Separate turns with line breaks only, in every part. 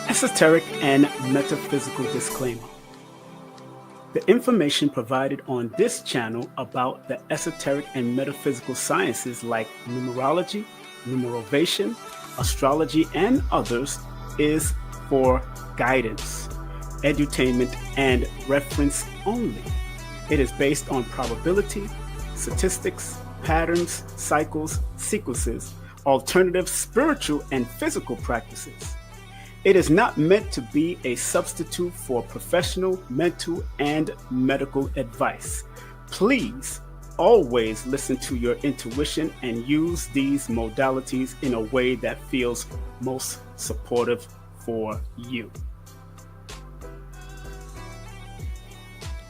Esoteric and metaphysical disclaimer. The information provided on this channel about the esoteric and metaphysical sciences like numerology, numerovation, astrology, and others is for guidance, edutainment, and reference only. It is based on probability, statistics, patterns, cycles, sequences, alternative spiritual and physical practices. It is not meant to be a substitute for professional, mental, and medical advice. Please always listen to your intuition and use these modalities in a way that feels most supportive for you.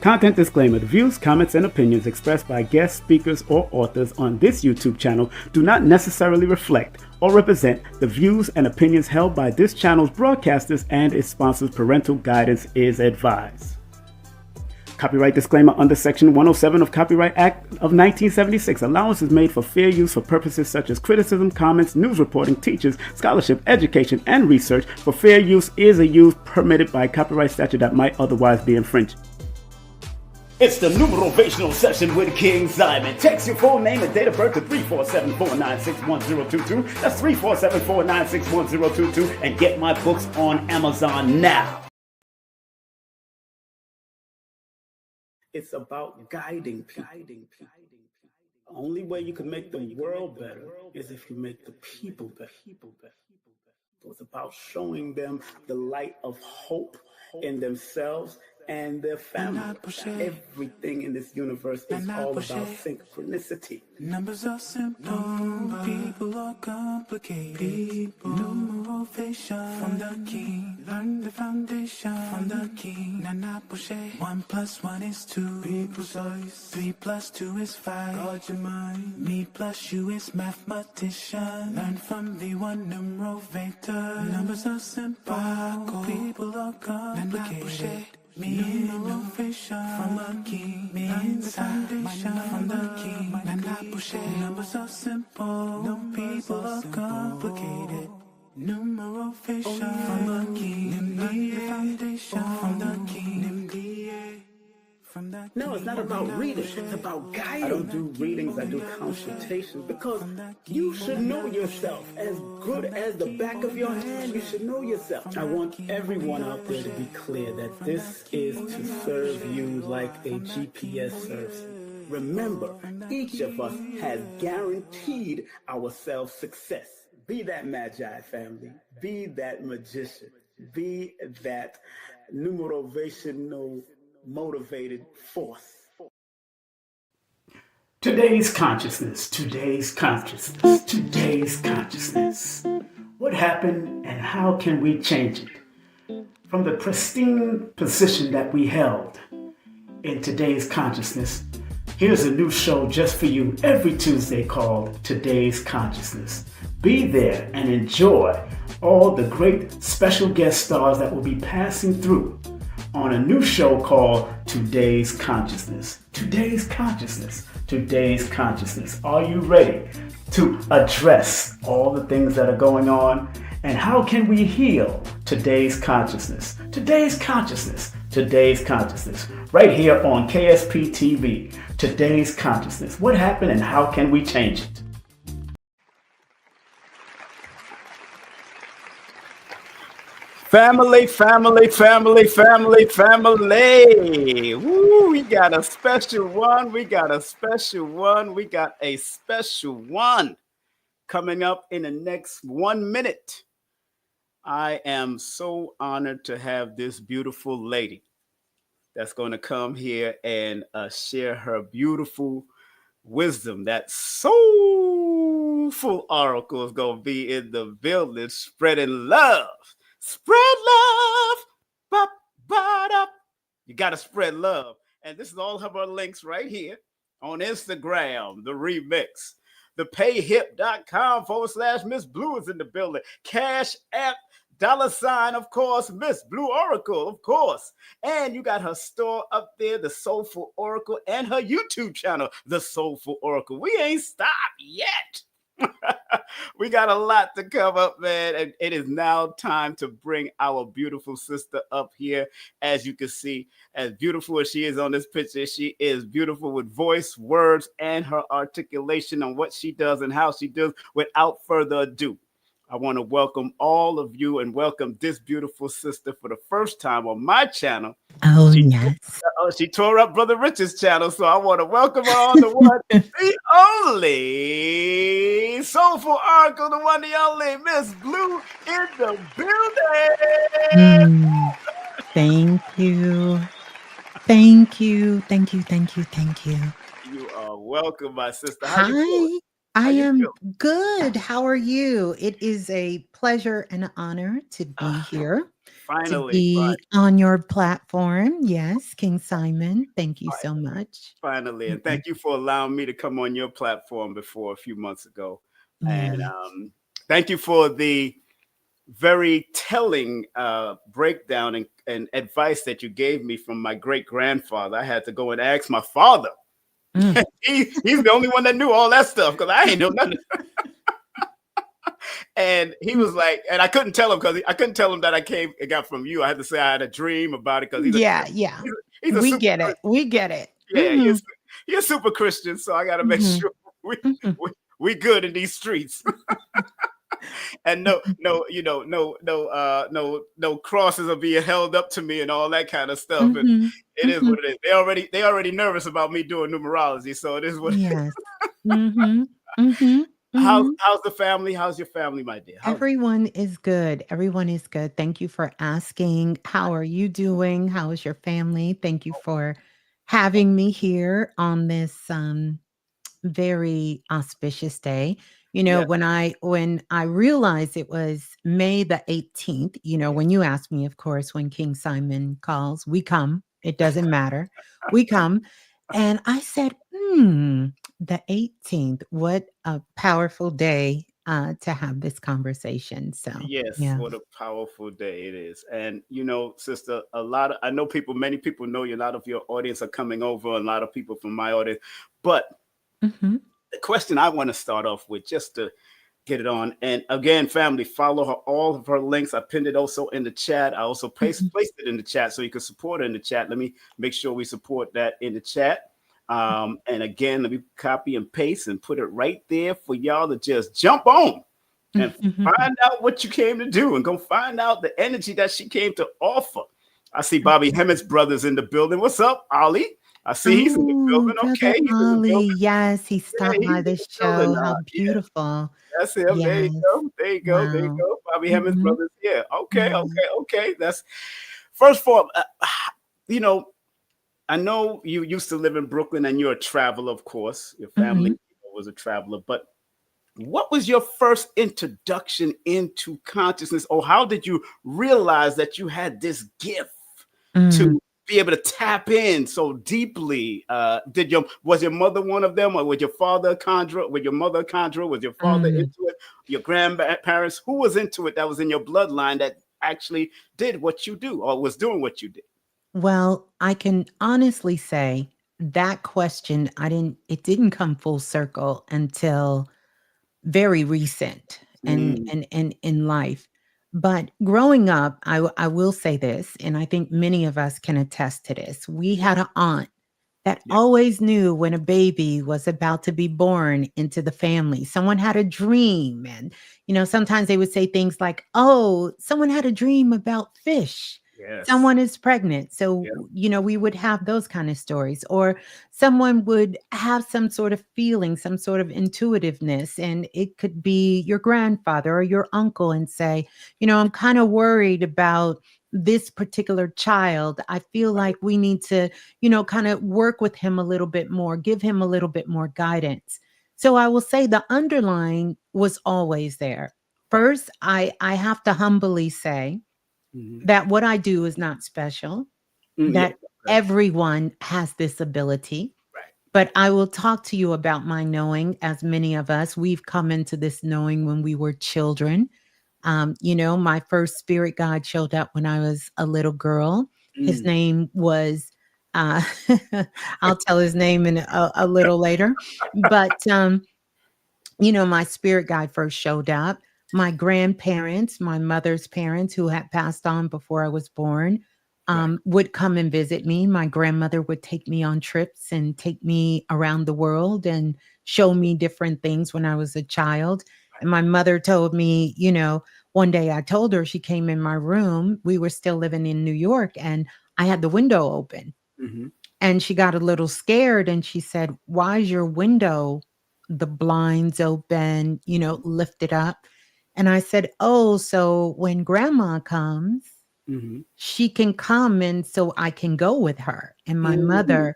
Content disclaimer. The views, comments, and opinions expressed by guest speakers or authors on this YouTube channel do not necessarily reflect or represent the views and opinions held by this channel's broadcasters and its sponsors. Parental guidance is advised. Copyright disclaimer under Section 107 of Copyright Act of 1976. Allowance is made for fair use for purposes such as criticism, comments, news reporting, teachers, scholarship, education, and research. For fair use is a use permitted by copyright statute that might otherwise be infringed. It's the numerational session with King Simon. Text your full name and date of birth to 347-496-1022. That's 347-496-1022. And get my books on Amazon now. It's about guiding people. The only way you can make the world better is if you make the people better. So it's about showing them the light of hope in themselves and their family. Everything in this universe is all about synchronicity.
Numbers are simple, people are complicated. Numerovation from the king. Learn the foundation from the king. Nana Pushe. 1 + 1 is 2. Be precise. 3 + 2 is 5. Guard your mind. Me plus you is mathematician. Learn from V1 numerovator. Numbers are simple, people are complicated. Numerovation from a king. Me inside from the king. Numbers are simple, people are complicated. Numerovation from a king. The foundation from the king.
No, it's not about reading. It's about guiding. I don't do readings. I do consultations because you should know yourself. As good as the back of your hand, you should know yourself. I want everyone out there to be clear that this is to serve you like a GPS serves you. Remember, each of us has guaranteed ourselves success. Be that magi, family. Be that magician. Be that numerovational motivated force. Today's consciousness. What happened and how can we change it? From the pristine position that we held in today's consciousness, here's a new show just for you every Tuesday called Today's Consciousness. Be there and enjoy all the great special guest stars that will be passing through on a new show called Today's Consciousness. Are you ready to address all the things that are going on? And how can we heal today's consciousness? Right here on KSP TV. Today's Consciousness. What happened and how can we change it? Family. Woo, we got a special one coming up in the next 1 minute. I am so honored to have this beautiful lady that's going to come here and share her beautiful wisdom. That soulful oracle is going to be in the building, spreading love. Spread love. Ba-ba-da. You got to spread love. And this is all of our links right here on Instagram, the remix. The payhip.com/Miss Blue is in the building. Cash App, $, of course, Miss Blue Oracle, of course. And you got her store up there, the Soulful Oracle, and her YouTube channel, the Soulful Oracle. We ain't stopped yet. We got a lot to cover up, man. And it is now time to bring our beautiful sister up here. As you can see, as beautiful as she is on this picture, she is beautiful with voice, words, and her articulation on what she does and how she does. Without further ado, I want to welcome all of you and welcome this beautiful sister for the first time on my channel.
Oh,
She
yes.
she tore up Brother Richard's channel, so I want to welcome her on the one, the only soulful oracle, the one, the only Miss Blue in the building.
Mm, thank you. Thank you. Thank you. Thank you. Thank you.
You are welcome, my sister. How you feeling?
Hi, I
How you
am
feeling?
good. How are you? It is a pleasure and an honor to be
Ah,
here, to
finally,
be on your platform. Yes, King Simon. Thank you so
finally,
much.
finally, and
Mhm.
thank you for allowing me to come on your platform before a few months ago, and
Yeah.
thank you for the very telling breakdown and advice that you gave me from my great grandfather. I had to go and ask my father.
Mm.
He's the only one that knew all that stuff because I ain't know nothing. And he was like, and I couldn't tell him because I couldn't tell him that I came it got from you. I had to say I had a dream about it because
Yeah, yeah.
he's a
We
super
get it. We get it.
yeah
Mhm,
he's a super Christian. So I got to make
mhm,
sure we,
mhm,
we good in these streets. And no crosses are being held up to me and all that kind of stuff. And
mhm,
it is
mhm.
what it is. They already nervous about me doing numerology, so it is what.
Yes. Mhm, mhm,
How's
mhm.
how's the family? How's your family, my dear? How's
Everyone is good. Everyone is good. Thank you for asking. How are you doing? How is your family? Thank you for having me here on this very auspicious day.
yeah?
When I realized it was May the 18th, when you asked me, of course, when King Simon calls, we come. It doesn't matter. We come. And I said, the 18th, what a powerful day to have this conversation. So,
Yes,
yeah.
what a powerful day it is. And sister, I know many people know you, a lot of your audience are coming over, a lot of people from my audience. But
Hmm.
the question I want to start off with, just to get it on. And again, family, follow her, all of her links. I pinned it also in the chat. I also
Hmm.
placed it in the chat so you can support her in the chat. Let me make sure we support that in the chat. And again, let me copy and paste and put it right there for y'all to just jump on and
Hmm.
find out what you came to do and go find out the energy that she came to offer. I see Bobby Hemmett's brothers in the building. What's up, Ollie? I see he's in the
Oh,
building.
brother
Okay, he's in the
Ollie.
building.
Yes, he
Yeah,
stopped
he's
by
in
the
the building.
show. How
Yeah,
beautiful.
that's him. There you
Yes.
go. There you go. There you
Wow.
go. Bobby Hemmings
Mhm.
brothers. Yeah. Okay.
Yeah.
Okay. Okay. That's first of all. You know, I know you used to live in Brooklyn, and you're a traveler, of course. Your family
Mhm.
was a traveler, but what was your first introduction into consciousness, or how did you realize that you had this gift
Mm,
to be able to tap in so deeply? Did your Was your mother one of them, or was your father a conjurer? Was your mother a conjurer? Was your father
mm.
into it? Your grandparents? Who was into it that was in your bloodline that actually did what you do or was doing what you did?
Well, I can honestly say that question, it didn't come full circle until very recent and
Mm,
in life. But growing up, I will say this, and I think many of us can attest to this. We had an aunt that
yeah.
always knew when a baby was about to be born into the family. Someone had a dream. And, sometimes they would say things like, oh, someone had a dream about fish.
Yes.
Someone is pregnant. So,
Yeah.
we would have those kind of stories. Or someone would have some sort of feeling, some sort of intuitiveness. And it could be your grandfather or your uncle and say, I'm kind of worried about this particular child. I feel
Right.
like we need to kind of work with him a little bit more, give him a little bit more guidance. So I will say the underlying was always there.
Right.
First, I have to humbly say
Mhm.
that what I do is not special,
Yeah.
that
Okay.
everyone has this ability.
Right.
But I will talk to you about my knowing, as many of us, we've come into this knowing when we were children. My first spirit guide showed up when I was a little girl. His
Mm.
name was, uh, I'll tell his name in a little later. But my spirit guide first showed up, my grandparents, my mother's parents who had passed on before I was born,
Right.
would come and visit me. My grandmother would take me on trips and take me around the world and show me different things when I was a child. And my mother told me, one day I told her, she came in my room. We were still living in New York and I had the window open.
Mm-hmm.
And she got a little scared and she said, "Why is your window, the blinds open, lifted up?" And I said, "Oh, so when grandma comes,
Mm-hmm.
she can come and so I can go with her." And my
Mm-hmm.
mother,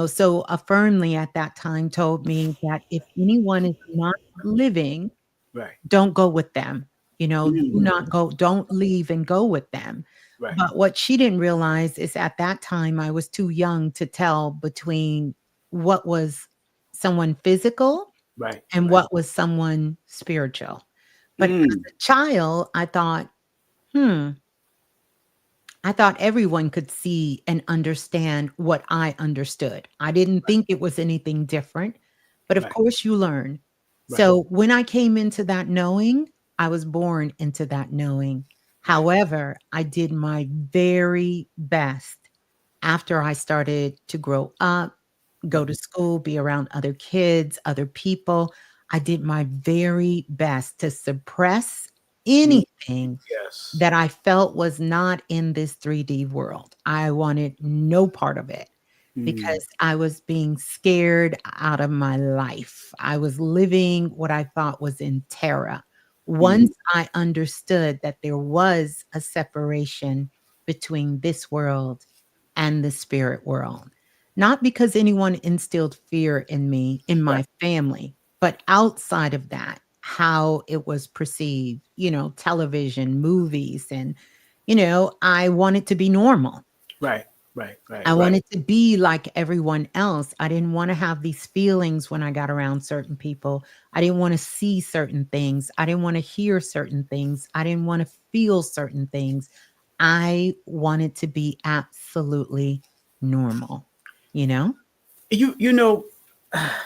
so firmly at that time told me that if anyone is not living,
Right.
don't go with them. Do
Mm.
not go, don't leave and go with them.
Right.
But what she didn't realize is at that time I was too young to tell between what was someone physical
Right.
and
Right.
what was someone spiritual. But as
Mm.
a child, hmm, I thought everyone could see and understand what I understood. I didn't think it was anything different, but of
Right.
course you learn.
Right.
So when I came into that knowing, I was born into that knowing.
Right.
However, I did my very best after I started to grow up, go to
Mhm.
school, be around other kids, other people. I did my very best to suppress
Mm.
anything
Yes.
that I felt was not in this 3D world. I wanted no part of it
Mm.
because I was being scared out of my life. I was living what I thought was in terror.
Mm.
Once I understood that there was a separation between this world and the spirit world, not because anyone instilled fear in me, in
Right.
my family, but outside of that, how it was perceived, television, movies, and, I wanted to be normal.
Right. Right. Right.
I
Right.
wanted to be like everyone else. I didn't want to have these feelings when I got around certain people. I didn't want to see certain things. I didn't want to hear certain things. I didn't want to feel certain things. I wanted to be absolutely normal, you know?
You know,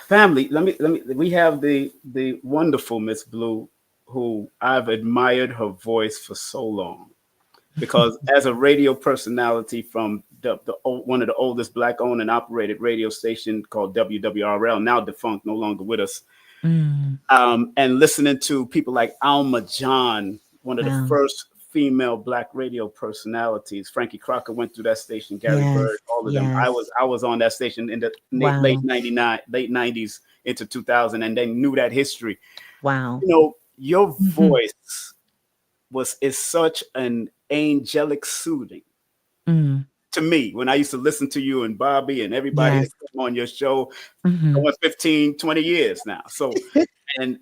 family. Let me. We have the wonderful Miss Blue, who I've admired her voice for so long because as a radio personality from one of the oldest black owned and operated radio station called WWRL, now defunct, no longer with us,
Mm,
and listening to people like Alma John, one of the
wow.
first female black radio personalities. Frankie Crocker went through that station. Gary
Yes.
Bird, all of them. I
Yes.
was I was on that station in the late
Wow.
'90s into 2000, and they knew that history.
Wow.
Your
Mhm.
voice is such an angelic soothing
Mm.
to me when I used to listen to you and Bobby and everybody that
Yes.
come on your show.
Mhm.
Almost 15, 20 years now. So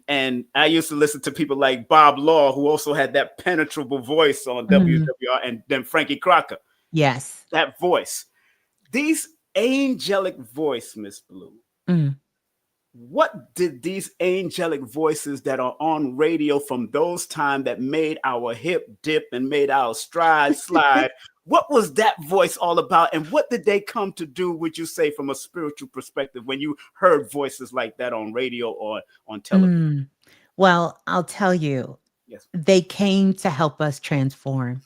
and I used to listen to people like Bob Law, who also had that penetrable voice on
Mhm.
WWR, and then Frankie Crocker,
Yes.
that voice. These angelic voice, Miss Blue.
Mm.
What did these angelic voices that are on radio from those time that made our hip dip and made our stride slide? What was that voice all about? And what did they come to do, would you say, from a spiritual perspective when you heard voices like that on radio or on television?
Mm. Well, I'll tell you,
Yes.
they came to help us transform.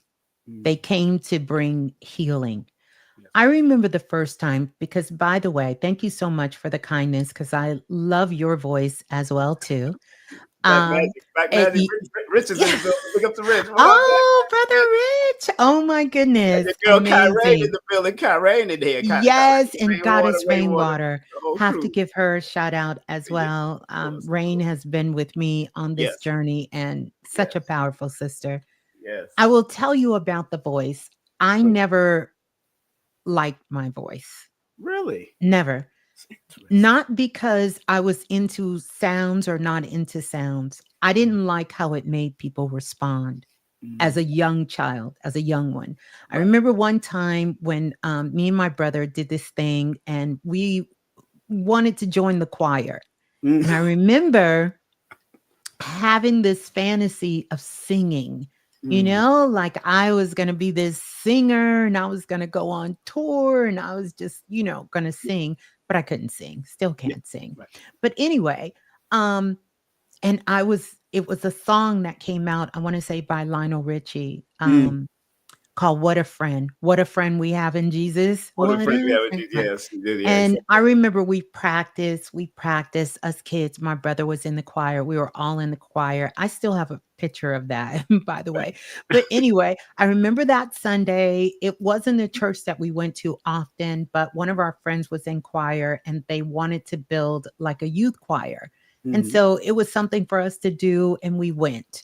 Mm,
They came to bring healing.
yes.
I remember the first time because, by the way, thank you so much for the kindness because I love your voice as well too.
Black
Um,
Magic. Black
it
Magic.
y
Rich is in
Yeah.
the building. Look up to Rich. What up, Black
Oh,
Magic?
Brother Rich. Oh my
And
goodness.
your girl Kyrene in
Amazing.
the building. Kyrene in here.
Yes,
Kyrene,
and
Rainwater,
Goddess
Rainwater.
Rainwater.
The whole
Have to
crew.
give her a shout out as
Yeah,
well.
of course, of
Rain
course.
has been with me on this
Yes,
journey and such a
yes,
powerful sister. I
yes.
will tell you about the voice. I
So
never liked my voice.
really,
Never.
it's interesting.
Not because I was into sounds or not into sounds. I didn't like how it made people respond as a
Mm,
young child, as a young one. I
right.
remember one time when me and my brother did this thing and we wanted to join the choir.
Mm,
And I remember having this fantasy of singing,
mm,
like I was going to be this singer and I was going to go on tour and I was just, going to
yeah,
sing, but I couldn't sing, still
yeah,
can't sing.
right.
But anyway, um and it was a song that came out, I want to say by Lionel Richie,
Mm.
called What a Friend We Have in Jesus.
What a
What
friend we
a
have with
friend.
you. Yes, you did. Yeah,
And
exactly.
I remember we practiced us kids. My brother was in the choir. We were all in the choir. I still have a picture of that, by the way. But anyway, I remember that Sunday. It wasn't a church that we went to often, but one of our friends was in choir and they wanted to build like a youth choir. And
Hmm.
so it was something for us to do, and we went.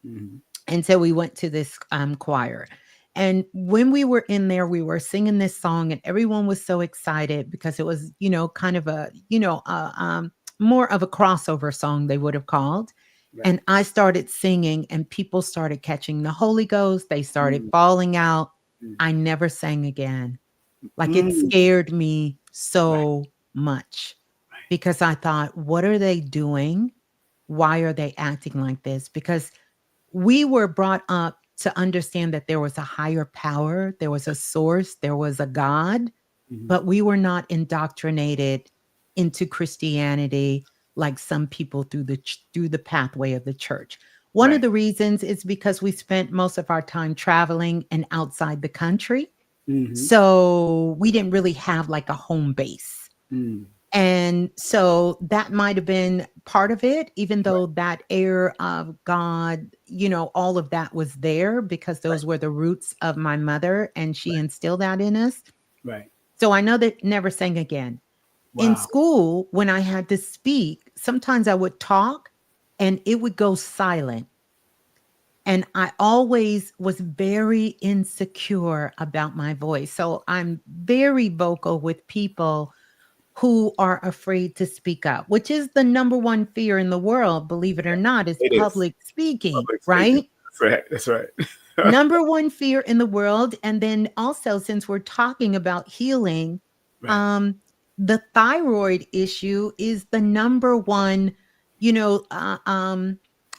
Hmm.
And so we went to this choir. And when we were in there, we were singing this song, and everyone was so excited because it was, kind of a, more of a crossover song, they would have called.
Right.
And I started singing, and people started catching the Holy Ghost. They started
Mm.
falling out.
Mm.
I never sang again. Like, it
Mm.
scared me
Right.
so much
Right.
because I thought, what are they doing? Why are they acting like this? Because we were brought up to understand that there was a higher power, there was a source, there was a God,
Hmm.
but we were not indoctrinated into Christianity like some people through the pathway of the church. One of
Right.
the reasons is because we spent most of our time traveling and outside the country.
Hmm.
So we didn't really have like a home base.
Mm.
And so that might have been part of it, even
Right.
though that air of God, all of that was there because
Right.
those were the roots of my mother and she instilled that in us.
Right.
So I know that never sang again. In
Wow.
school, when I had to speak, sometimes I would talk and it would go silent. And I always was very insecure about my voice. So I'm very vocal with people who are afraid to speak up, which is the number one fear in the world, believe it or not, is
It is
public speaking,
public speaking.
right?
That's right. That's right.
Number one fear in the world. And then also, since we're talking about healing,
Right.
um, the thyroid issue is the number one, you know, uh, um,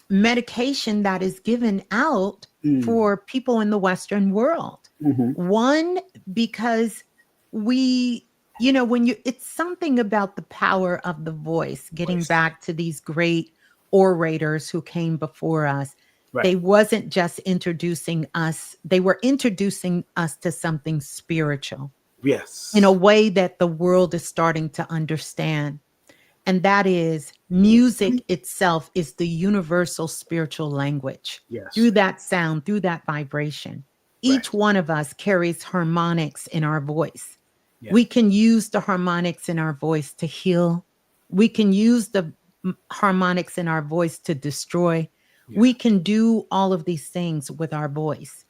medication that is given out
Mm.
for people in the Western world.
Hmm.
One, because we, it's something about the power of the voice, getting
Voice.
back to these great orators who came before us.
Right.
They wasn't just introducing us, they were introducing us to something spiritual in a
Yes.
way that the world is starting to understand. And that is music itself is the universal spiritual language.
Yes.
Through that sound, through that vibration,
Right.
each one of us carries harmonics in our voice.
Yeah.
We can use the harmonics in our voice to heal. We can use the harmonics in our voice to destroy.
Yeah.
We can do all of these things with our voice.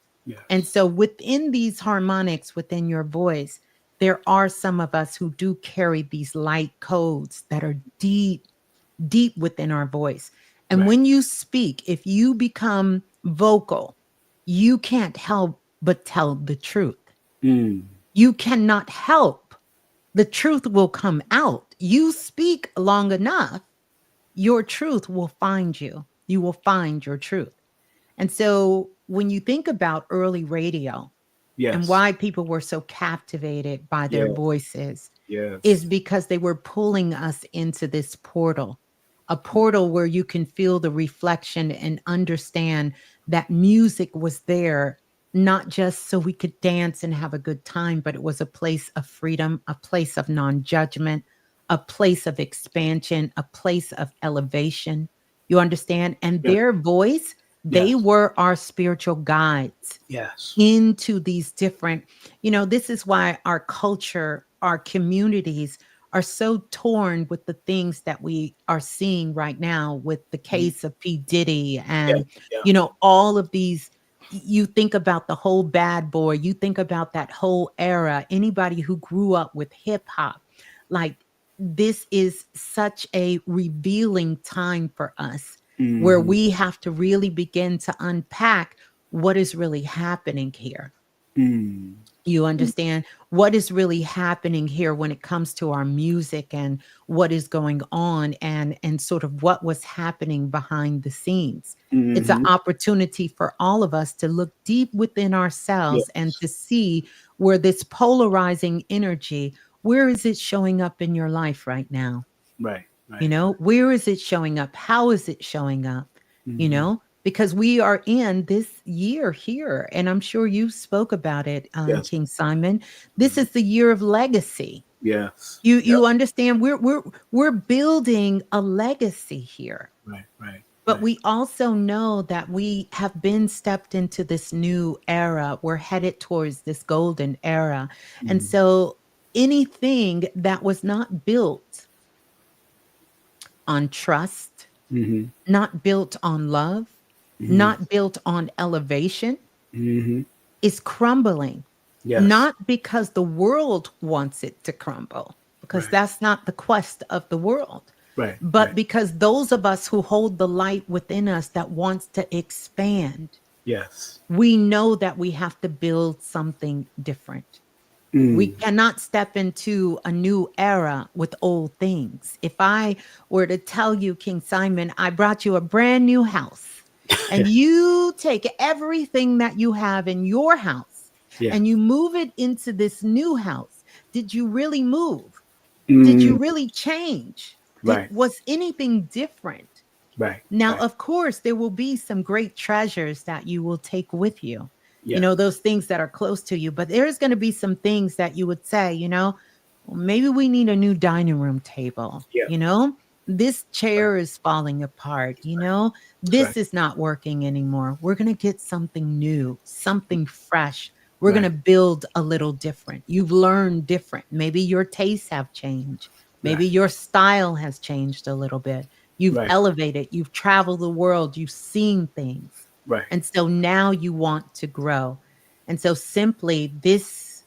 And
Yes.
so within these harmonics within your voice, there are some of us who do carry these light codes that are deep, deep within our voice. And
Right.
when you speak, if you become vocal, you can't help but tell the truth.
Mm.
You cannot help. The truth will come out. You speak long enough, your truth will find you. You will find your truth. And so when you think about early radio, and
Yes.
why people were so captivated by their
Yeah.
voices is
Yes.
because they were pulling us into this portal, a portal where you can feel the reflection and understand that music was there, not just so we could dance and have a good time, but it was a place of freedom, a place of non judgment, a place of expansion, a place of elevation. You understand? And
Yes.
their voice, they
Yes.
were our spiritual guides
Yes.
into these different, this is why our culture, our communities are so torn with the things that we are seeing right now with the
Mhm.
case of P. Diddy
Yeah.
and,
Yeah.
all of these. You think about the whole bad boy, you think about that whole era, anybody who grew up with hip hop, like this is such a revealing time for us where
Hmm.
we have to really begin to unpack what is really happening here.
Mm.
You understand what is really happening here when it comes to our music and what is going on and sort of what was happening behind the scenes. It's an
Hmm.
opportunity for all of us to look deep within ourselves and
Yes.
to see where this polarizing energy, where is it showing up in your life right now?
Right.
You know, where is it showing up? How is it showing up? You know, because we are in this year here, and I'm sure you spoke about it,
Yes.
King Simon. This is the year of legacy.
Yes.
You understand? We're building a legacy here.
Right.
But we also know that we have been stepped into this new era. We're headed towards this golden era. And so anything that was not built on trust, not built on love, not built on elevation, is crumbling.
Yes.
Not because the world wants it to crumble, because that's not the quest of the world. But because those of us who hold the light within us that wants to expand,
Yes.
we know that we have to build something different. We cannot step into a new era with old things. If I were to tell you, King Simon, I brought you a brand new house, and you take everything that you have in your house and you move it into this new house, did you really move? Did you really change? Was anything different? Now, of course, there will be some great treasures that you will take with you. You know, those things that are close to you, but there's going to be some things that you would say, you know, well, maybe we need a new dining room table. You know, this chair is falling apart. You know, this is not working anymore. We're going to get something new, something fresh. We're going to build a little different. You've learned different. Maybe your tastes have changed. Maybe your style has changed a little bit. You've elevated. You've traveled the world. You've seen things. And so now you want to grow. And so simply this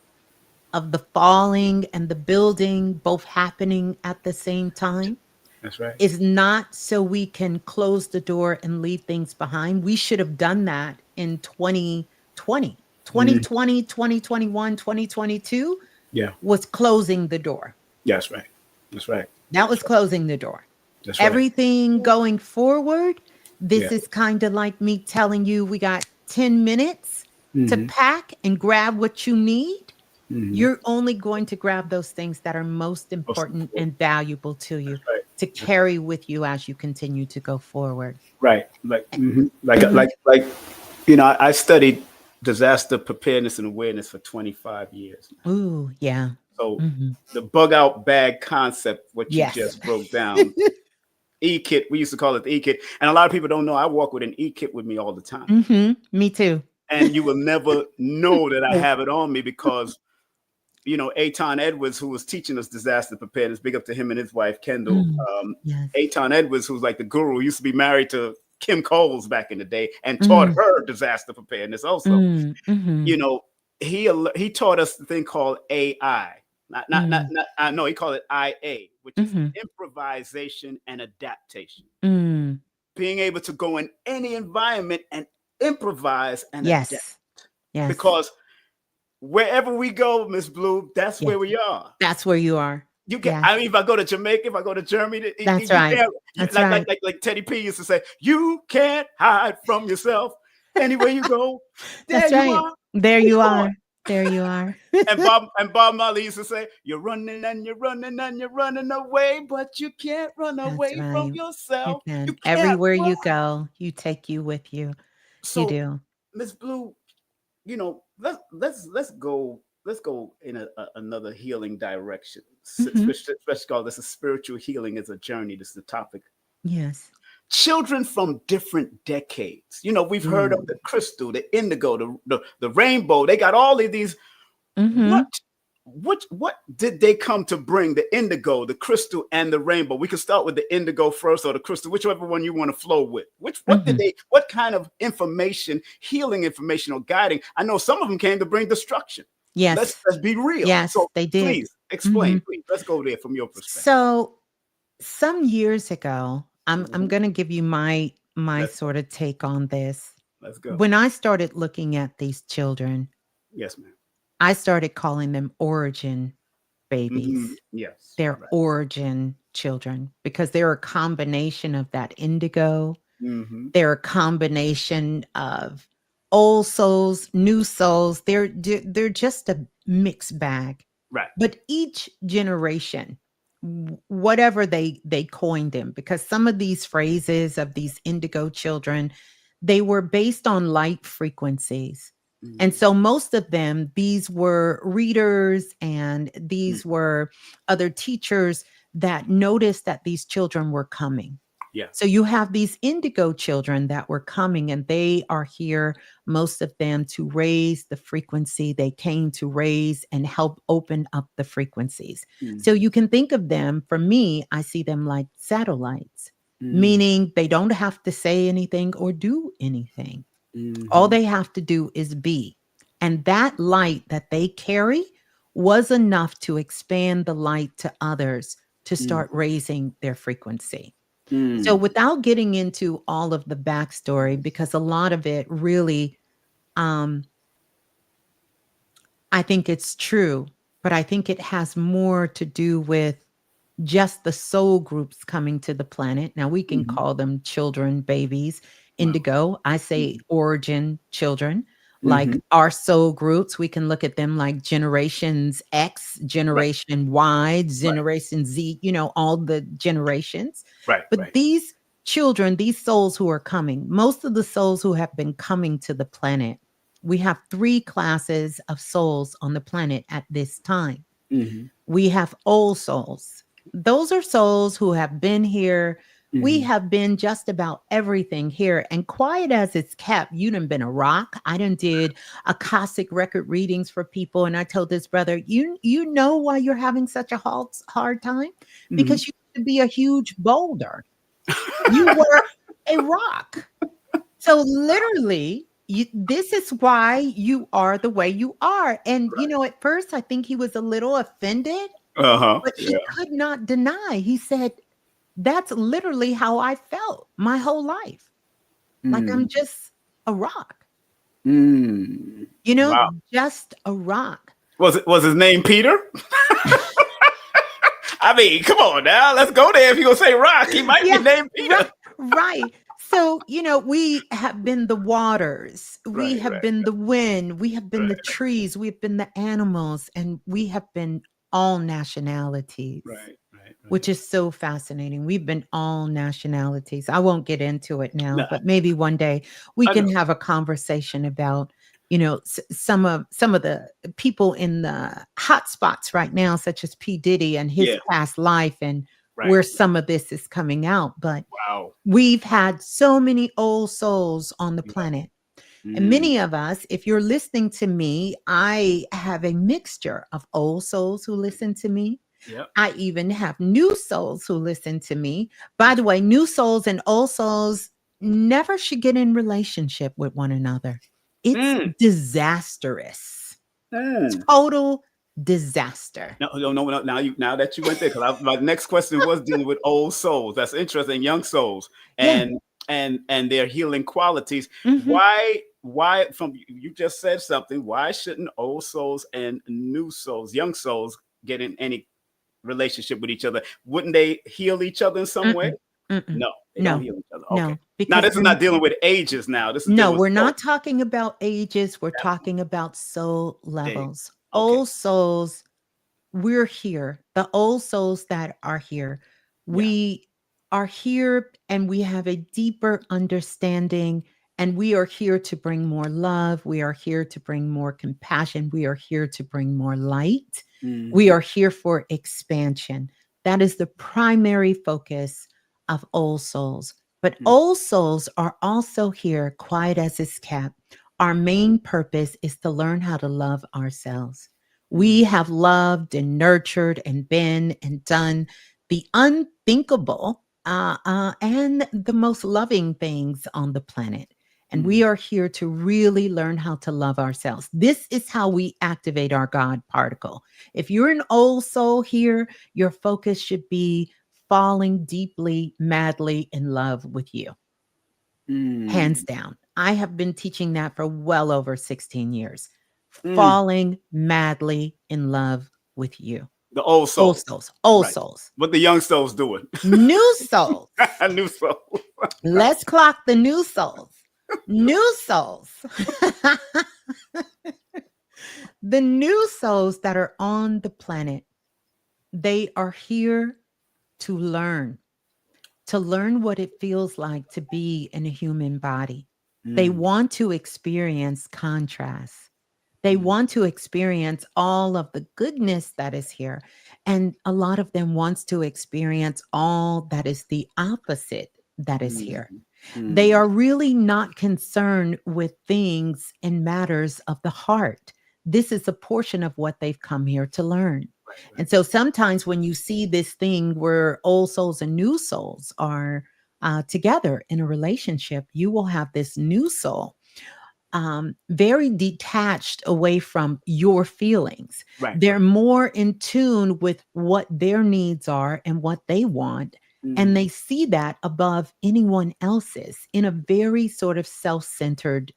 of the falling and the building both happening at the same time.
That's right.
Is not so we can close the door and leave things behind. We should have done that in 2020. 2020, 2021, 2022 was closing the door.
That's right. That's right.
That was closing the door.
That's right.
Everything going forward, this is kind of like me telling you we got 10 minutes to pack and grab what you need. You're only going to grab those things that are most important and valuable to you to carry with you as you continue to go forward.
Like, you know, I studied disaster preparedness and awareness for 25 years.
Ooh, yeah.
So the bug out bag concept, what you just broke down, E-kit, we used to call it the E-kit. And a lot of people don't know I walk with an E-kit with me all the time.
Me too.
And you will never know that I have it on me because, you know, Aton Edwards, who was teaching us disaster preparedness, big up to him and his wife, Kendall. Aton Edwards, who's like the guru, used to be married to Kim Coles back in the day and taught her disaster preparedness also. You know, he taught us the thing called AI. No, he called it IA, which is improvisation and adaptation. Being able to go in any environment and improvise and adapt. Because wherever we go, Miss Blue, that's where we are.
That's where you are.
You can. I mean, if I go to Jamaica, if I go to Germany,
that's right.
Like Teddy P used to say, you can't hide from yourself. Anywhere you go, there you are.
There you are. There you are.
and Bob Marley used to say, you're running and you're running and you're running away, but you can't run away from yourself. You
Everywhere you go, you take you with you.
So,
you do.
Miss Blue, you know, let's go in another healing direction. Especially called this a spiritual healing as a journey. This is the topic.
Yes.
Children from different decades. You know, we've heard of the crystal, the indigo, the rainbow. They got all of these. What did they come to bring? The indigo, the crystal, and the rainbow. We can start with the indigo first, or the crystal, whichever one you want to flow with. What kind of information, healing information, or guiding? I know some of them came to bring destruction.
Yes.
Let's be real.
Yes, so they did.
Please explain. Please, let's go there from your perspective.
So, some years ago, I'm going to give you my sort of take on this.
Let's go.
When I started looking at these children,
yes, ma'am,
I started calling them origin babies.
Yes,
they're origin children because they're a combination of that indigo. They're a combination of old souls, new souls. They're just a mixed bag.
Right.
But each generation whatever they coined them, because some of these phrases of these indigo children, they were based on light frequencies. And
Mm.
so most of them, these were readers and
Mm.
these were other teachers that noticed that these children were coming.
Yeah.
So you have these indigo children that were coming, and they are here, most of them, to raise the frequency. They came to raise and help open up the frequencies. So
Mhm.
you can think of them, for me, I see them like satellites,
Mm.
meaning they don't have to say anything or do anything. All
Mhm.
they have to do is be. And that light that they carry was enough to expand the light to others to
Mm.
start raising their frequency. So,
Mm.
without getting into all of the backstory, because a lot of it really, um, I think it's true, but I think it has more to do with just the soul groups coming to the planet. Now, we can
Mhm.
call them children, babies,
Wow.
indigo. I say
Mhm.
origin children. Like
Mhm.
our soul groups, we can look at them like generations X,
Right.
generation Y,
Right.
generation Z, all the generations.
Right.
But
Right.
these children, these souls who are coming, most of the souls who have been coming to the planet, we have three classes of souls on the planet at this time.
Mhm.
We have old souls. Those are souls who have been here. We
Mhm.
have been just about everything here. And quiet as it's kept, you done been a rock. I done did Akashic record readings for people. And I told this brother, you know why you're having such a hard time?
Mhm.
Because you used to be a huge boulder. You were a rock. So literally, this is why you are the way you are. And at first I think he was a little offended,
Uh-huh.
but
Yeah.
he could not deny. He said, "That's literally how I felt my whole life. Like I'm
Mm.
just a rock,
Mm. Wow.
just a rock."
Was his name Peter? I mean, come on now. Let's go there. If you're gonna say Rock, he might be
Yeah,
named
right,
Peter.
right. So, we have been the waters, we
Right.
have
Right.
been the wind, we have been the
Right.
trees, we have been the animals, and we have been all nationalities,
Right. Right.
which
Right.
is so fascinating. We've been all nationalities. I won't get into it now,
No,
but maybe one day we
I
can
know.
have a conversation about, some of the people in the hot spots right now, such as P. Diddy and his
Yeah.
past life, and
Right.
where some of this is coming out. But
Wow.
we've had so many old souls on the
Yeah.
planet. And
Mm.
many of us, if you're listening to me, I have a mixture of old souls who listen to me.
Yep.
I even have new souls who listen to me. By the way, new souls and old souls never should get in relationship with one another. It's
Mm.
disastrous.
Mm.
Total disaster.
No, no, no, no. Now that you went there, because my next question was dealing with old souls. That's interesting, young souls,
Yeah.
and their healing qualities.
Mhm.
Why? From you just said something. Why shouldn't old souls and new souls, young souls, get in any relationship with each other? Wouldn't they heal each other in some way?
Mm-mm. Mm-mm.
No, they don't
No.
heal each other. Okay.
No.
Now
Because
this is not dealing with ages. Now this is
no,
dealing with
we're
souls.
not talking about ages. We're
Yeah,
talking about soul
there you
levels.
go. Okay.
Old souls, we're here. The old souls that are here,
Yeah.
we are here and we have a deeper understanding. And we are here to bring more love. We are here to bring more compassion. We are here to bring more light. We
Mhm.
are here for expansion. That is the primary focus of old souls. But
Mm.
old souls are also here, quiet as it's kept. Our main purpose is to learn how to love ourselves. We
Mm.
have loved and nurtured and been and done the unthinkable and the most loving things on the planet. And
Mm.
we are here to really learn how to love ourselves. This is how we activate our God particle. If you're an old soul here, your focus should be falling deeply, madly in love with you. Hands
Mm.
down. I have been teaching that for well over 16 years.
Mm.
Falling madly in love with you.
The old
Old
souls.
souls, old
Right.
souls,
What the young souls doing?
new souls.
New soul.
Let's clock the new souls. New souls. The new souls that are on the planet, They are here to learn what it feels like to be in a human body. They
Mm,
want to experience contrast. They
mm,
want to experience all of the goodness that is here. And a lot of them wants to experience all that is the opposite that is
mm,
here. They
mm.
are really not concerned with things and matters of the heart. This is a portion of what they've come here to learn.
Right, right.
And so sometimes when you see this thing where old souls and new souls are together in a relationship, you will have this new soul very detached away from your feelings.
Right,
They're
right.
more in tune with what their needs are and what they want. And
Mm,
they see that above anyone else's in a very sort of self-centered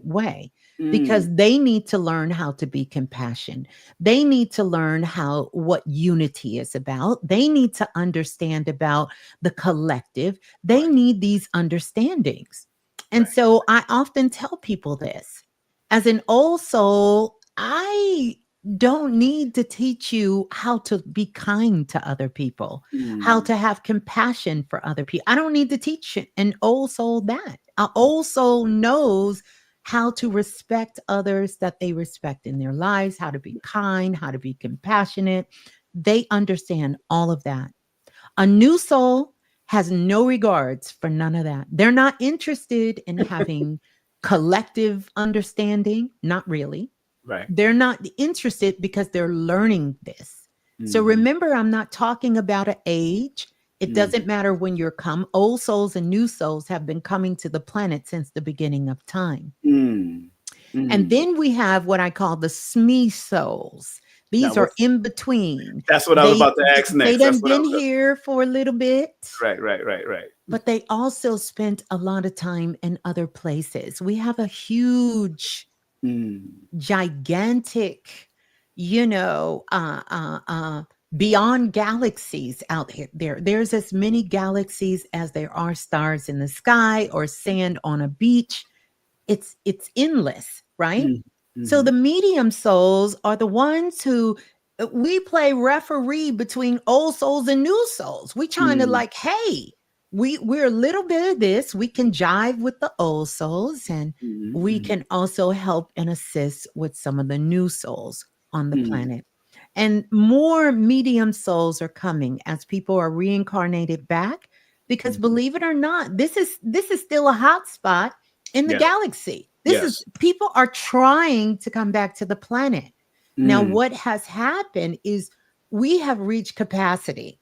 way
mm.
because they need to learn how to be compassion. They need to learn how what unity is about. They need to understand about the collective. They
Right,
need these understandings. And
right.
so I often tell people this as an old soul, I don't need to teach you how to be kind to other people, how
Mm,
to have compassion for other people. I don't need to teach an old soul that. An old soul knows how to respect others that they respect in their lives, how to be kind, how to be compassionate. They understand all of that. A new soul has no regards for none of that. They're not interested in having collective understanding, not really.
right.
They're not interested because they're learning this. So
Mhm,
remember, I'm not talking about an age. It
mm,
doesn't matter when you're come. Old souls and new souls have been coming to the planet since the beginning of time.
mm,
And
mm.
then we have what I call the SME souls.
Now,
These are
what's
in between.
that's what I was
They
about to ask
they
next. That's
done
what I
been
was.
here for a little bit,
Right, right, right, right.
but they also spent a lot of time in other places. We have a huge,
Mm,
gigantic, you know, beyond galaxies out here. There's as many galaxies as there are stars in the sky or sand on a beach. It's endless, right?
mm,
So
mhm,
the medium souls are the ones who we play referee between old souls and new souls. We trying to
mm,
like, hey, we're a little bit of this. We can jive with the old souls, and
mhm,
we
mhm,
can also help and assist with some of the new souls on the
mm,
planet. And more medium souls are coming as people are reincarnated back. Because
mhm.
believe it or not, this is still a hot spot in the
Yes,
galaxy. This is
yes.
people are trying to come back to the planet. Now,
Mm.
what has happened is we have reached capacity.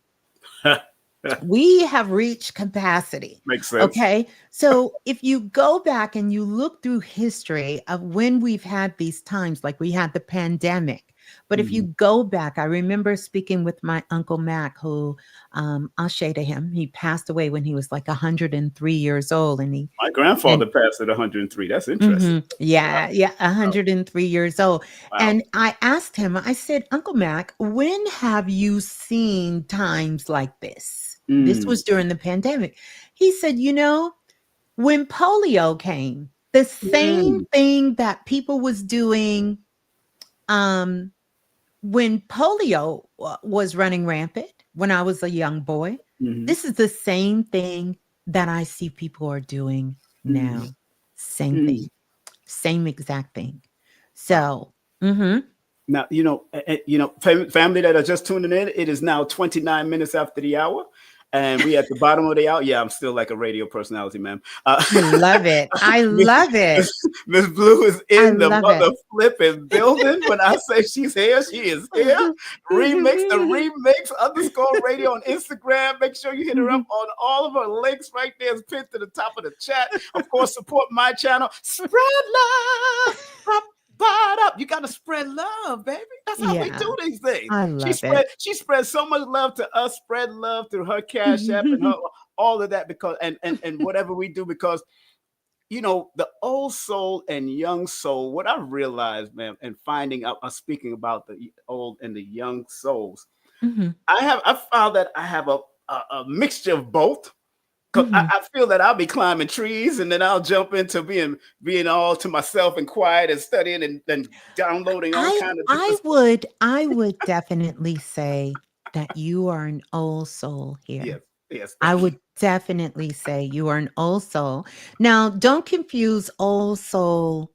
We have reached capacity.
Makes sense.
Okay. So if you go back and you look through history of when we've had these times, like we had the pandemic, but if you
Mhm.
go back, I remember speaking with my uncle Mac, who I'll say to him, he passed away when he was like 103 years old.
My
And
grandfather passed at 103. That's interesting.
Mhm.
Wow,
Yeah, yeah,
wow,
103 years old.
wow.
And I asked him, I said, Uncle Mac, when have you seen times like this? This
Mm,
was during the pandemic. He said, when polio came, the same
mm,
thing that people was doing um, when polio was running rampant when I was a young boy,
mhm,
this is the same thing that I see people are doing
mm,
now. Same
mm.
thing. Same exact thing.
Wow.
So, mhm.
Now, family that are just tuning in, it is now 29 minutes after the hour, and we at the bottom of the hour. Yeah, I'm still like a radio personality, ma'am.
I love it. I love it.
Miss Miss Blue is
I
in the
love it.
mother flipping building. When I say she's here, she is here. Remix underscore radio on Instagram. Make sure you hit her up on all of her links right there. It's pinned to the top of the chat. Of course, support my channel. Spread love. Up. You gotta spread love, baby. That's how we
Yeah,
do these things.
I
She
love it.
spread she spread so much love to us, spread love through her cash app and her all of that because and whatever we do because the old soul and young soul, what I realized, man, and finding out speaking about the old and the young souls,
Mhm,
I found that I have a mixture of both. Cause I,
mhm.
I feel that I'll be climbing trees and then I'll jump into being all to myself and quiet and studying and downloading all
I
kind of
I
different.
would I would definitely say that you are an old soul
Yes,
here.
yes,
I
thank you.
would definitely say you are an old soul. Now, don't confuse old soul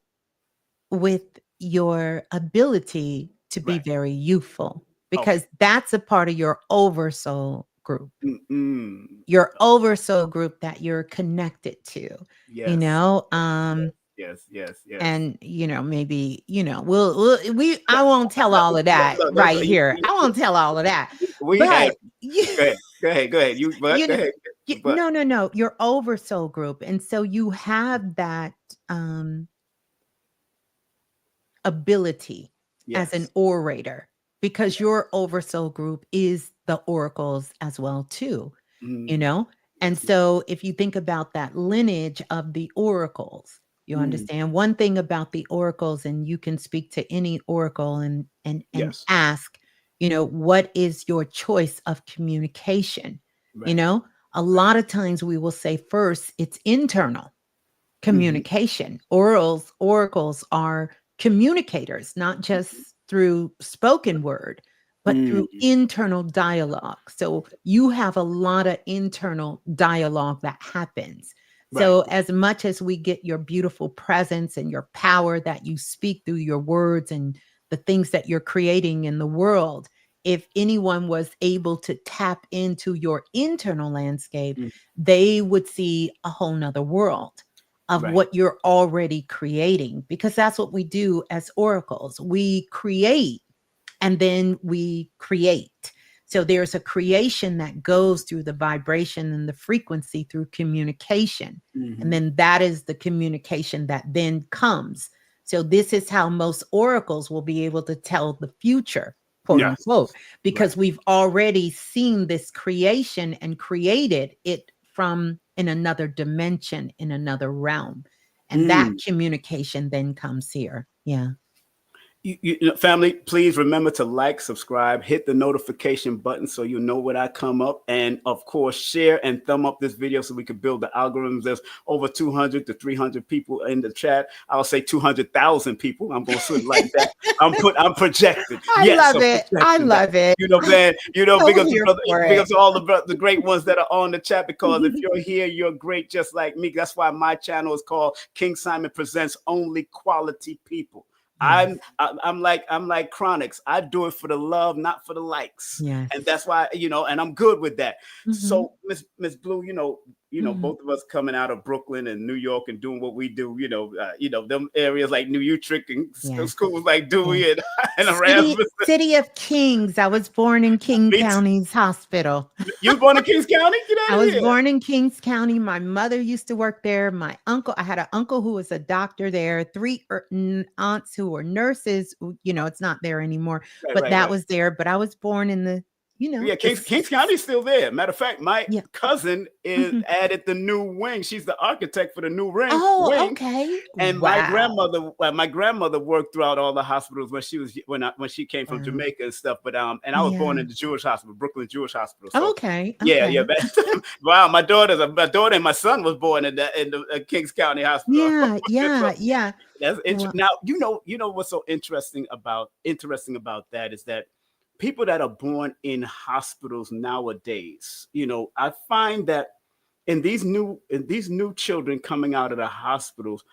with your ability to be
Right.
very youthful,
Okay.
because that's a part of your oversoul group.
Mm-mm.
Your oversoul group that you're connected to, you
Yes,
know,
yes, yes, yes.
and maybe, I won't tell
No,
all of that
no,
right here. I won't tell all of that.
we had.
But you,
Go ahead. Go ahead. Go ahead. You but
you
go
know,
ahead. But
no, no, no, your oversoul group. And so you have that um ability as an
yes.
orator, because
Yes.
your oversoul group is the oracles as well too, you
Mm,
know? And
yes.
so if you think about that lineage of the oracles, you
Mm,
understand one thing about the oracles, and you can speak to any oracle and
yes.
ask, what is your choice of communication? You
Right.
know, a
Right.
lot of times we will say first it's internal
Hmm.
communication. Oracles are communicators, not just through spoken word, but
Mm,
through internal dialogue. So you have a lot of internal dialogue that happens.
right.
So as much as we get your beautiful presence and your power that you speak through your words and the things that you're creating in the world, if anyone was able to tap into your internal landscape,
Mm,
they would see a whole nother world of
right.
what you're already creating, because that's what we do as oracles. We create and then we create. So there's a creation that goes through the vibration and the frequency through communication. And
Hmm.
then that is the communication that then comes. So this is how most oracles will be able to tell the future, quote
Yes.
unquote,
Right.
because we've already seen this creation and created it from in another dimension, in another realm. And that
Mm.
communication then comes here. Yeah.
Family, please remember to like, subscribe, hit the notification button so you know when I come up. And of course, share and thumb up this video so we can build the algorithms. There's over 200 to 300 people in the chat. I'll say 200,000 people. I'm going to put it like that. I'm projected.
I
Yes,
love
I'm
it. I
projecting that.
love it.
You know, man, big
So
up to
here
brother,
for
big
it.
up to all the great ones that are on the chat, because if you're here, you're great just like me. That's why my channel is called King Simon Presents Only Quality People.
Yes.
I'm like Chronics. I do it for the love, not for the likes, and
Yes.
that's why and I'm good with that.
Mhm.
So Miss Blue,
Mhm.
both of us coming out of Brooklyn and New York and doing what we do. Them areas like New Utrecht and
Yes.
schools like
Yes.
Dewey and
City
Erasmus.
City of Kings. I was born in King
Me too.
County's hospital.
You was born in Kings County? Get out
I
of
was
here.
born in Kings County. My mother used to work there. I had an uncle who was a doctor there, three aunts who were nurses. It's not there anymore,
Right,
but
right,
that
right.
was there. But I was born in
Yeah,
the
Kings County is still there. Matter of fact, my
yeah.
cousin is
Mhm.
added the new wing. She's the architect for the new
Oh,
wing.
okay.
And
Wow.
my grandmother worked throughout all the hospitals when she came from
Wow.
Jamaica and stuff. But and I was born
Yeah.
in the Jewish hospital, Brooklyn Jewish Hospital. So
Okay.
yeah, yeah.
Okay.
Wow, my daughter and my son was born in the Kings County Hospital.
Yeah.
So
Yeah. Yeah.
that's interesting.
Well,
Now what's so interesting about that is that people that are born in hospitals nowadays, I find that in these new children coming out of the hospitals,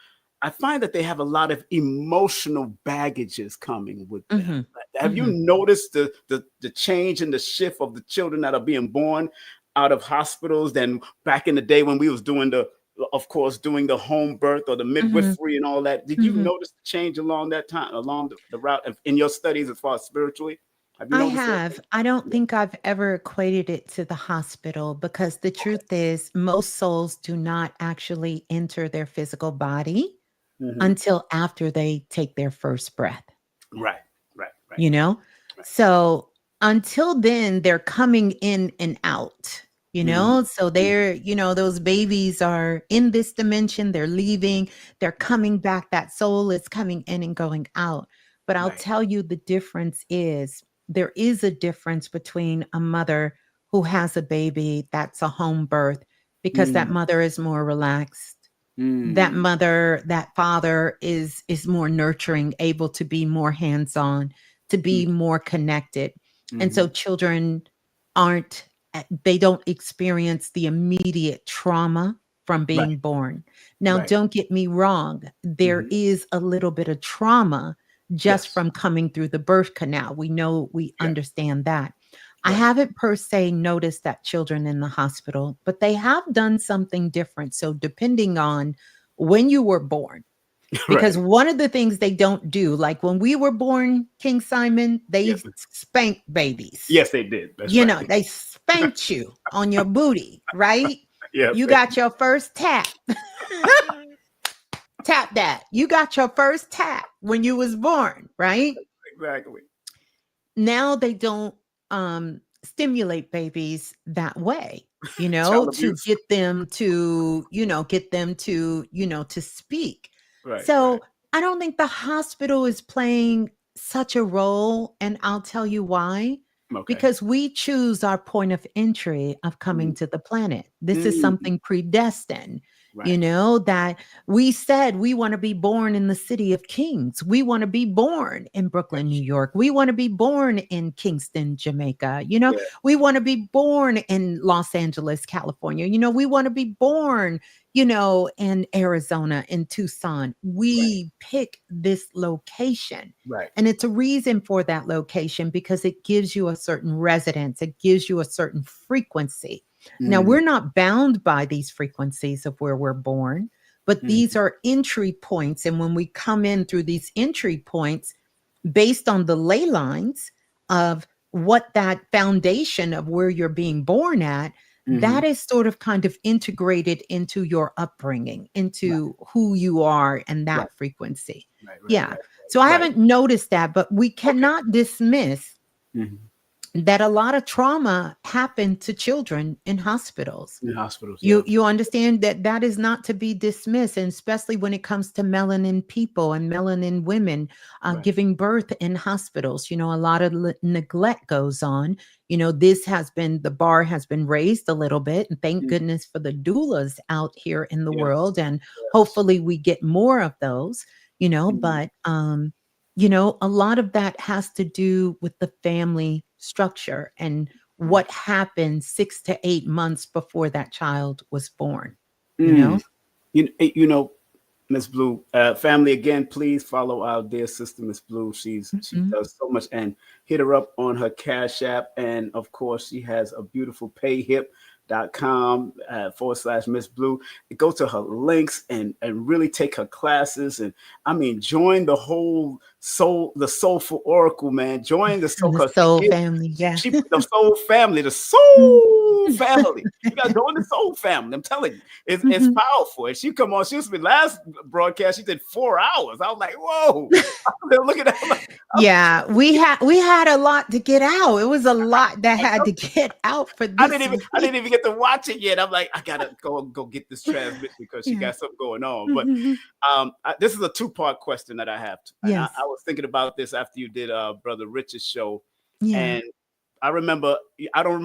I find that they have a lot of emotional baggages coming with them.
mhm,
Have you
mhm.
noticed the change and the shift of the children that are being born out of hospitals than back in the day when we was doing doing the home birth or the
Mhm,
midwifery and all that? Did you
mhm.
notice the change along that time, along the route in your studies as far as spiritually? Have you
I
noticed that?
have. I don't
Yeah.
think I've ever equated it to the hospital, because the
Okay.
truth is most souls do not actually enter their physical body
Hmm.
until after they take their first breath,
Right. Right. Right.
you know?
Right.
So until then, they're coming in and out, you
Hmm.
know? So
Hmm.
those babies are in this dimension, they're leaving, they're coming back. That soul is coming in and going out. But I'll
Right.
tell you, the difference is there is a difference between a mother who has a baby that's a home birth, because that
Mm,
mother is more relaxed. That
mm,
mother, that father is more nurturing, able to be more hands-on, to be
mm,
more connected. And so
mhm.
children aren't, they don't experience the immediate trauma from
Right.
being born. Now,
Right.
don't get me wrong, there
Mhm.
is a little bit of trauma just
Yes.
from coming through the birth canal. We know, we
Yeah.
understand that. I
Right.
haven't per se noticed that children in the hospital, but they have done something different. So, depending on when you were born, because
Right.
one of the things they don't do, like when we were born, King Simon, they
Yes.
spank babies.
Yes, they did. That's right.
They spanked you on your booty, right?
Yes.
You got your first tap. Tap that. You got your first tap when you was born, right?
Exactly.
Now they don't stimulate babies that way,
Child
to
abuse.
get them to, to speak.
Right. Right.
So I don't think the hospital is playing such a role. And I'll tell you why.
Okay.
Because we choose our point of entry of coming
Mhm.
to the planet. This is
Mhm.
something predestined,
Right.
that we said we want to be born in the city of kings. We want to be born in Brooklyn, New
Yes.
York. We want to be born in Kingston, Jamaica.
Yeah.
We want to be born in Los Angeles, California. We want to be born, in Arizona, in Tucson.
Right.
We pick this location.
Right.
And it's a reason for that location because it gives you a certain resonance, it gives you a certain frequency. Now,
Mhm.
we're not bound by these frequencies of where we're born, but these
Mhm.
are entry points. And when we come in through these entry points, based on the ley lines of what that foundation of where you're being born at, that
Mhm.
is sort of kind of integrated into your upbringing,
Right.
into who you are and
Right.
that frequency.
Right. Right.
Yeah.
Right.
So I
Right.
haven't noticed that, but we
Okay.
cannot dismiss
Mhm.
that a lot of trauma happened to children in hospitals.
In hospitals.
You
Yeah.
you understand that that is not to be dismissed, and especially when it comes to melanin people and melanin women
Right.
giving birth in hospitals. A lot of neglect goes on. This has been, the bar has been raised a little bit, and thank
Mhm.
goodness for the doulas out here in the
Yes.
world, and
Yes.
hopefully we get more of those.
Mhm.
But a lot of that has to do with the family structure and
Mhm.
what happened 6 to 8 months before that child was born, you
Mm.
know?
You know, Miss Blue, family again, please follow our dear sister Miss Blue. She
Mhm.
does so much, and hit her up on her Cash App, and of course she has a beautiful payhip.com / Miss Blue. Go to her links and really take her classes, and I mean join the soulful oracle, man. Join the soul
The
because
soul family, yeah.
she the soul family, the
Mhm.
soul family. You gotta go in the soul family. I'm telling you, it's
Mhm.
powerful. And she come on. She was me last broadcast. She did 4 hours. I was like, whoa. Look at that.
Yeah, we had a lot to get out. It was a lot that had to get out for
I
this
didn't even I didn't
week.
even get to watch it yet. I'm like, I gotta go get this transmission because she
Yeah.
got something going on. But
Mhm.
this is a two-part question that I have, and I
Yes.
was thinking about this after you did Brother Rich's show,
Yeah.
and I remember. I don't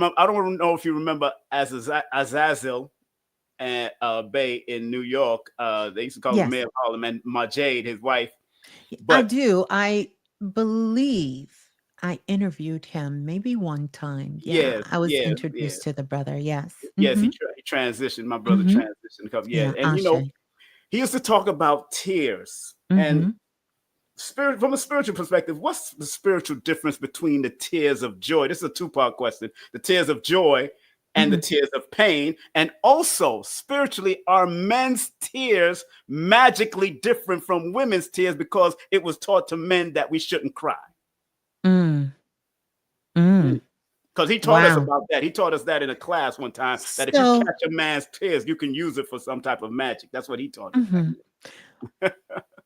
know if you remember Azazel and Bay in New York. They used to call him
Yes.
Mayor of Harlem, and Majade, his wife.
I
But
do. I believe I interviewed him maybe one time. Yeah,
yes,
I was
yes, yes,
introduced to the brother. Yes.
yes.
Mhm.
He transitioned. My brother
Mhm.
transitioned a couple. Yeah,
Yeah,
and
Ashe.
he used to talk about tears and
Mhm.
spirit from a spiritual perspective. What's the spiritual difference between the tears of joy? This is a two-part question: the tears of joy and the
Mhm.
tears of pain. And also, spiritually, are men's tears magically different from women's tears because it was taught to men that we shouldn't cry?
Mm. Mm.
Because he taught us
Wow.
about that. He taught us that in a class one time that if you
So
catch a man's tears, you can use it for some type of magic. That's what he taught us back
mhm.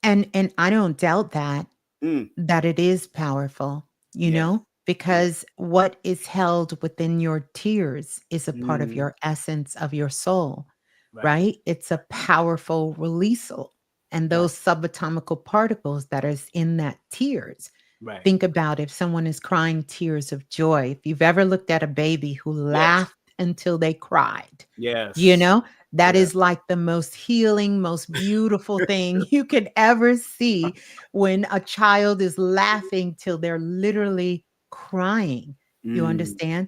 And I don't doubt that
then.
that it is powerful,
Yes. Yes.
because what is held within your tears is a part of
Mhm.
your essence of your soul,
Right.
right? It's a powerful releasal. And
Right.
those subatomical particles that is in that tears.
Right.
Think about if someone is crying tears of joy. If you've ever looked at a baby who
Yes.
laughed until they cried, you
Yes.
know, that
Yeah.
is like the most healing, most beautiful thing you could ever see when a child is laughing till they're literally crying. You
Mm.
understand?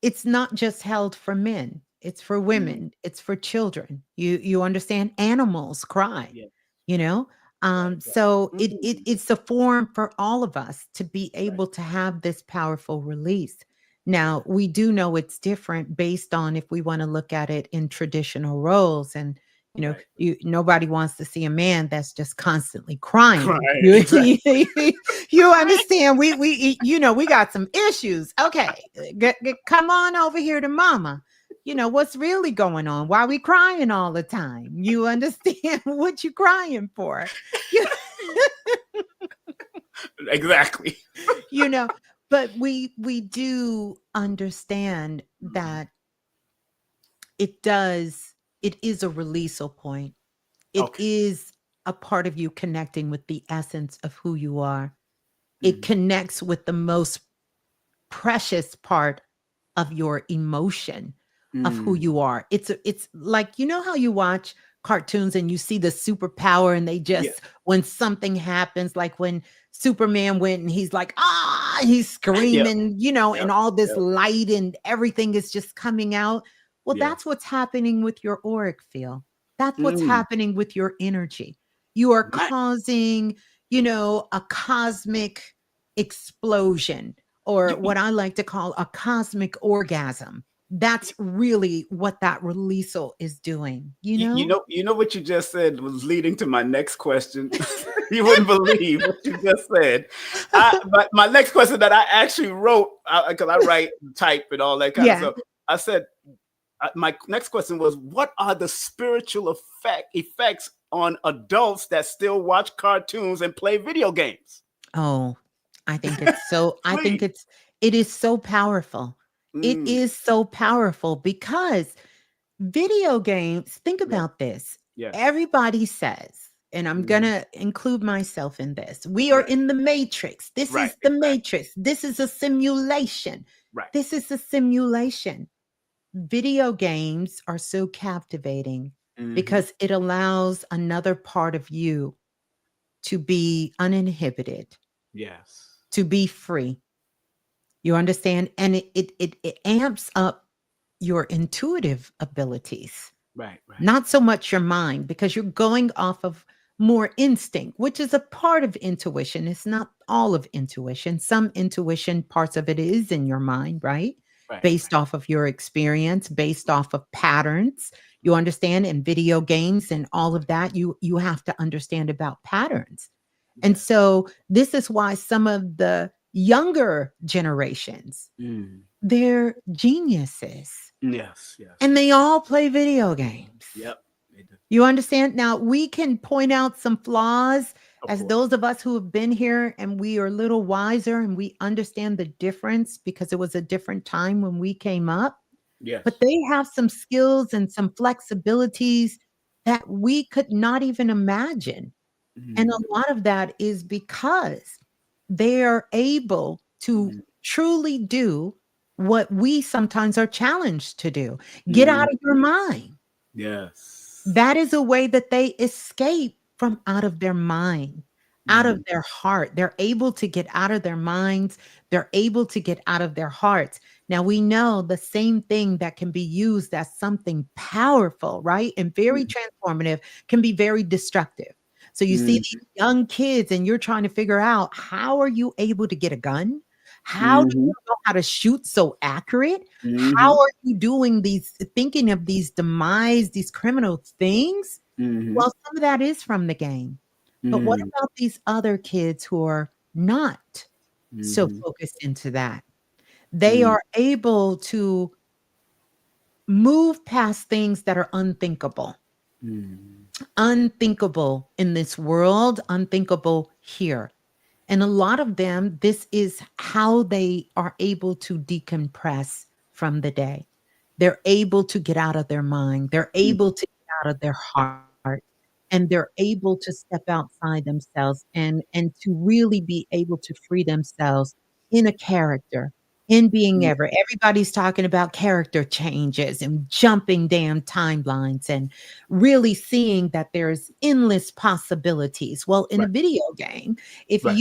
it's not just held for men. It's for
Mm,
women. It's for children. You understand? Animals cry,
yeah.
you know?
Right. Right.
So
Mm,
it's a form for all of us to be
right.
able to have this powerful release.
Yeah.
Now, we do know it's different based on if we want to look at it in traditional roles. And
Right.
nobody wants to see a man that's just constantly crying.
Right.
You
Exactly.
you understand? We got some issues. Okay, come on over here to mama. What's really going on? Why we crying all the time? You understand what you crying for? You,
Exactly.
you know, but we do understand
Mhm.
that it is a releasal point. It
Okay.
is a part of you connecting with the essence of who you are. It
Mhm.
connects with the most precious part of your emotion of who
Mm.
you are. It's like, how you watch cartoons and you see the superpower and they
Yeah.
just, when something happens, like when Superman went and he's like, he's
Yep.
screaming,
Yep.
and all this
Yep.
light and everything is just coming out. Well, that's
Yes.
what's happening with your auric field. That's what's
Mm.
happening with your energy. You are
Right.
causing, a cosmic explosion, or
You, you,
what I like to call a cosmic orgasm. That's really what that releasal is doing, you know?
you know what you just said was leading to my next question. You wouldn't believe what you just said. But my next question that I actually wrote, because I write, and type, and all that kind of
Yeah.
stuff. I said my next question was, what are the spiritual effects on adults that still watch cartoons and play video games?
Oh, I think
Please.
it is so powerful. It
Mm,
is so powerful because video games, think
yeah.
about this.
Yes.
Everybody says, and I'm going
Mhm.
to include myself in this. We are
Right.
in the matrix. This
Right.
is the
Exactly.
matrix. This is a simulation.
Right.
This is a simulation. Video games are so captivating
Hmm.
because it allows another part of you to be uninhibited,
Yes.
to be free. You understand? And it amps up your intuitive abilities,
Right. Right.
not so much your mind, because you're going off of more instinct, which is a part of intuition. It's not all of intuition. Some intuition, parts of it is in your mind, right?
Right.
Based
Right.
off of your experience, based off of patterns. You understand, in video games and all of that, you have to understand about patterns. And
Yes.
so this is why some of the younger generations,
Mm.
they're geniuses
Yes. Yes.
and they
Yes.
all play video games.
Yep. They do.
You understand? Now, we can point out some flaws
Of
as
course.
those of us who have been here and we are a little wiser and we understand the difference because it was a different time when we came up. But
Yes.
they have some skills and some flexibilities that we could not even imagine. And
Mm.
a lot of that is because they are able to
Mm.
truly do what we sometimes are challenged to do. Get out
Mm.
of your mind.
Yes.
That is a way that they escape from out of their mind, out of
Mm.
their heart. They're able to get out of their minds. They're able to get out of their hearts. Now, we know the same thing that can be used as something powerful, right? And very
Mm.
transformative can be very destructive. So you see
Mm.
these young kids and you're trying to figure out, how are you able to get a gun? How do
Mhm.
you know how to shoot so accurate? How
Mhm.
are you doing these, thinking of these demise, these criminal things?
Mhm.
Well, some of that is from the game. But what
Mm.
about these other kids who are not so
Mhm.
focused into that? They
Mm.
are able to move past things that are unthinkable,
Mm.
unthinkable in this world, unthinkable here. And a lot of them, this is how they are able to decompress from the day. They're able to get out of their mind. They're
Mm.
able to get out of their heart. And they're able to step outside themselves and to really be able to free themselves in a character, in being
Mm.
everybody's talking about character changes and jumping damn timelines and really seeing that there's endless possibilities. Well, in a
Right.
video game, if
Right.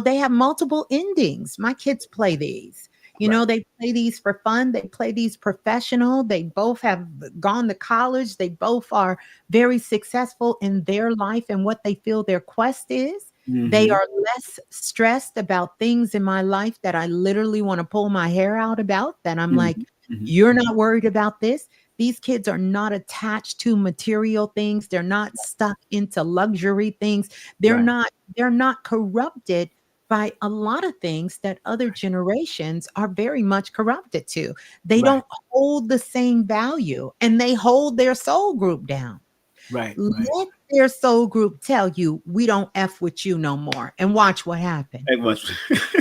they have multiple endings. My kids play these. You
Right.
know, they play these for fun. They play these professional. They both have gone to college. They both are very successful in their life and what they feel their quest is. They
Hmm.
are less stressed about things in my life that I literally want to pull my hair out about. That I'm like,
Hmm. Hmm.
you're not worried about this. These kids are not attached to material things. They're not stuck into luxury things. They're
Right.
not they're not corrupted by a lot of things that other generations are very much corrupted to. They
Right.
don't hold the same value and they hold their soul group down.
Right. Right.
Let their soul group tell you, we don't F with you no more. And watch what happened.
It must.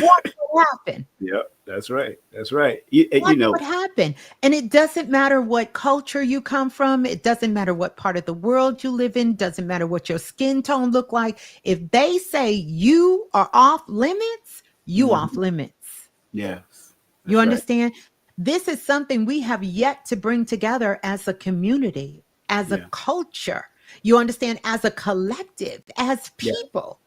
Watch what happened.
Yeah, that's right. That's right. You
Watch
know,
what happened. And it doesn't matter what culture you come from. It doesn't matter what part of the world you live in. Doesn't matter what your skin tone look like. If they say you are off limits, you off
mhm,
limits.
yes,
You
that's right.
understand? This is something we have yet to bring together as a community, as a
Yeah.
culture. You understand? As a collective, as
Yeah.
people,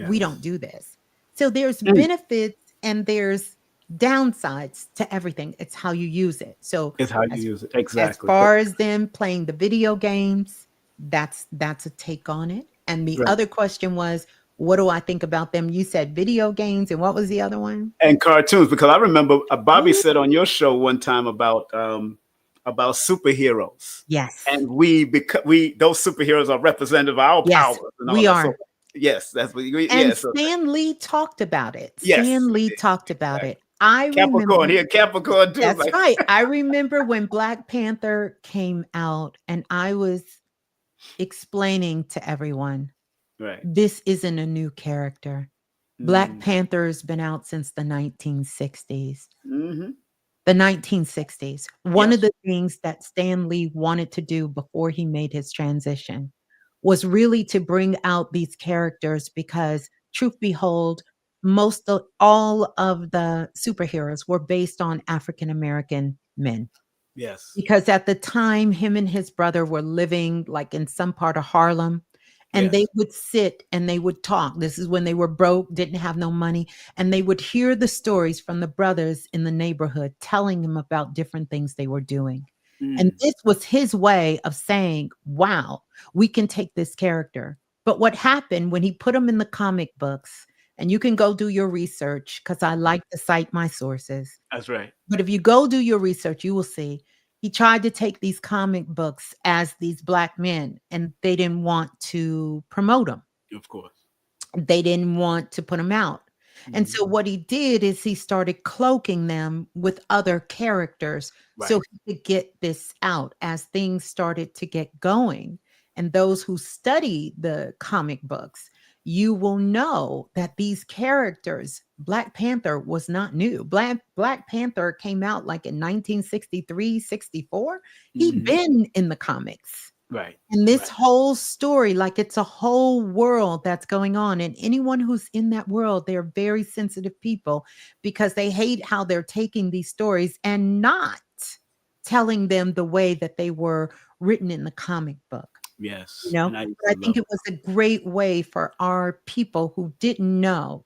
we don't
Yes.
do this. So there's
Mm.
benefits and there's downsides to everything. It's how you use it. So
It's how you
as
use it.
as
Exactly.
far as them playing the video games, that's a take on it. And the
Right.
other question was, what do I think about them? You said video games, and what was the other one?
And cartoons, because I remember Bobby
Oh,
said on your show one time about superheroes,
yes.
and we those superheroes are representative of our
Yes,
powers and all
we
that. So
are.
yes, that's what we,
And
yeah. So
Stan Lee talked about it.
yes,
Stan
he
Lee
did.
talked about
Exactly.
it. I
Capricorn
remember.
here, Capricorn too.
That's
Like
right. I remember when Black Panther came out and I was explaining to everyone,
right.
this isn't a new character. Black
Mm-hmm.
Panther's been out since the 1960s.
Mm-hmm.
The 1960s. One of
Yes.
the things that Stan Lee wanted to do before he made his transition was really to bring out these characters because, truth behold, most of all of the superheroes were based on African American men.
Yes.
Because at the time, him and his brother were living like in some part of Harlem, and they
Yes.
would sit and they would talk. This is when they were broke, didn't have no money, and they would hear the stories from the brothers in the neighborhood telling them about different things they were doing. And
Mm.
this was his way of saying, wow, we can take this character. But what happened when he put them in the comic books, and you can go do your research because I like to cite my sources.
That's right.
But if you go do your research, you will see he tried to take these comic books as these black men, and they didn't want to promote them.
Of course.
They didn't want to put them out. And
Mhm.
so what he did is he started cloaking them with other characters
Right.
so he could get this out as things started to get going. And those who study the comic books, you will know that these characters, Black Panther was not new. Black Panther came out like in 1963, 64. He'd
Mhm.
been in the comics.
Right.
And this
Right.
whole story, like it's a whole world that's going on. And anyone who's in that world, they're very sensitive people because they hate how they're taking these stories and not telling them the way that they were written in the comic book. You
Yes.
know,
And I used
but
to
I think
love
it was a great way for our people who didn't know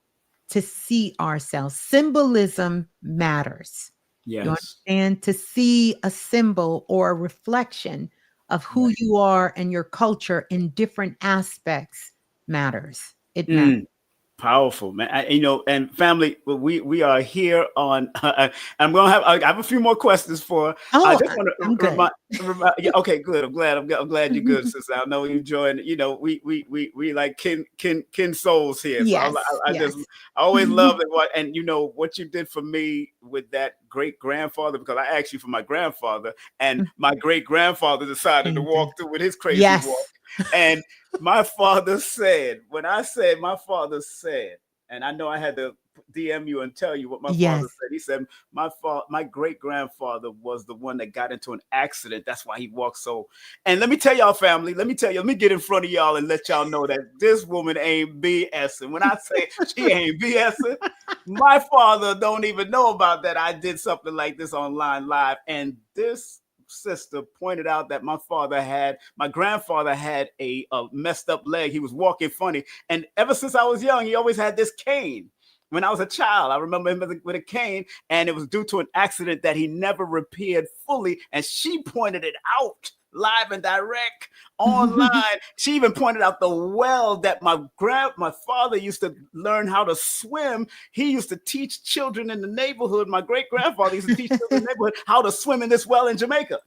to see ourselves. Symbolism matters. You
yes.
understand? To see a symbol or a reflection of who
Right.
you are and your culture in different aspects matters. It matters.
Mm. Powerful, man. And family, we are here on. I'm gonna have. I have a few more questions for. I
Oh,
just want
I'm
to
good.
remind. Yeah, okay, good. I'm glad you're good, sister. I know you're enjoying. We like kin souls here. So
Yes, yes.
I always love it. And what you did for me with that great grandfather, because I asked you for my grandfather, and my great grandfather decided to
Same thing.
walk through with his crazy walk,
Yes.
and my father said, when I said, my father said, and I know I had to DM you and tell you what my father
Yes.
said. He said, my great grandfather was the one that got into an accident. That's why he walked so. And let me tell y'all, family, let me get in front of y'all and let y'all know that this woman ain't BSing. When I say she ain't BSing, my father don't even know about that. I did something like this online live. And this sister pointed out that my grandfather had a messed up leg. He was walking funny. And ever since I was young, he always had this cane. when I was a child. I remember him with a cane, and it was due to an accident that he never repaired fully. And she pointed it out live and direct online. She even pointed out the well that my father used to learn how to swim. He used to teach children in the neighborhood. My great grandfather used to teach children in the neighborhood how to swim in this well in Jamaica.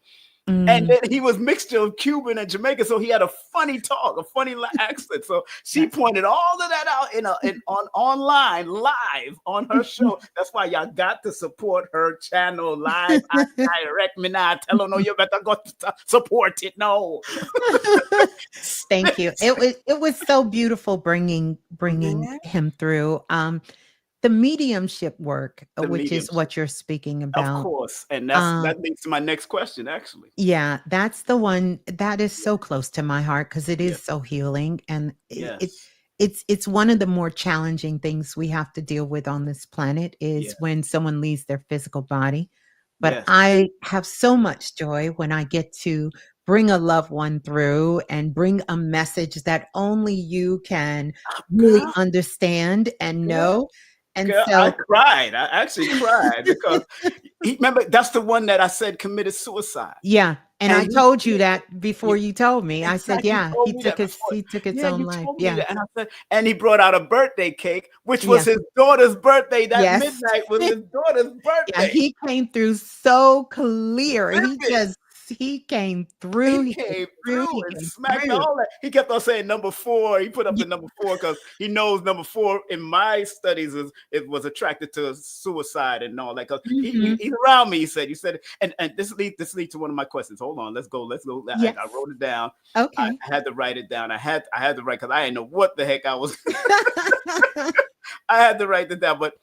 And then he was mixture of Cuban and Jamaican, so he had a funny talk, a funny accent. So she pointed all of that out on online live on her show. That's why y'all got to support her channel live. I direct me now. Tell her no, you better go support it. No.
Thank you. It was so beautiful bringing him through. The mediumship work, which is what you're speaking about.
Of course. And that leads to my next question, actually.
Yeah, that's the one that is so close to my heart because it is so healing. And it's one of the more challenging things we have to deal with on this planet is when someone leaves their physical body. But I have so much joy when I get to bring a loved one through and bring a message that only you can really understand and know. And
Girl,
so
I cried. I actually cried because remember that's the one that I said committed suicide.
Yeah. And I told you that before you told me. I said,
Exactly,
he took its own
you
life.
told me
Yeah.
that. And I said, and he brought out a birthday cake, which was his daughter's birthday. That midnight was his daughter's birthday.
Yeah, he came through so clear. He came through.
He came through and smacked all that. He kept on saying number 4. He put up the number 4 because he knows number 4 in my studies it was attracted to suicide and all that. Because he's around me. He said, and this leads to one of my questions. Hold on, let's go.
Yes.
I wrote it down.
Okay,
I had to write it down. I had to write because I didn't know what the heck I was. I had to write it down. But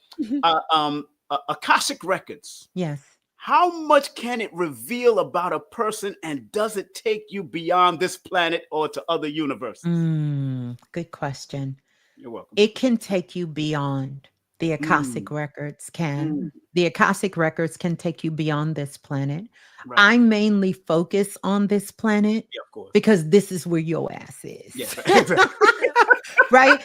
Akashic Records.
Yes.
How much can it reveal about a person, and does it take you beyond this planet or to other universes?
Good question.
You're welcome.
It can take you beyond. The Akashic Records can. The Akashic Records can take you beyond this planet. Right. I mainly focus on this planet because this is where your ass is.
Yeah,
right?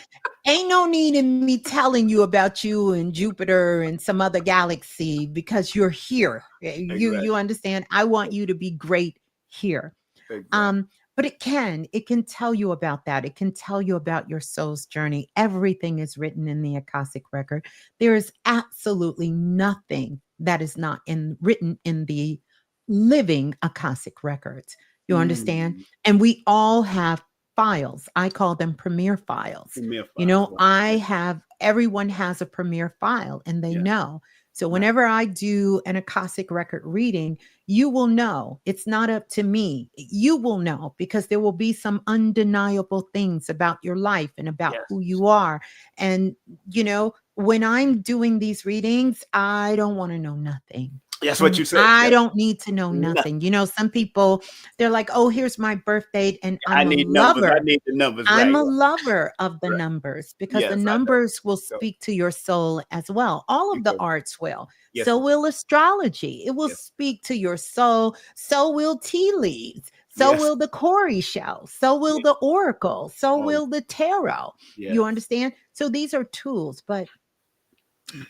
Ain't no need in me telling you about you and Jupiter and some other galaxy because you're here. You understand? I want you to be great here. Exactly. But it can tell you about that. It can tell you about your soul's journey. Everything is written in the Akashic record. There is absolutely nothing that is not written in the living Akashic records. You understand? And we all have files. I call them premier files. Everyone has a premier file and they know. So whenever I do an Akashic record reading, you will know. It's not up to me. You will know because there will be some undeniable things about your life and about who you are. And, when I'm doing these readings, I don't want to know nothing.
That's what you said.
I don't need to know nothing. Some people, they're like, oh, here's my birth date. And I need
numbers. I need the numbers.
I'm a lover of the numbers because the numbers will speak to your soul as well. All of the arts will. Yes. So will astrology. It will speak to your soul. So will tea leaves. So will the Corey show. So will the oracle. So will the tarot. Yes. You understand? So these are tools, but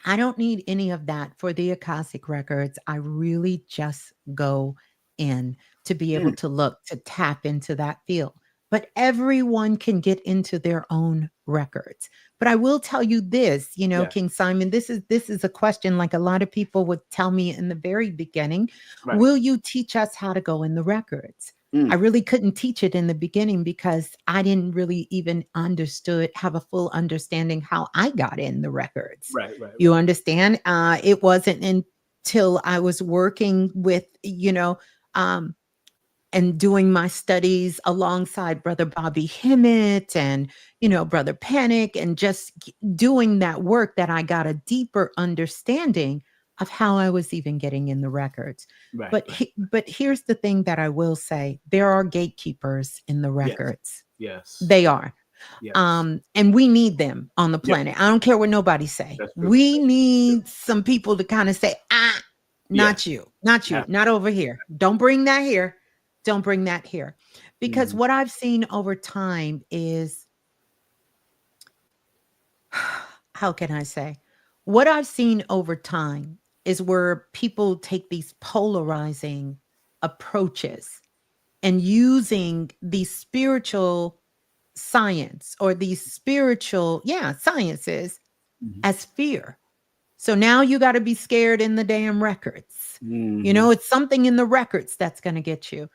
I don't need any of that for the Akashic records. I really just go in to be able to look, to tap into that field. But everyone can get into their own records. But I will tell you this, King Simon, this is a question like a lot of people would tell me in the very beginning. Right. Will you teach us how to go in the records? I really couldn't teach it in the beginning because I didn't really even have a full understanding how I got in the records.
Right.
You understand? It wasn't until I was working with, and doing my studies alongside Brother Bobby Hemmett and, Brother Panic and just doing that work that I got a deeper understanding of how I was even getting in the records. Right, but here's the thing that I will say. There are gatekeepers in the records.
Yes.
They are. Yes. And we need them on the planet. Yep. I don't care what nobody say. We need some people to kind of say, not you, not over here. Don't bring that here. Don't bring that here. Because what I've seen over time is, how can I say? What I've seen over time is where people take these polarizing approaches and using the spiritual science or these spiritual, sciences
Mhm.
as fear. So now you got to be scared in the damn records.
Mhm.
It's something in the records that's going to get you.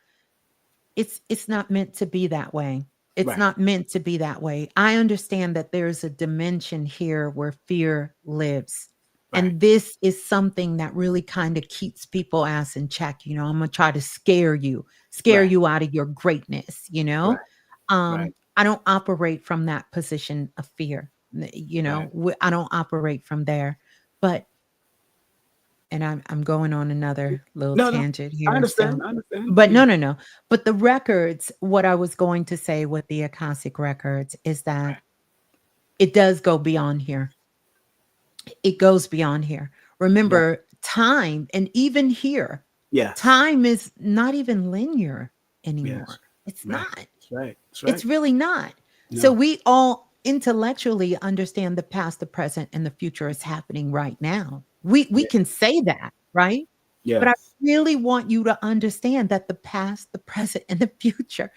It's not meant to be that way. It's
Right.
not meant to be that way. I understand that there's a dimension here where fear lives.
Right.
And this is something that really kind of keeps people ass in check. I'm going to try to scare
Right.
you out of your greatness.
Right. Right.
I don't operate from that position of fear.
Right.
I don't operate from there. But, and I'm going on another little
No, no.
tangent
I
here. So,
understand. I understand.
but
Yeah.
no, no, no. But the records, what I was going to say with the Akashic records is that
Right.
it does go beyond here. It goes beyond here.
Right.
Remember, time, and even here,
Yes.
time is not even linear
Yes.
anymore. It's
Right.
not.
That's right. That's
It's
right.
really not. So
No.
we all intellectually understand the past, the present, and the future is happening right now. We
Yeah.
can say that, right? But I
Yes.
really want you to understand that the past, the present, and the future,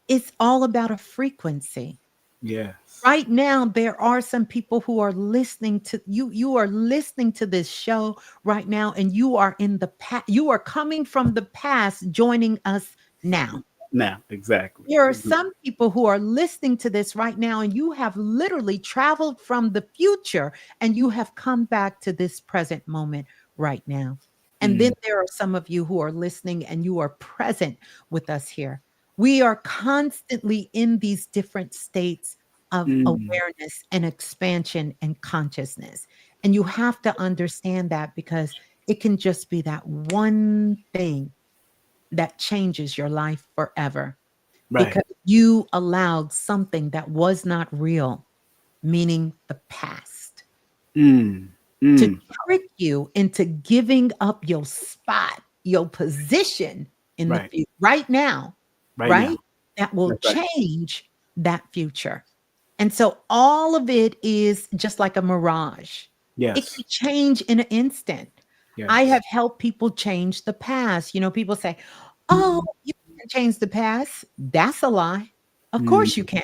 it's all about a frequency.
Yes.
Right now, there are some people who are listening to you. You are listening to this show right now, and you are in the past. You are coming from the past, joining us now.
Now, exactly.
There are
Agree.
some people who are listening to this right now, and you have literally traveled from the future and you have come back to this present moment right now. And then
Mm.
there are some of you who are listening and you are present with us here. We are constantly in these different states of
Mm.
awareness and expansion and consciousness. And you have to understand that because it can just be that one thing that changes your life forever
Right.
because you allowed something that was not real, meaning the past,
Mm.
to
Mm.
trick you into giving up your spot, your position in the
Right.
future right now,
Right now.
right? That will
That's right.
change that future. And so all of it is just like a mirage. It
Yes.
can change in an instant. I
Yes.
have helped people change the past. People say, "Oh, you can change the past." That's a lie. Of
Mm.
course you can.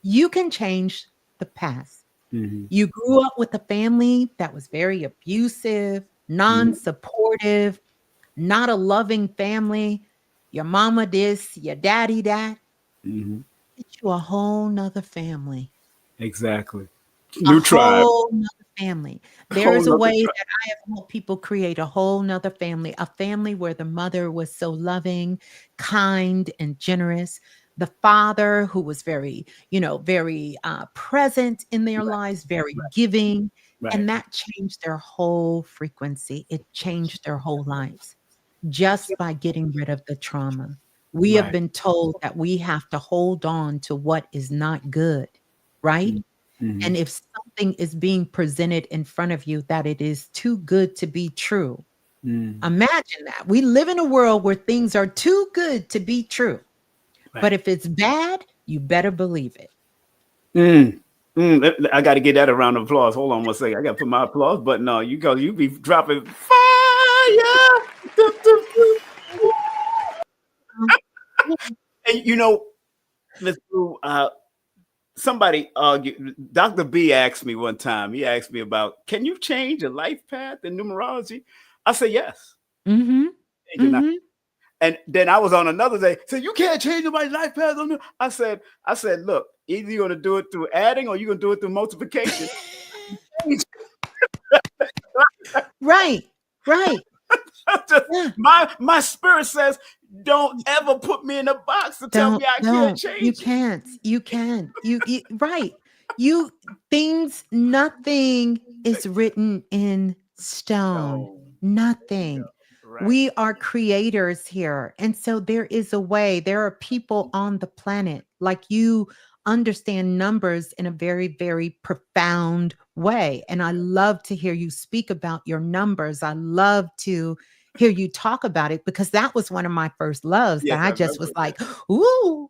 You can change the past.
Mhm.
You grew up with a family that was very abusive,
Mhm.
non-supportive, not a loving family. Your mama this, your daddy that.
Mhm.
Get you a whole nother family.
Exactly.
A
New tribe.
whole nother family. There
Whole
is a
nother
way
tribe.
that I have helped people create a whole nother family, a family where the mother was so loving, kind, and generous. The father who was very present in their
Right.
lives, very
Right.
giving.
Right.
And that changed their whole frequency. It changed their whole lives just by getting rid of the trauma. We have
Right.
been told that we have to hold on to what is not good, right?
Mm. Mhm.
And if something is being presented in front of you that it is too good to be true,
Mm.
imagine that. We live in a world where things are too good to be true. But
Right.
if it's bad, you better believe it.
Mm. I got to get that a round of applause. Hold on one second. I got to put my applause button on. You be dropping fire. Doo, doo, doo.
Um, yeah.
And Ms. Blue, somebody argued. Dr. B asked me one time. He asked me about, can you change a life path in numerology? I said yes.
Mhm.
Change it now.
Mhm.
And then I was on another day. Said you can't change nobody's life path. I said, look, either you're gonna do it through adding or you're gonna do it through multiplication.
Right. Right.
Just,
Yeah.
my spirit says, don't ever put me in a box to tell me I can't
Don't. You
change it.
can't. You can't. You right. You nothing is written in stone.
So there you
Nothing.
go. Right.
We are creators here. And so there is a way. There are people on the planet like you understand numbers in a very, very profound way. And I love to hear you speak about your numbers. I love to hear you talk about it because that was one of my first loves that
Yes,
I
I
just
remember.
was like, ooh,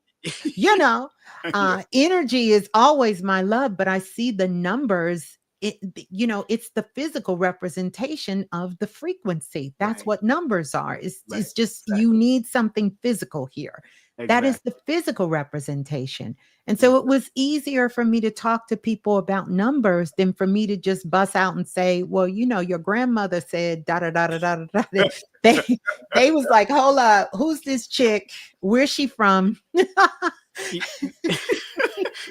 you know,
Yeah.
energy is always my love, but I see the numbers it's the physical representation of the frequency. That's
Right.
what numbers are.
Right.
It's just you
Exactly.
need something physical here. That is
Exactly.
the physical representation. And so it
Exactly.
was easier for me to talk to people about numbers than for me to just bust out and say, well, your grandmother said da da da da da da. Da." They they was like, hold up, who's this chick? Where's she from?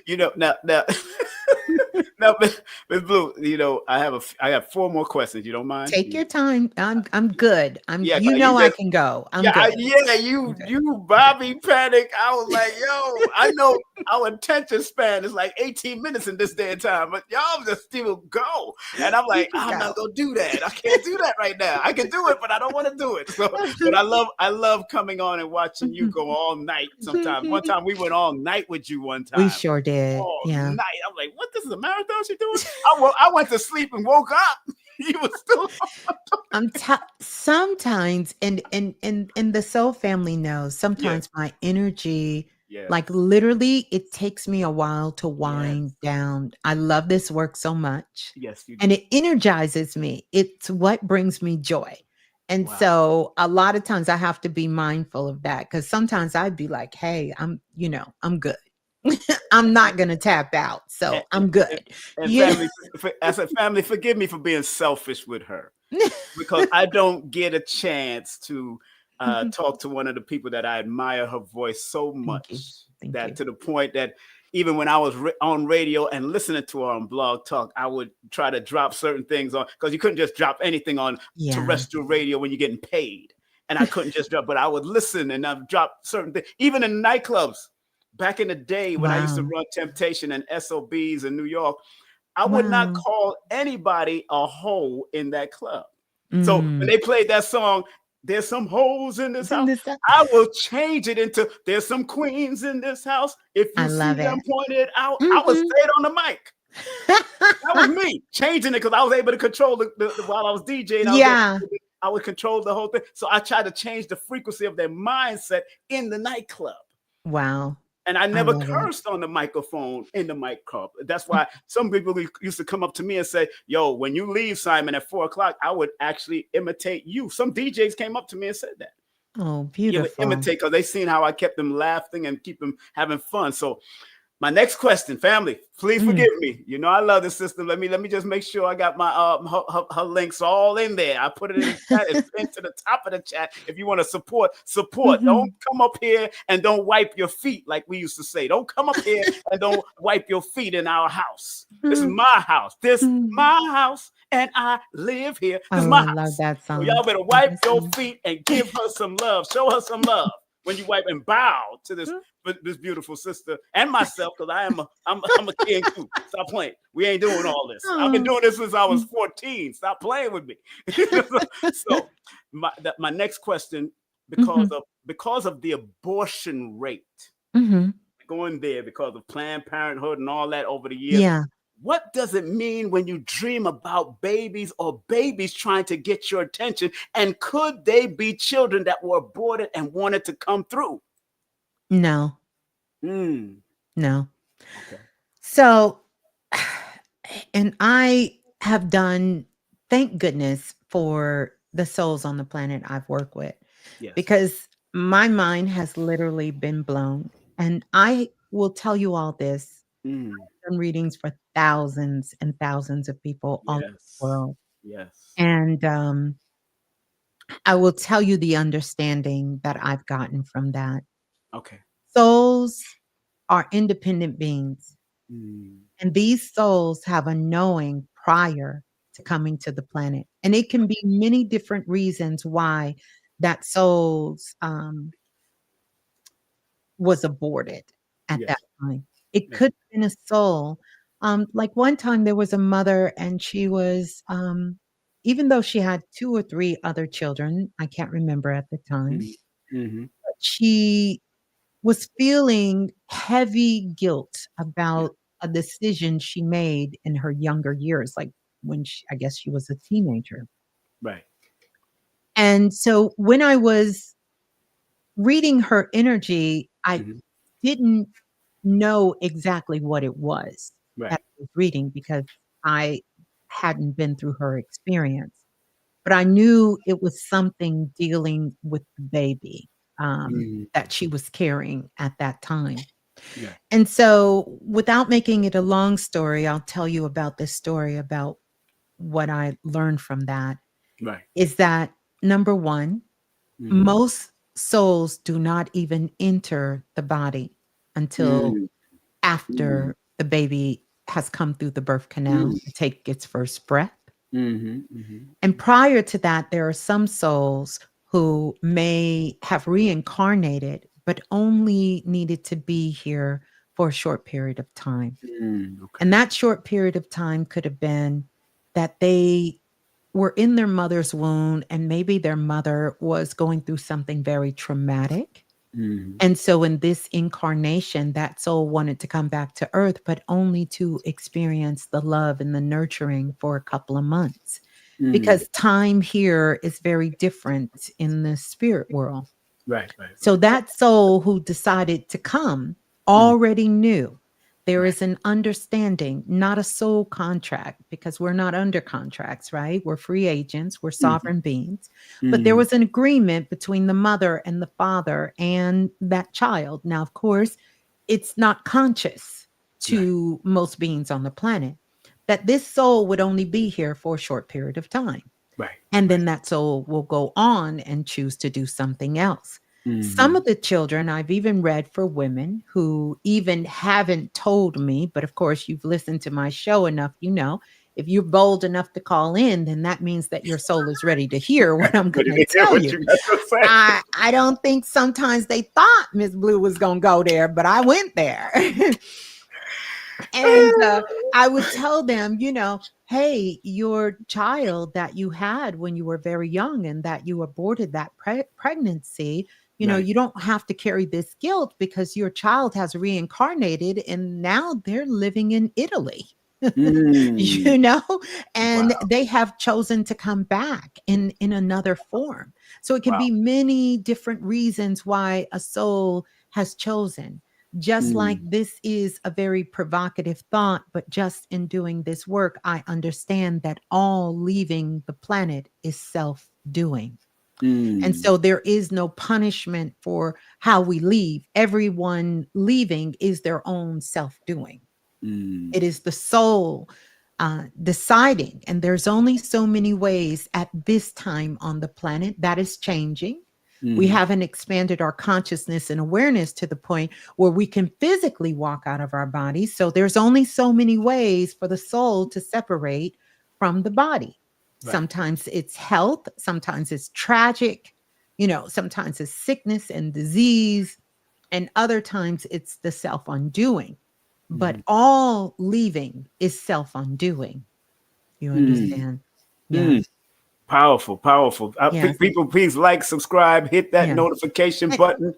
You, now now, Miss Blue, I have 4 more questions. You don't mind?
Take your time. I'm good.
Yeah, you
I
just
can go. I'm
yeah,
good.
you
I'm good.
you Bobby Panic. I was like, yo, I know our attention span is like 18 minutes in this day and time, but y'all just still go. And I'm
You
like,
can
I'm
go.
not gonna do that. I can't do that right now. I can do it, but I don't want to do it. So, but I love coming on and watching you go all night. Sometimes, one time we went all night with you. One
We
time,
sure did.
all
Yeah.
night. I'm like, what? This is a marathon she doing? I went to sleep and woke up. You was still.
Sometimes, and the soul family knows,
Yes,
sometimes my energy,
yes,
like literally, it takes me a while to
yes,
wind down. I love this work so much,
yes. You
and
do.
it energizes me. It's what brings me joy. And
Wow.
so a lot of times I have to be mindful of that, because sometimes I'd be like, hey, I'm good. I'm not going to tap out.
And,
So
and,
I'm
and,
good.
and
Yeah.
family, as a family, forgive me for being selfish with her, because I don't get a chance to talk to one of the people that I admire her voice so
Thank you.
much,
Thank
that
you.
to the point that even when I was on radio and listening to her on Blog Talk, I would try to drop certain things on, because you couldn't just drop anything on
Yeah.
terrestrial radio when you're getting paid. And I couldn't just drop, but I would listen and I've dropped certain things, even in nightclubs. Back in the day when I used to
Wow.
run Temptation and SOBs in New York, I would not
Wow.
call anybody a hoe in that club. So when
Mm.
they played that song, "There's some hoes in this
It's in
house,"
this
I will change it into "There's some queens in this house. If
I
you see
love
them
it.
pointed out," I would say
Mhm.
it on the mic. That was me changing it, because I was able to control while I was DJing.
Yeah.
I would control the whole thing. So I tried to change the frequency of their mindset in the nightclub.
Wow.
And I
I
never
love it.
cursed on the microphone in the mic club. That's why some people used to come up to me and say, "Yo, when you leave, Simon, at 4 o'clock, I would actually imitate you." Some DJs came up to me and said that.
Oh,
You would
beautiful.
imitate, because they seen how I kept them laughing and keep them having fun. So my next question, family, please
Mm.
forgive me. You know I love the system. Let me just make sure I got my her links all in there. I put it in the chat. It's into the top of the chat. If you want to support. Don't
Mhm.
come up here and don't wipe your feet, like we used to say. Don't come up here and don't wipe your feet in our house. This is
Mm.
my house. This
Mm.
my house, and I live here. This is
Oh,
my
I love
house.
that
So
song.
y'all better
Love
wipe
that
your
song.
feet and give her some love. Show her some love when you wipe, and bow to this beautiful sister and myself, because I'm a king too. Stop playing. We ain't doing all this. I've been
Oh.
doing this since I was
Mm.
14. Stop playing with me. So my next question,
Mhm.
because of the abortion rate
Mhm.
going there, because of Planned Parenthood and all that over the years,
Yeah.
what does it mean when you dream about babies, or babies trying to get your attention? And could they be children that were aborted and wanted to come through?
No.
Mm,
No.
okay.
So, and I have done, thank goodness for the souls on the planet I've worked with,
Yes.
because my mind has literally been blown. And I will tell you all this.
Mm,
I've done readings for thousands and thousands of people all over the
yes.
world.
Yes.
And I will tell you the understanding that I've gotten from that.
Okay.
Souls are independent beings.
Mm,
And these souls have a knowing prior to coming to the planet. And it can be many different reasons why that soul's was aborted at
yes.
that time. It
Yes.
could have been a soul. Like one time there was a mother, and she was, even though she had 2 or 3 other children, I can't remember at the time,
Mhm. Mhm.
she was feeling heavy guilt
Yeah.
about a decision she made in her younger years, like when I guess she was a teenager.
Right.
And so when I was reading her energy, I
Mhm.
didn't know exactly what it was that
Right.
I was reading, because I hadn't been through her experience. But I knew it was something dealing with the baby
Mm.
that she was carrying at that time.
Yeah.
And so, without making it a long story, I'll tell you about this story about what I learned from that
Right.
is that number one,
Mm.
most souls do not even enter the body until
Mm. Mm.
after the baby has come through the birth canal
Mm.
to take its first breath.
Mhm. Mhm.
And prior to that, there are some souls who may have reincarnated, but only needed to be here for a short period of time.
Okay.
And that short period of time could have been that they were in their mother's womb and maybe their mother was going through something very traumatic.
Mhm.
And so in this incarnation, that soul wanted to come back to earth, but only to experience the love and the nurturing for a couple of months.
Mm.
Because time here is very different in the spirit world.
Right. Right.
So
Right.
that soul who decided to come
Mm.
already knew there
Right.
is an understanding, not a soul contract, because we're not under contracts, right? We're free agents, we're
Mhm.
sovereign beings. But there
Mhm.
was an agreement between the mother and the father and that child. Now, of course, it's not conscious
Right.
to most beings on the planet that this soul would only be here for a short period of time.
Right.
And
Right.
then that soul will go on and choose to do something else. Some
Mhm.
of the children I've even read for women who even haven't told me, but of course, you've listened to my show enough, you know, if you're bold enough to call in, then that means that your soul is ready to hear what I'm
Ready
going
to
to
hear
tell
what
you.
you got to say?
I don't think sometimes they thought Miss Blue was going to go there, but I went there. And I would tell them, you know, hey, your child that you had when you were very young and that you aborted that pregnancy, you know,
Right.
you don't have to carry this guilt because your child has reincarnated and now they're living in Italy.
Mm.
You know, and
Wow.
they have chosen to come back in another form. So it can
Wow.
be many different reasons why a soul has chosen. Just like
Mm.
this is a very provocative thought, but just in doing this work, I understand that all leaving the planet is self doing. And
Mm.
so there is no punishment for how we leave. Everyone leaving is their own self doing.
Mm.
It is the soul deciding. And there's only so many ways at this time on the planet that is changing. We
Mhm.
haven't expanded our consciousness and awareness to the point where we can physically walk out of our bodies. So there's only so many ways for the soul to separate from the body.
Right.
Sometimes it's health, sometimes it's tragic, you know, sometimes it's sickness and disease, and other times it's the self undoing. But
Mhm.
all leaving is self undoing. You
Mm.
understand? Yeah.
Mm. Powerful, powerful.
Yes.
People, please like, subscribe, hit that
Yeah.
notification
And-
button.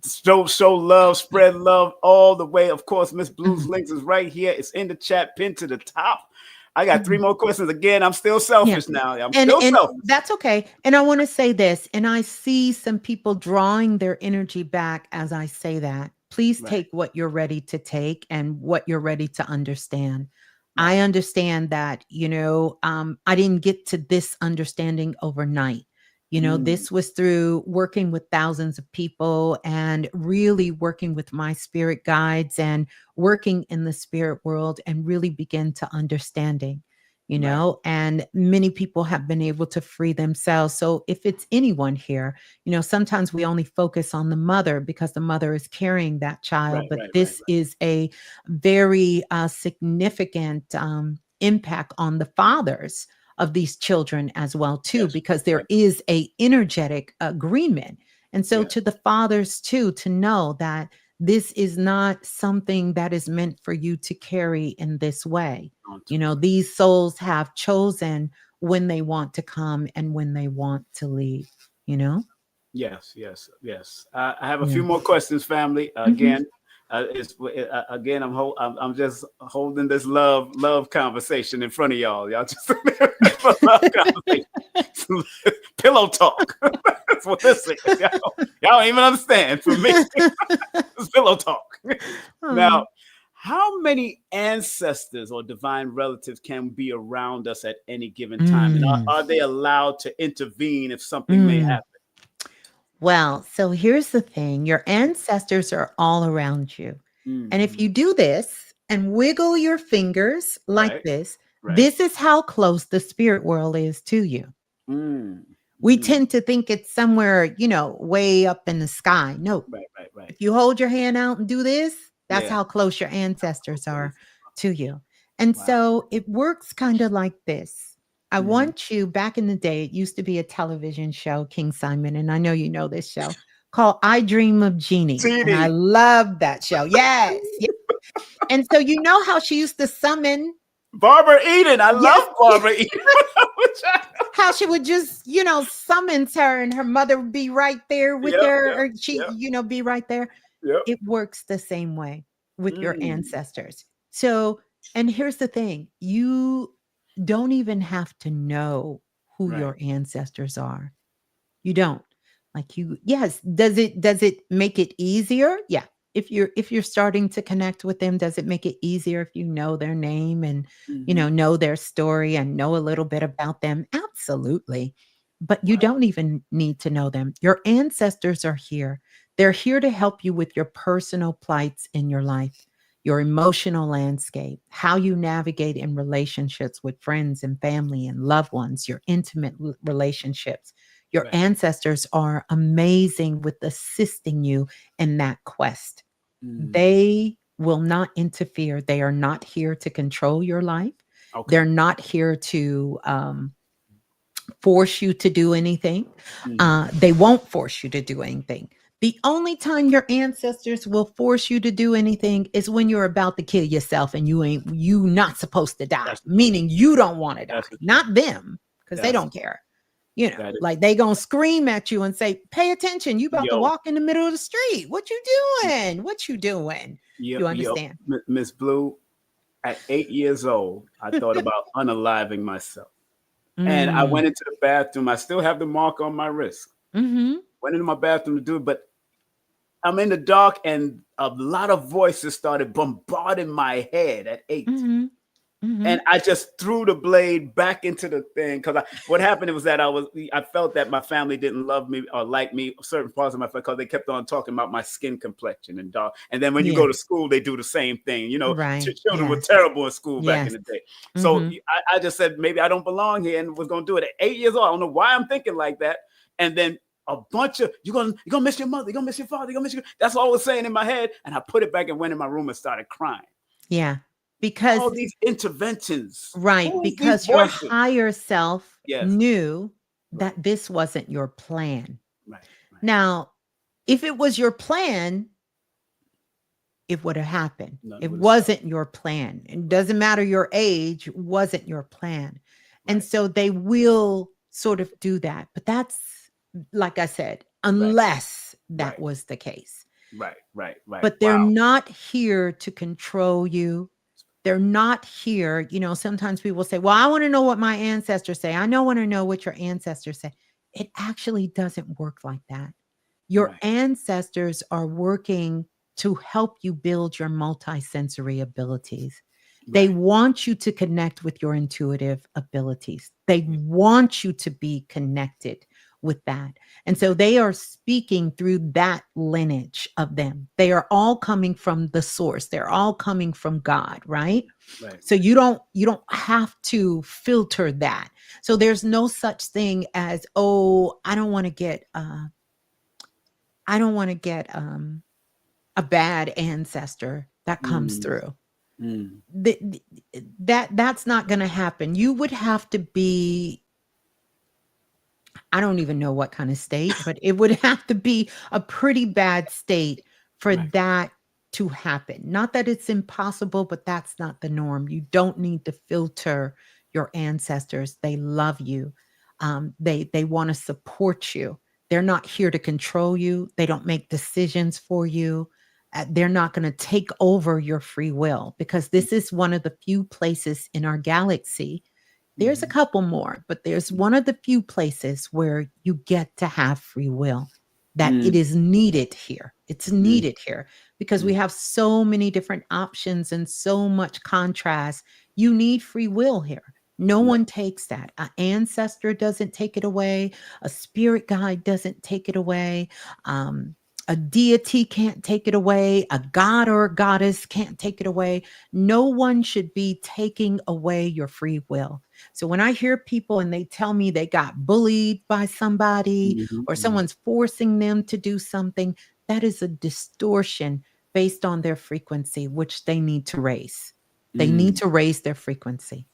Show love, spread love all the way. Of course, Miss Blue's
Mhm.
links is right here. It's in the chat, pinned to the top. I got 3
Mhm.
more questions. Again, I'm still
Yeah.
selfish now. I'm
And
still selfish.
that's okay. And I want to say this, and I see some people drawing their energy back as I say that. Please
Right,
take what you're ready to take and what you're ready to understand.
right.
I understand that, you know, I didn't get to this understanding overnight. You know,
Mm.
this was through working with thousands of people and really working with my spirit guides and working in the spirit world and really begin to understanding, you
Right,
know, and many people have been able to free themselves. So if it's anyone here, you know, sometimes we only focus on the mother because the mother is carrying that child,
right,
but
right, right,
this is a very significant impact on the fathers of these children as well too,
yes,
because there
right,
is a energetic agreement. And so
yes.
to the fathers too, to know that this is not something that is meant for you to carry in this way. You know, these souls have chosen when they want to come and when they want to leave, you know?
Yes, yes, yes. I have a
Yeah.
few more questions, family.
Mhm.
Again. I'm just holding this love conversation in front of y'all. Y'all just love conversation, pillow talk. That's what this is. Y'all don't even understand. For me, it's pillow talk. Now,
Oh.
how many ancestors or divine relatives can be around us at any given time? And are they allowed to intervene if something may
Mm.
happen?
Well, so here's the thing. Your ancestors are all around you. And if
Mhm.
you do this and wiggle your fingers like
Right, right.
this is how close the spirit world is to you.
Mm,
We
mm.
tend to think it's somewhere, way up in the sky. No,
Right, right, right.
if you hold your hand out and do this, that's
Yeah.
how close your ancestors are to you. And
Wow.
so it works kind of like this. I
Mhm.
want you back in the day, it used to be a television show, King Simon, and I know you know this show called I Dream of Jeannie. And I
TD.
loved that show. Yes. Yes. And so you know how she used to summon,
Barbara Eden. I
yes,
love Barbara Eden.
how she would just, summons her and her mother would be right there with
Yep,
her,
yep,
or she,
yep,
be right there.
yep.
It works the same way with your
Mm,
ancestors. So, and here's the thing, you don't even have to know who
right.
your ancestors are. You don't. Like yes, does it make it easier? Yeah. If you're starting to connect with them, does it make it easier if you know their name and
Mhm.
know their story and know a little bit about them? Absolutely. But you
Wow.
don't even need to know them. Your ancestors are here. They're here to help you with your personal plights in your life, your emotional landscape, how you navigate in relationships with friends and family and loved ones, your intimate relationships. Your
Right.
ancestors are amazing with assisting you in that quest.
Mm.
They will not interfere. They are not here to control your life.
Okay.
They're not here to force you to do anything.
Mhm.
They won't force you to do anything. The only time your ancestors will force you to do anything is when you're about to kill yourself and you not supposed to die,
That's the truth.
meaning you don't want to die,
That's the truth.
not them, because they
That's
don't care.
that is.
Like they gonna scream at you and say, "Pay attention! You about to
Yo,
walk in the middle of the street. What you doing? What you doing?"
yo,
You
yo,
understand?
Miss Blue. At 8 years old, I thought about unaliving myself, and I
Mm,
went into the bathroom. I still have the mark on my wrist.
mhm,
Went into my bathroom to do it, but I'm in the dark, and a lot of voices started bombarding my head at 8.
mhm,
And
mhm.
I just threw the blade back into the thing because what happened was that I felt that my family didn't love me or like me, certain parts of my family, because they kept on talking about my skin complexion and dark. And then when you
Yeah,
go to school, they do the same thing.
right.
Children were
Yes,
terrible in school back in
yes.
the day. So
Mhm.
I just said maybe I don't belong here and was going to do it at 8 years old. I don't know why I'm thinking like that. And then a bunch of you're gonna miss your mother, you're gonna miss your father, you're gonna miss your. That's all I was saying in my head, and I put it back and went in my room and started crying.
Yeah,
All
because
these interventions.
right,
Who is these
because your
voices?
higher self
Yes.
knew
Right.
that this wasn't your plan.
Right. Right.
Now, if it was your plan, it would have happened.
Nothing
It
would have stopped.
wasn't your plan. It
Right.
doesn't matter your age, wasn't your plan. And
Right.
so they will sort of do that. But that's, like I said,
Right.
unless that
Right.
was the case.
Right. Right. Right.
But they're
Wow.
not here to control you. They're not here. Sometimes people say, well, I want to know what my ancestors say. Want to know what your ancestors say. It actually doesn't work like that. Your
Right.
ancestors are working to help you build your multisensory abilities. They
Right.
want you to connect with your intuitive abilities. They want you to be connected with that. And so they are speaking through that lineage of them. They are all coming from the source. They're all coming from God, right?
Right.
So you don't have to filter that. So there's no such thing as, oh, I don't want to get a bad ancestor that comes
Mm.
through.
Mm.
That's not going to happen. You would have to be, I don't even know what kind of state, but it would have to be a pretty bad state for
Right.
that to happen. Not that it's impossible, but that's not the norm. You don't need to filter your ancestors. They love you. They want to support you. They're not here to control you. They don't make decisions for you. They're not going to take over your free will, because this is one of the few places in our galaxy. There's a
Mhm.
couple more, but there's one of the few places where you get to have free will. that it is needed here. It's
mm,
needed here because we
mm,
have so many different options and so much contrast. You need free will here. No
right.
one takes that. An ancestor doesn't take it away. A spirit guide doesn't take it away. Um, a deity can't take it away. A god or a goddess can't take it away. No one should be taking away your free will. So when I hear people and they tell me they got bullied by somebody
Mhm,
or
mhm,
someone's forcing them to do something, that is a distortion based on their frequency, which they need to raise. They need
mm,
to raise their frequency.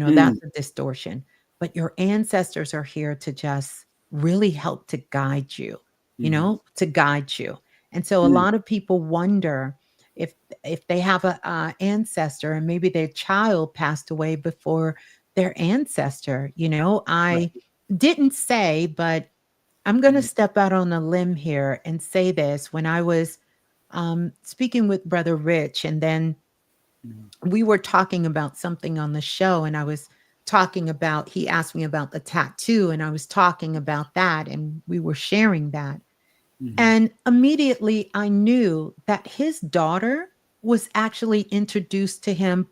mm,
That's a distortion. But your ancestors are here to just really help to guide you,
mhm,
to guide you. And so a
mm,
lot of people wonder if if they have a ancestor and maybe their child passed away before their ancestor.
right.
I didn't say, but I'm going to
Mm,
step out on a limb here and say this. When I was speaking with Brother Rich, and then
mm,
we were talking about something on the show, and I was talking about, he asked me about the tattoo, and I was talking about that, and we were sharing that.
mhm,
And immediately I knew that his daughter was actually introduced to him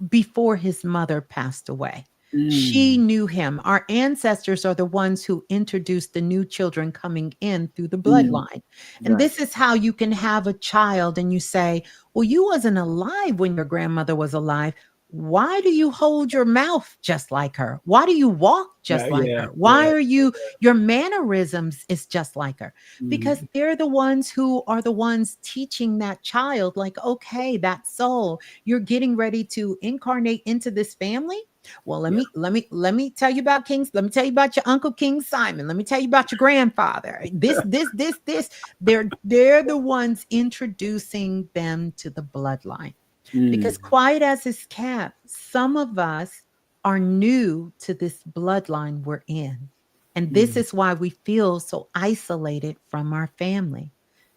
before his mother passed away. She
mm,
knew him. Our ancestors are the ones who introduced the new children coming in through the
mm,
bloodline. And
right.
this is how you can have a child and you say, well, you wasn't alive when your grandmother was alive. Why do you hold your mouth just like her? Why do you walk just
Yeah,
like
yeah,
her?
yeah.
Why are you, your mannerisms is just like her? Because
Mhm,
they're the ones who are the ones teaching that child, like, okay, that soul, you're getting ready to incarnate into this family. Well, let
yeah.
me let me let me tell you about Kings. Let me tell you about your uncle King Simon. Let me tell you about your grandfather. This. They're the ones introducing them to the bloodline. Because
Mm,
quiet as is kept, some of us are new to this bloodline we're in. And this
mm,
is why we feel so isolated from our family.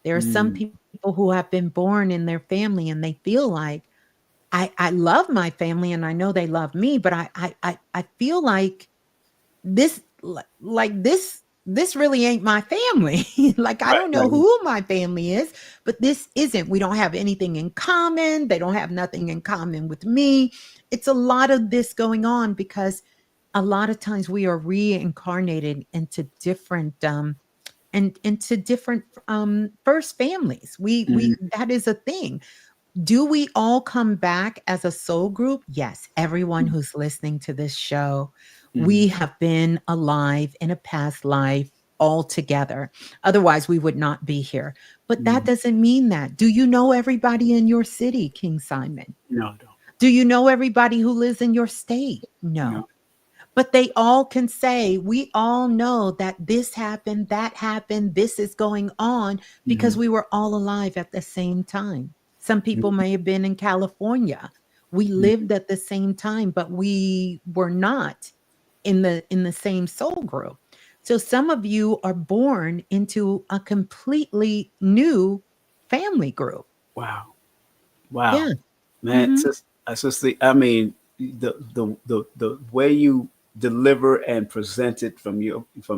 There are some
mm,
people who have been born in their family and they feel like, I love my family and I know they love me, but I feel like this really ain't my family. Like, I
right,
don't know
right.
who my family is, but this isn't. We don't have anything in common. They don't have nothing in common with me. It's a lot of this going on because a lot of times we are reincarnated into different and into different first families. We
Mm,
that is a thing. Do we all come back as a soul group? Yes. Everyone
mm,
who's listening to this show,
mm,
we have been alive in a past life all together. Otherwise, we would not be here. But that
mm.
doesn't mean that. Do you know everybody in your city, King Simon?
No, no,
Do you know everybody who lives in your state?
no.
No. But they all can say, we all know that this happened, this is going on because
Mhm,
we were all alive at the same time. Some people may have been in California. We
mhm,
lived at the same time, but we were not in the same soul group. So some of you are born into a completely new family group.
wow. Wow,
Yeah.
man,
Mhm.
sister, I mean, the way you deliver and present it from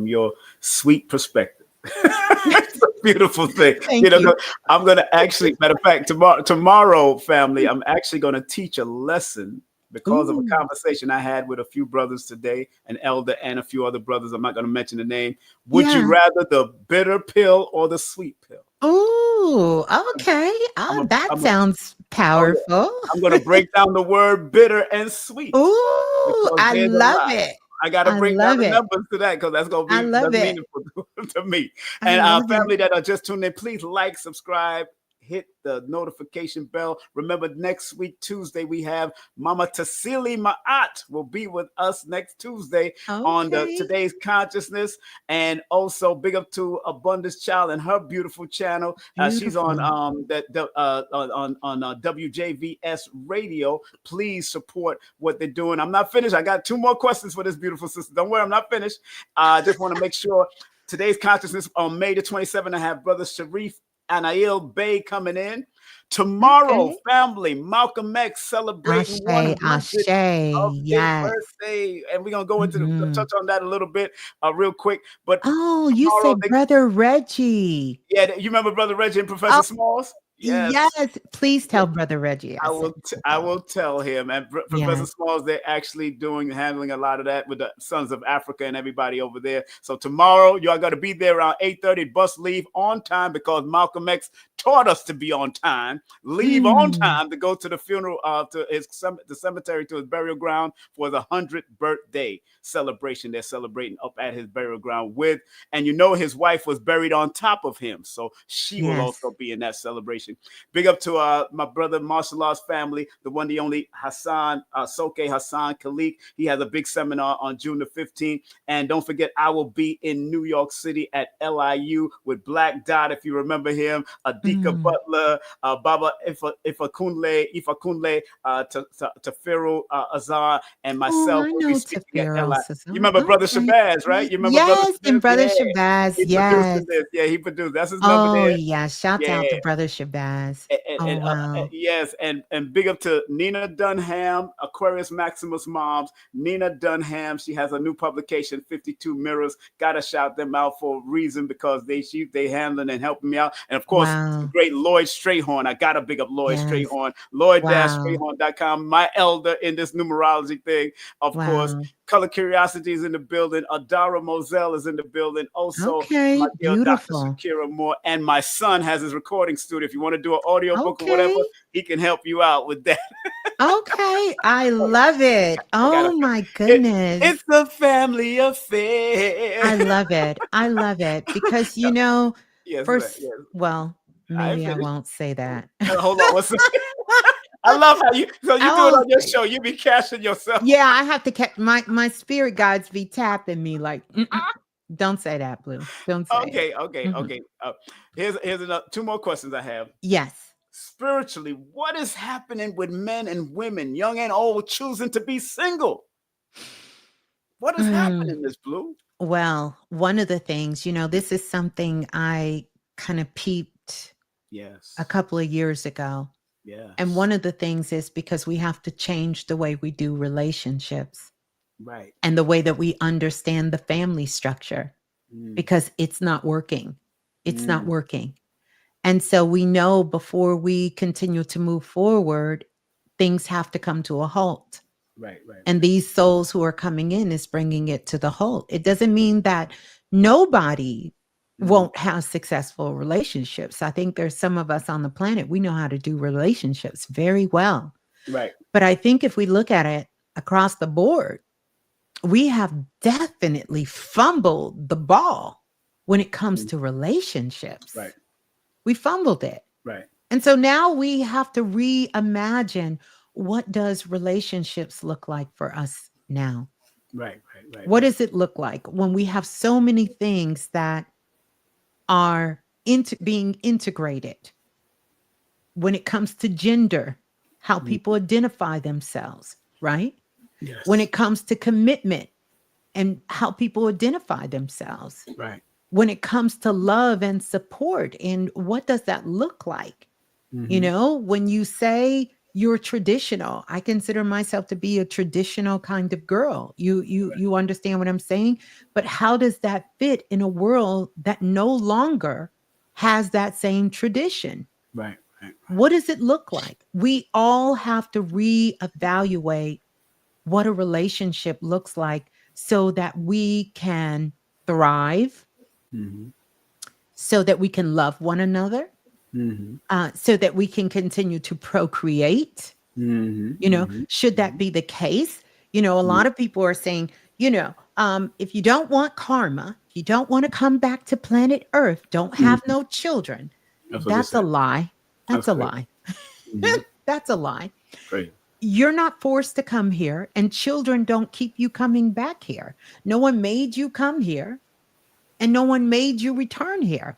your sweet perspective, it's a beautiful thing.
Thank you.
I'm gonna actually, matter of fact, tomorrow, family, I'm actually gonna teach a lesson because of a
Ooh.
conversation I had with a few brothers today, an elder and a few other brothers. I'm not gonna mention the name. Would you
Yeah.
rather the bitter pill or the sweet pill?
Ooh, okay.
I'm a,
That
I'm a,
sounds
oh yeah.
powerful.
I'm going to break down the word bitter and sweet
Ooh,
because
I
there's a
love
lot.
it.
I got to
I
break down
love
the
it.
numbers to that because
I love
that's
it.
meaningful to me.
I
And
love it.
family that are just tuned in, please like, subscribe, hit the notification bell. Remember, next week Tuesday we have Mama Tassili Ma'at will be with us next Tuesday on the
Okay.
Today's Consciousness, and also big up to Abundance Child and her beautiful channel. She's on
Beautiful.
WJVS Radio. Please support what they're doing. I'm not finished. I got two more questions for this beautiful sister. Don't worry, I'm not finished. I just want to make sure Today's Consciousness on May the 27th. I have Brother Sharif Anail Bay coming in. Tomorrow,
Okay.
family, Malcolm X celebrating
Ashe,
100
ashe.
of his
Yes.
birthday. And we're going to go into
Mhm.
touch on that a little bit real quick. But
Oh, you
tomorrow,
said Brother Reggie.
yeah, you remember Brother Reggie and
Oh,
Professor Smalls? Yes.
yes. Please tell Brother Reggie I
I
said
will. I
hello.
will tell him. And Professor
Yes.
Smalls, they're actually handling a lot of that with the Sons of Africa and everybody over there. So tomorrow, y'all got to be there around 8:30. Bus leave on time because Malcolm X taught us to be on time. Leave on
Mm.
time to go to the funeral, to the cemetery, to his burial ground for the 100th birthday celebration. They're celebrating up at his burial ground with, and his wife was buried on top of him, so she will
Yes.
also be in that celebration. Big up to my brother martial arts family, the one, the only Hassan, Soke Hassan Khalik. He has a big seminar on June the 15th. And don't forget, I will be in New York City at LIU with Black Dot, if you remember him, Adika Butler, Baba Ifakunle, Tafiru Azar, and
Oh,
myself
I
will be
know
speaking at
Tafiro
LIU. You
Cesar.
remember Brother
Okay.
Shabazz, right? You remember Brother
Yes, and
Shabazz?
Brother
Yeah.
Shabazz.
He
Yes.
producing this. Yeah, he produced. That's his number
Oh,
there.
yeah. Shouts
Yeah.
out to Brother Shabazz. Oh, wow.
Yes, and big up to Nina Dunham, Aquarius Maximus moms. Nina Dunham, she has a new publication, 52 Mirrors. Gotta shout them out for a reason because they handling and helping me out. And of course, the
Wow.
great Lloyd Strayhorn. I gotta big up Lloyd
Yes.
Strayhorn.
Wow.
Lloyd-Strayhorn.com. My elder in this numerology thing, of course.
Wow.
Color Curiosity is in the building. Adara Moselle is in the building. Also,
Okay.
my dear Dr.
Beautiful.
Shakira Moore. And my son has his recording studio. If you want to do an audio book or whatever,
Okay.
he can help you out with that.
Okay. I love it. Oh, my goodness.
It's a family affair.
I love it. I love it because,
Yes,
first,
yes.
well, maybe I
finished.
won't say that.
Hold on. I love how you do it on your show. You be cashing yourself.
Yeah, I have to catch my spirit guides be tapping me like, don't say that, Blue. Don't say it.
Okay. Here's another 2 more questions I have.
Yes.
Spiritually, what is happening with men and women, young and old, choosing to be single? What is happening, Miss Blue?
Well, one of the things, this is something I kind of peeped a couple of years ago.
Yeah.
And one of the things is because we have to change the way we do relationships.
Right.
And the way that we understand the family structure because it's not working. It's not working. And so we know before we continue to move forward, things have to come to a halt.
Right.
And these souls who are coming in is bringing it to the halt. It doesn't mean that nobody won't have successful relationships. I think there's some of us on the planet, we know how to do relationships very well.
Right.
But I think if we look at it across the board, we have definitely fumbled the ball when it comes to relationships.
Right.
We fumbled it.
Right.
And so now we have to reimagine, what does relationships look like for us now?
Right.
What does it look like when we have so many things that are being integrated when it comes to gender, how people identify themselves, right?
Yes.
When it comes to commitment and how people identify themselves.
Right.
When it comes to love and support, and what does that look like? When you say you're traditional, I consider myself to be a traditional kind of girl. You understand what I'm saying? But how does that fit in a world that no longer has that same tradition?
Right.
What does it look like? We all have to reevaluate what a relationship looks like so that we can thrive, so that we can love one another, so that we can continue to procreate. Should that be the case? A lot of people are saying, if you don't want karma, if you don't want to come back to planet Earth, don't have no children. That's a lie. That's a lie. That's a lie.
Great.
You're not forced to come here, and children don't keep you coming back here. No one made you come here, and no one made you return here.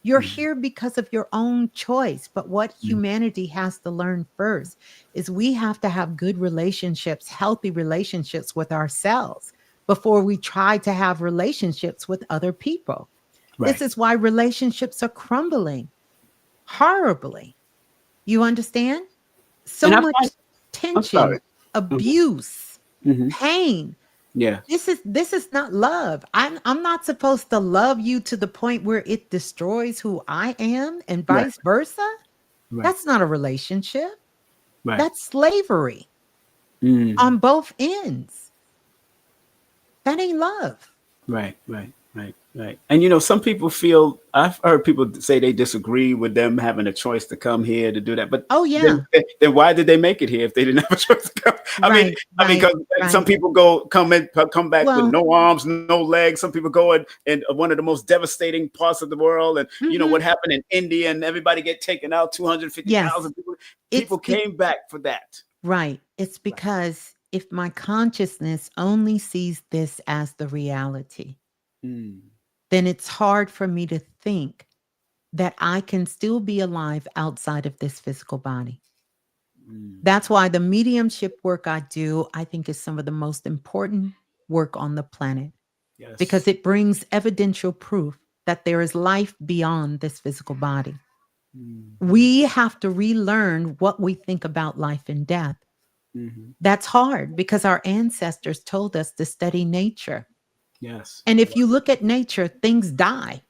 You're here because of your own choice. But what humanity has to learn first is we have to have good relationships, healthy relationships with ourselves before we try to have relationships with other people. Right. This is why relationships are crumbling. horribly. You understand? So
And I
much
find, I'm
tension,
sorry. Mhm.
abuse,
Mhm.
pain.
Yeah.
This is not love. I'm not supposed to love you to the point where it destroys who I am and
Right.
vice versa.
Right.
That's not a relationship.
Right.
That's slavery
Mm.
on both ends. That ain't love.
Right, right, right, right. And you know, some people feel, I've heard people say they disagree with them having a choice to come here to do that. But
Oh
then,
yeah.
then why did they make it here if they didn't have a choice to come?
Right, right,
Because some
right.
people come back with
Well,
no arms, no legs. Some people go in one of the most devastating parts of the world, and you know
mhm,
what happened in India, and everybody get taken out.
yes.
250,000 people.
It's
People
be
came back for that.
right. It's
Right.
because if my consciousness only sees this as the reality,
Mm,
then it's hard for me to think that I can still be alive outside of this physical body.
mm.
That's why the mediumship work I do, I think, is some of the most important work on the planet because
Yes.
it brings evidential proof that there is life beyond this physical body.
Mm,
We have to relearn what we think about life and death.
mhm.
That's hard because our ancestors told us to study nature.
Yes.
And if you look at nature, things die,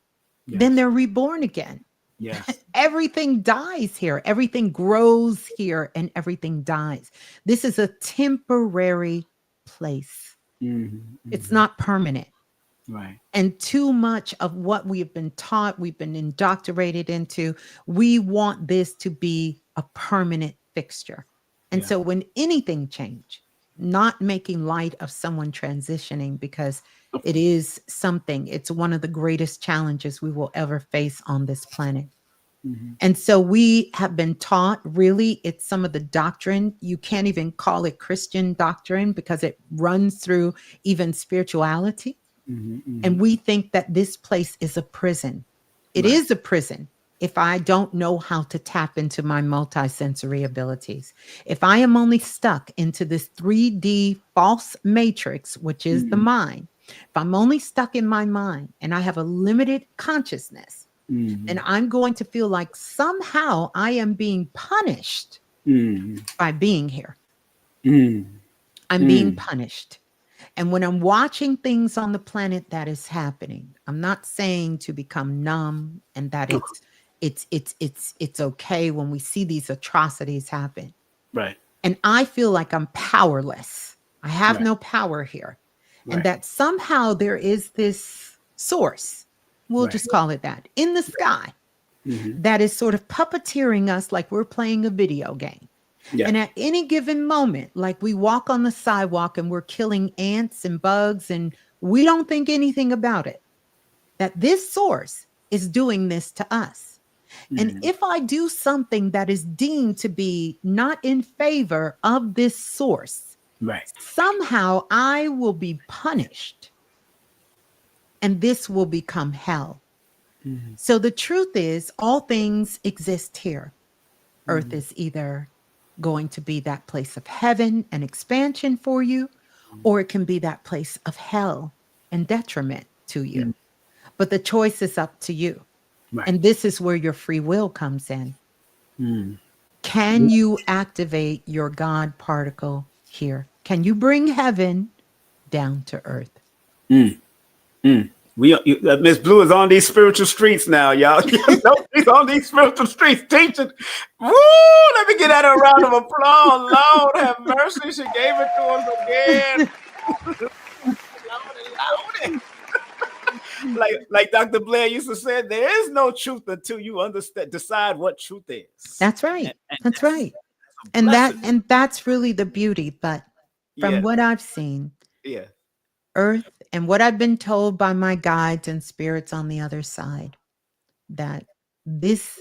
then
Yes.
they're reborn again.
Yes.
Everything dies here, everything grows here, and everything dies. This is a temporary place,
Mhm,
it's
mhm.
not permanent.
Right.
And too much of what we have been taught, we've been indoctrinated into, we want this to be a permanent fixture. And
Yeah.
so when anything change, not making light of someone transitioning because it is something, it's one of the greatest challenges we will ever face on this planet.
Mhm.
And so we have been taught, really, it's some of the doctrine. You can't even call it Christian doctrine because it runs through even spirituality.
Mhm,
And
mhm.
we think that this place is a prison. It
Right.
is a prison if I don't know how to tap into my multisensory abilities. If I am only stuck into this 3D false matrix, which is the
Mhm,
mind, if I'm only stuck in my mind and I have a limited consciousness, then
mhm,
I'm going to feel like somehow I am being punished
mhm,
by being here.
mhm,
I'm being
mm.
punished. And when I'm watching things on the planet that is happening, I'm not saying to become numb and that
Oh,
it's okay when we see these atrocities happen.
right.
And I feel like I'm powerless. I have
Right.
no power here. And
Right.
that somehow there is this source, we'll
Right.
just call it that, in the sky
Mhm.
that is sort of puppeteering us like we're playing a video game.
Yeah.
And at any given moment, like we walk on the sidewalk and we're killing ants and bugs and we don't think anything about it, that this source is doing this to us. And
Mhm.
if I do something that is deemed to be not in favor of this source,
Right.
somehow I will be punished and this will become hell.
Mhm,
So the truth is, all things exist here. Earth
mhm,
is either going to be that place of heaven and expansion for you,
mhm,
or it can be that place of hell and detriment to you.
mhm.
But the choice is up to you.
Right.
And this is where your free will comes in.
Mm.
Can you activate your God particle here? Can you bring heaven down to earth?
Mm. Mm. Miss Blue is on these spiritual streets now, y'all. No, she's on these spiritual streets teaching. Woo! Let me get at her a round of applause. Lord have mercy. She gave it to us again. Lord, like Dr. Blair used to say, there is no truth until you understand, decide what truth is.
That's right.
And
That's right.
that's a
And that
blessing.
and that's really the beauty. But from
Yeah,
what I've seen,
yeah.
earth and what I've been told by my guides and spirits on the other side, that this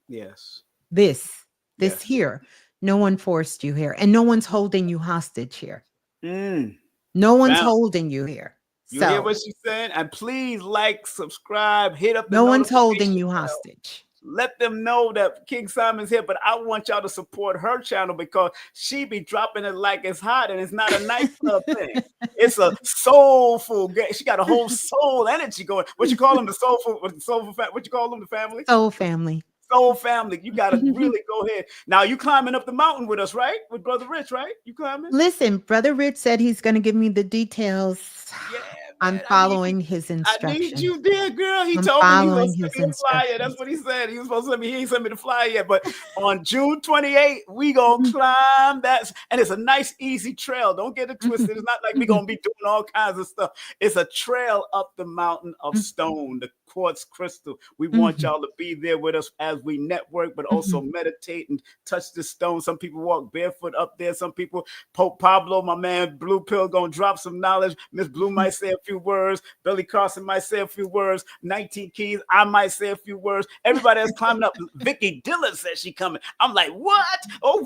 Yes,
this this
yes.
here, no one forced you here and no one's holding you hostage here.
Mm.
No one's
Now,
holding you here.
you hear
So
what she said? And please like, subscribe, hit up the
no one's holding
notification
you
bell.
hostage.
let them know that King Simon's here, but I want y'all to support her channel because she be dropping it like it's hot, and it's not a nightclub thing. It's a soulful. She got a whole soul energy going. What you call them? The soulful. What you call them? The family.
Soul family.
Soul family. You got to really go ahead. Now you climbing up the mountain with us, right? With Brother Rich, right? You climbing?
Listen, Brother Rich said he's going to give me the details.
Yeah,
I'm
man,
following his
I
instructions.
need you there, girl. He
I'm
told me he was
following
send
his
me a flyer. That's
instructions.
what he said. He was supposed to send me. He ain't sent me the flyer yet. But on June 28th, we gonna climb that, and it's a nice, easy trail. Don't get it twisted. It's not like we gonna be doing all kinds of stuff. It's a trail up the mountain of stone, the quartz crystal. We want y'all to be there with us as we network, but also meditate and touch the stone. Some people walk barefoot up there. Some people, Pope Pablo, my man, Blue Pill, gonna drop some knowledge. Miss Blue might say a few words. Billy Carson might say a few words. 19 Keys, I might say a few words. Everybody that's climbing up. Vicky Dillon says she coming. I'm like, what? Oh,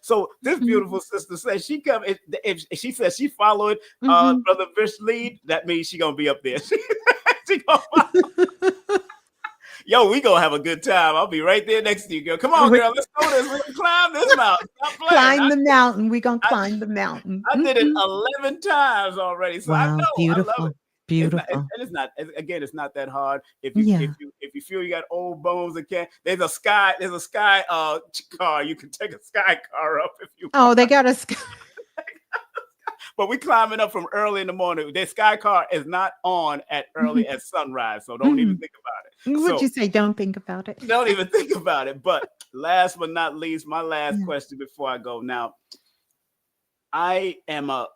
so this beautiful sister says she coming. If she says she followed Brother Rich lead, that means she gonna be up there. She gonna Yo, we gonna have a good time. I'll be right there next to you, girl. Come on, girl. Let's do this. We're gonna climb this mountain. Stop playing.
Climb the mountain. We're going to climb the mountain.
I did it 11 times already. So I
Wow,
know.
beautiful.
I love it.
Beautiful.
It's not it's not that hard. If you feel you got old bones and can't, there's a sky car. You can take a sky car up if you
Oh, they got us.
but we climbing up from early in the morning. The sky car is not on at early at sunrise. So don't even think about it.
What'd you say? Don't think about it.
Don't even think about it. But last but not least, my last question before I go. Now, I am a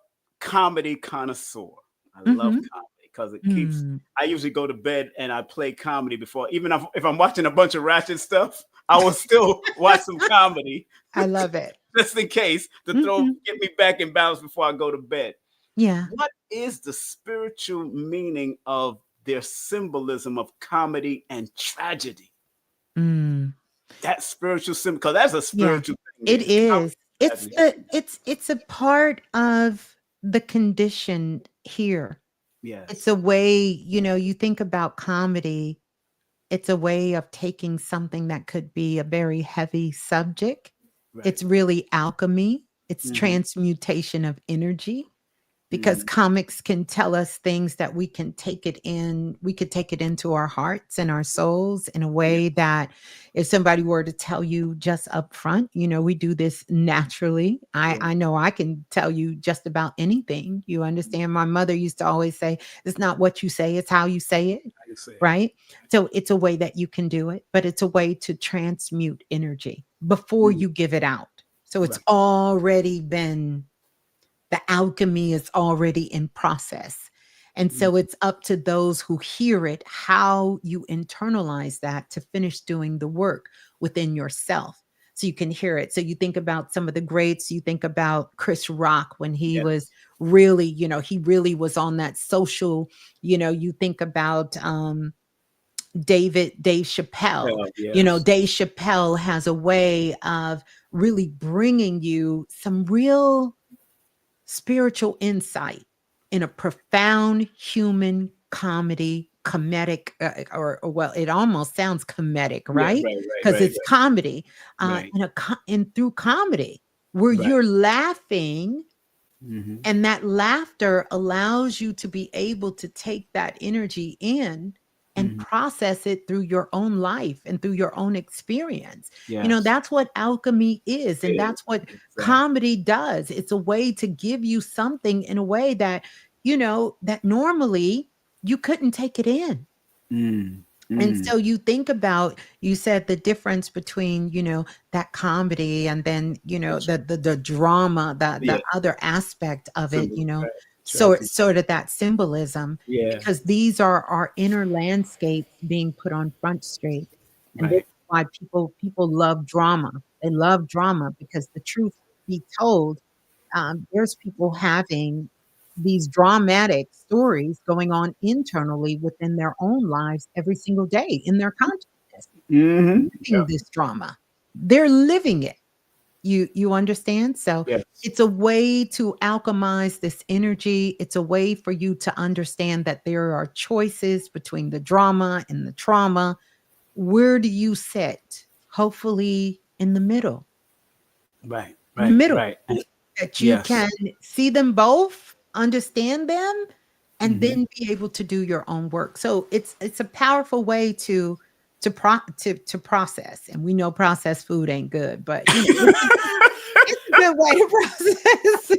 comedy connoisseur. I love comedy because it keeps. I usually go to bed and I play comedy before, even if I'm watching a bunch of ratchet stuff, I will still watch some comedy.
I love it.
Just in case to get me back in balance before I go to bed.
Yeah.
What is the spiritual meaning of their symbolism of comedy and tragedy? That spiritual symbol, because that's a spiritual thing.
It is. It's a part of the condition here.
Yes.
It's a way, you think about comedy, it's a way of taking something that could be a very heavy subject. Right. It's really alchemy. It's transmutation of energy, because comics can tell us things that we can take it in. We could take it into our hearts and our souls in a way that if somebody were to tell you just up front, we do this naturally. I know I can tell you just about anything. You understand? My mother used to always say, it's not what you say, it's how you say it. Right? So it's a way that you can do it, but it's a way to transmute energy before you give it out. So it's already been, the alchemy is already in process. And so it's up to those who hear it, how you internalize that to finish doing the work within yourself. So you can hear it. So you think about some of the greats, you think about Chris Rock when he was really, he really was on that social, you think about Dave Chappelle. Dave Chappelle has a way of really bringing you some real spiritual insight in a profound human comedic, it almost sounds comedic, right? Because it's comedy, and through comedy where you're laughing, and that laughter allows you to be able to take that energy in and process it through your own life and through your own experience. That's what alchemy is. And that's what comedy does. It's a way to give you something in a way that, that normally you couldn't take it in. And so you think about, you said the difference between, that comedy and then, the drama, the other aspect of it, So it's sort of that symbolism, because these are our inner landscapes being put on Front Street. And this is why people love drama. They love drama because the truth be told, there's people having these dramatic stories going on internally within their own lives every single day in their consciousness. Living this drama. They're living it. You understand? So it's a way to alchemize this energy. It's a way for you to understand that there are choices between the drama and the trauma. where do you sit? Hopefully in the middle,
Right,
in the
right,
middle,
right.
that you
Yes.
can see them both, understand them, and
Hmm.
then be able to do your own work. So it's a powerful way to process. And we know processed food ain't good, but it's a good way to process.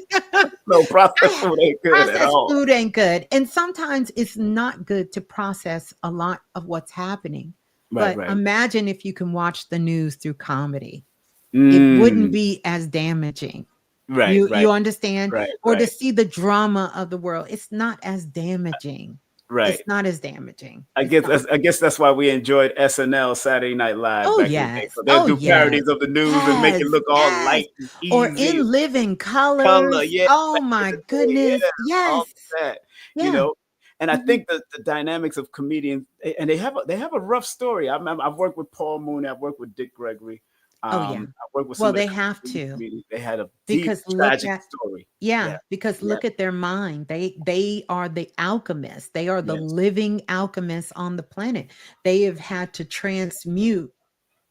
No, processed
I
food ain't good at
Processed
all.
food ain't good. And sometimes it's not good to process a lot of what's happening.
Right,
But
right.
imagine if you can watch the news through comedy. It wouldn't
Mm.
be as damaging.
Right,
You
right,
understand?
right,
Or to
right,
see the drama of the world. It's not as damaging. It's
right.
not as damaging.
I
It's
guess
not.
I guess that's why we enjoyed SNL, Saturday Night Live,
Oh,
back in the day.
yes.
So they'll
Oh,
do
yes.
parodies of the news and make it
Yes.
look all
Yes.
light and
Or
easy and
in living
color.
colors.
Yeah,
Oh,
back in
my
the day,
goodness.
yeah, all
Yes.
of that, you
Yeah.
know. And I
Mhm.
think that the dynamics of comedians, and they have a rough story. I remember I've worked with Paul Mooney, I've worked with Dick Gregory,
Oh, yeah.
I've worked with
Well,
some of the
they have
comedians.
to.
They had a deep,
Because look
tragic
at
story.
Yeah,
Yeah,
because
yeah,
look at their mind. They are the alchemists. They are the
yes,
living alchemists on the planet. They have had to transmute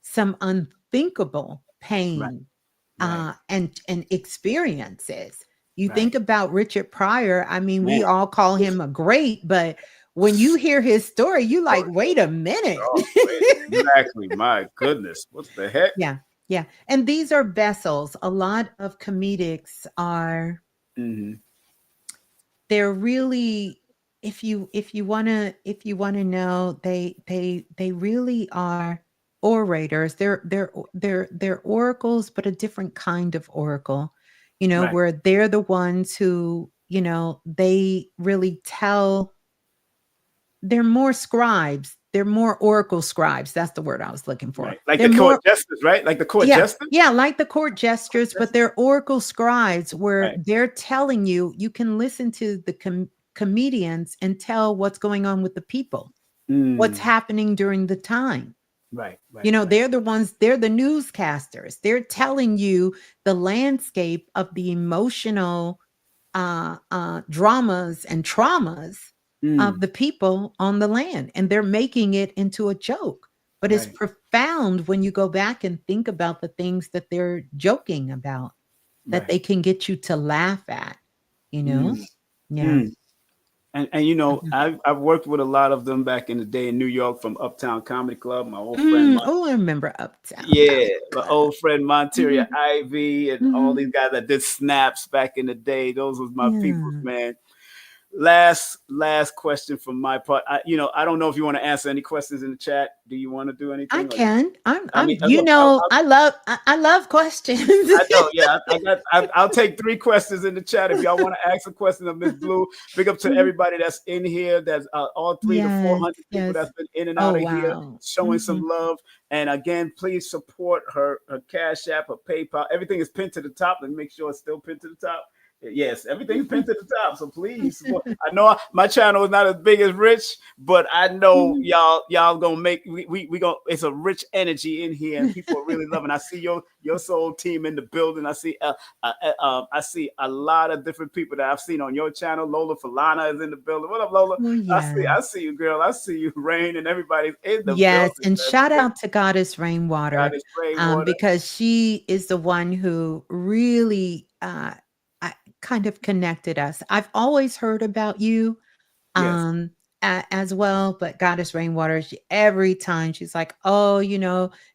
some unthinkable
right,
pain
right,
and experiences. You think
right,
about Richard Pryor. I mean, we
man.
all call him a great, but when you hear his story, you like,
Story.
wait a minute.
Oh, wait, exactly. My goodness, what the heck?
Yeah, yeah. And these are vessels. A lot of comedics are
Hmm.
they're really, if you want to know, they really are orators. They're oracles, but a different kind of oracle,
Right.
where they're the ones who, they really tell. They're more scribes. They're more oracle scribes. That's the word I was looking for.
Right. Like
They're
the court
more.
justice, right? Like the court
Yeah,
justice?
yeah, like the court
Court
gestures, but
justice?
they're oracle scribes where
Right.
they're telling you, you can listen to the comedians and tell what's going on with the people, what's
Mm.
happening during the time.
Right, right, right.
They're the newscasters. They're telling you the landscape of the emotional dramas and traumas of
Mm.
the people on the land, and they're making it into a joke. But it's
Right,
profound when you go back and think about the things that they're joking about, that
right.
they can get you to laugh at, you know?
Mm.
Yeah.
Mm. And
Mhm.
I've worked with a lot of them back in the day in New York from Uptown Comedy Club. My old friend
Oh, I remember Uptown
Yeah,
Comedy
my
Club.
old friend Monteria
Mhm.
Ivy and all these
Mhm.
guys that did snaps back in the day. Those was my peoples,
Yeah.
man. Last question from my part. I don't know if you want to answer any questions in the chat. Do you want to do
I
anything? Or
can.
I mean,
You
look,
know, I love questions.
I know. Yeah, I'll take 3 questions in the chat if y'all want to ask a question of Miss Blue. Big up to
Mhm.
everybody that's in here. That's all three to four
Yes,
hundred people
yes.
that's been in and
Oh,
out of here
wow.
showing some
Mhm.
love. And again, please support her Cash App, her PayPal. Everything is pinned to the top. Let me make sure it's still pinned to the top. Yes, everything's pinned to the top. So please support. I know my channel is not as big as Rich, but I know
Mhm.
y'all gonna make we gonna. It's a rich energy in here, and people are really loving. I see your soul team in the building. I see a lot of different people that I've seen on your channel. Lola Falana is in the building. What up, Lola?
Oh, yeah.
I see you, girl. I see you, Rain, and everybody's in the
Yes,
building.
and
Man.
shout out to Goddess Rainwater,
God is rainwater.
because she is the one who really, kind of connected us. I've always heard about you,
Yes.
um, as well, but Goddess Rainwater, every time she's like, "Oh,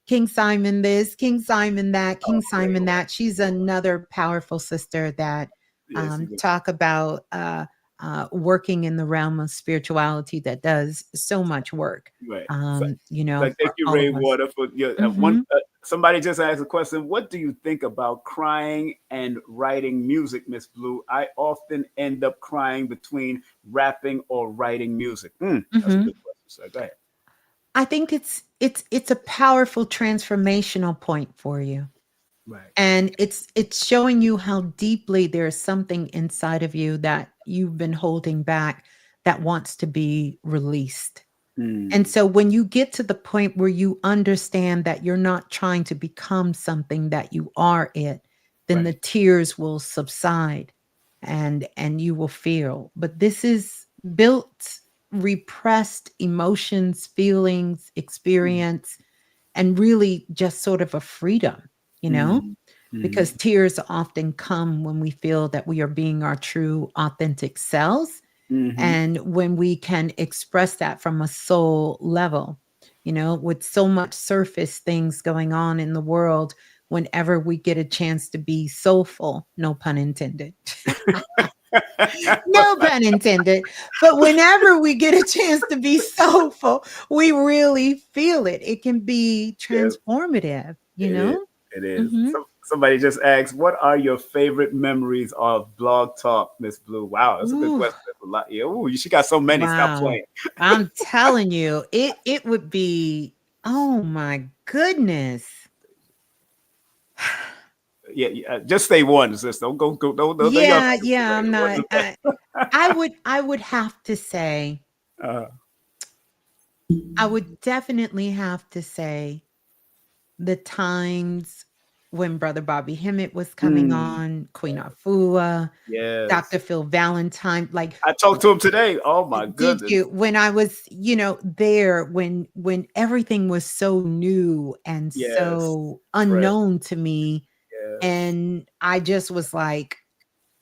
King Simon this, King Simon that,
Oh,
King Simon
rainwater.
that." She's another powerful sister that
Yes, you
talk about working in the realm of spirituality, that does so much work,
right. Like, thank
for
you,
all of us.
Rainwater, for your one.
Mhm.
Somebody just asked a question. What do you think about crying and writing music, Miss Blue? I often end up crying between rapping or writing music. That's a
Mhm.
good question, sir. Go ahead.
I think it's a powerful transformational point for you.
Right.
And it's showing you how deeply there's something inside of you that you've been holding back, that wants to be released. And
Mm,
so when you get to the point where you understand that you're not trying to become something, that you are it, then the
right.
tears will subside, and you will feel. But this is built. repressed emotions, feelings, experience, and really just sort of a freedom, you know?
Mm,
Because
mm,
tears often come when we feel that we are being our true, authentic selves.
mhm.
And when we can express that from a soul level, with so much surface things going on in the world, whenever we get a chance to be soulful, no pun intended. No pun intended. But whenever we get a chance to be soulful, we really feel it. It can be
Yeah,
transformative, you
it is.
know?
It is.
Mhm.
Somebody just asked, "What are your favorite memories of Blog Talk, Miss Blue?" Wow, that's a good
Ooh,
question. That's a lot. Yeah, ooh, she got so many. Stop
wow.
playing.
I'm telling you, it would be, oh my goodness.
Yeah, just say one, sis. Don't go. Don't y'all
Yeah,
stupid
yeah,
right
I'm
here.
not I would have to say,
Uh,
I would definitely have to say the times when Brother Bobby Hemmett was coming
mm,
on, Queen Afua, Dr.
yes,
Phil Valentine, like,
I talked to him today. Oh my
did
goodness.
you, when I was, there, when everything was so new and
Yes,
so
fresh.
unknown to me,
Yes,
and I just was like,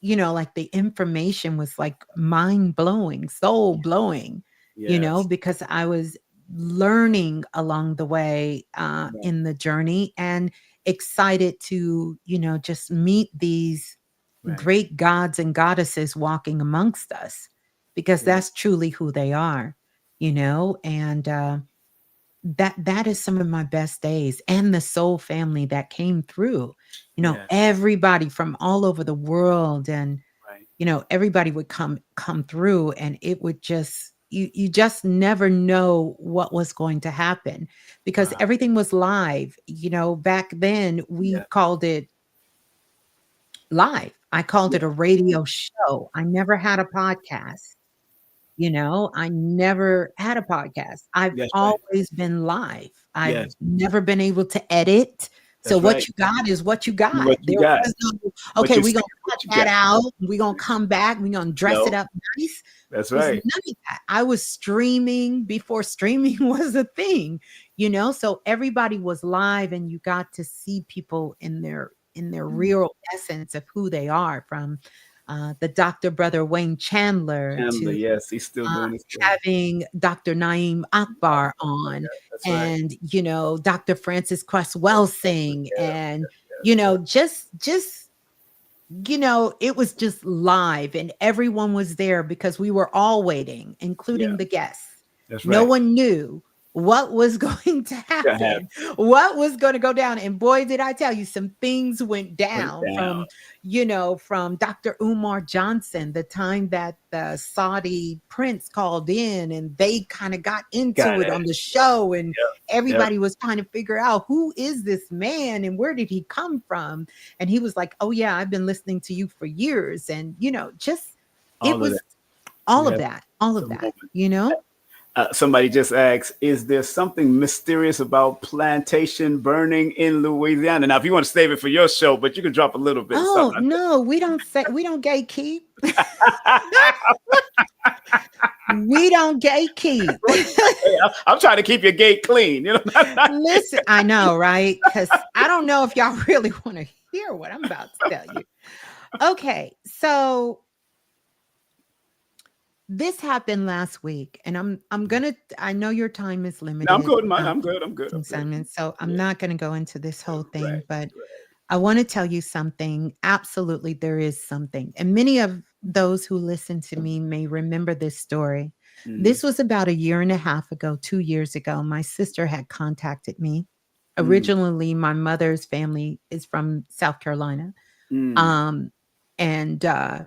like the information was like mind blowing, soul blowing,
yes.
because I was learning along the way
Right,
in the journey, and excited to, just meet these
right.
great gods and goddesses walking amongst us, because
Yeah,
that's truly who they are, and that is some of my best days, and the soul family that came through,
yes.
everybody from all over the world, and
Right.
everybody would come through, and it would just, you just never know what was going to happen, because
Wow.
everything was live. Back then we
Yeah.
called it live. I called
Yeah.
it a radio show. I never had a podcast. I never had a podcast. I've
That's right.
always been live. I've
Yes.
never been able to edit. So
That's
what
right.
you got is what you got.
What you
There
got,
was no,
but
okay,
you're
we're gonna
sticking with
cut
what you
that
got.
out. We're gonna come back. We're gonna dress it
No,
up nice.
that's
It was none
right.
of that. I was streaming before streaming was a thing, so everybody was live, and you got to see people in their
Mm.
real essence of who they are, from the Dr. Brother Wayne Chandler
Chandler,
to
yes, he's still doing his thing.
having Dr. Naeem Akbar on,
That's right.
and, Dr. Francis Cress Welsing,
Yeah,
and,
yes, yes.
just it was just live, and everyone was there because we were all waiting, including
Yeah,
the guests.
that's
No
right.
one knew what was going to
That have
happen, what was going to go down. And boy, did I tell you, some things went
went
down,
down.
from Dr. Umar Johnson, the time that the Saudi prince called in, and they kind of got into
Got
it
it.
on the show, and
Yep.
everybody was trying to figure out, who is this man and where did he come from? And he was like, "Oh yeah, I've been listening to you for years." And just, it
All of
was
that.
all of
Yeah.
that, all of
Some
that,
moment.
you know?
Somebody just asked, "Is there something mysterious about plantation burning in Louisiana?" Now, if you want to save it for your show, but you can drop a little bit of
Oh,
something.
no, we don't gatekeep. We don't gatekeep.
Hey, I'm trying to keep your gate clean.
Listen, I know, right? Because I don't know if y'all really want to hear what I'm about to tell you. Okay, so this happened last week, and I know your time is
No, I'm
limited,
good, man. I'm good. I'm good. I'm good.
Simon, so I'm
Yeah.
not gonna go into this whole
Right.
thing, but
Right.
I wanna tell you something. Absolutely, there is something, and many of those who listen to me may remember this story.
Mm,
This was about a year and a half ago, 2 years ago. My sister had contacted me.
mm,
Originally, my mother's family is from South Carolina.
mm,
Um, and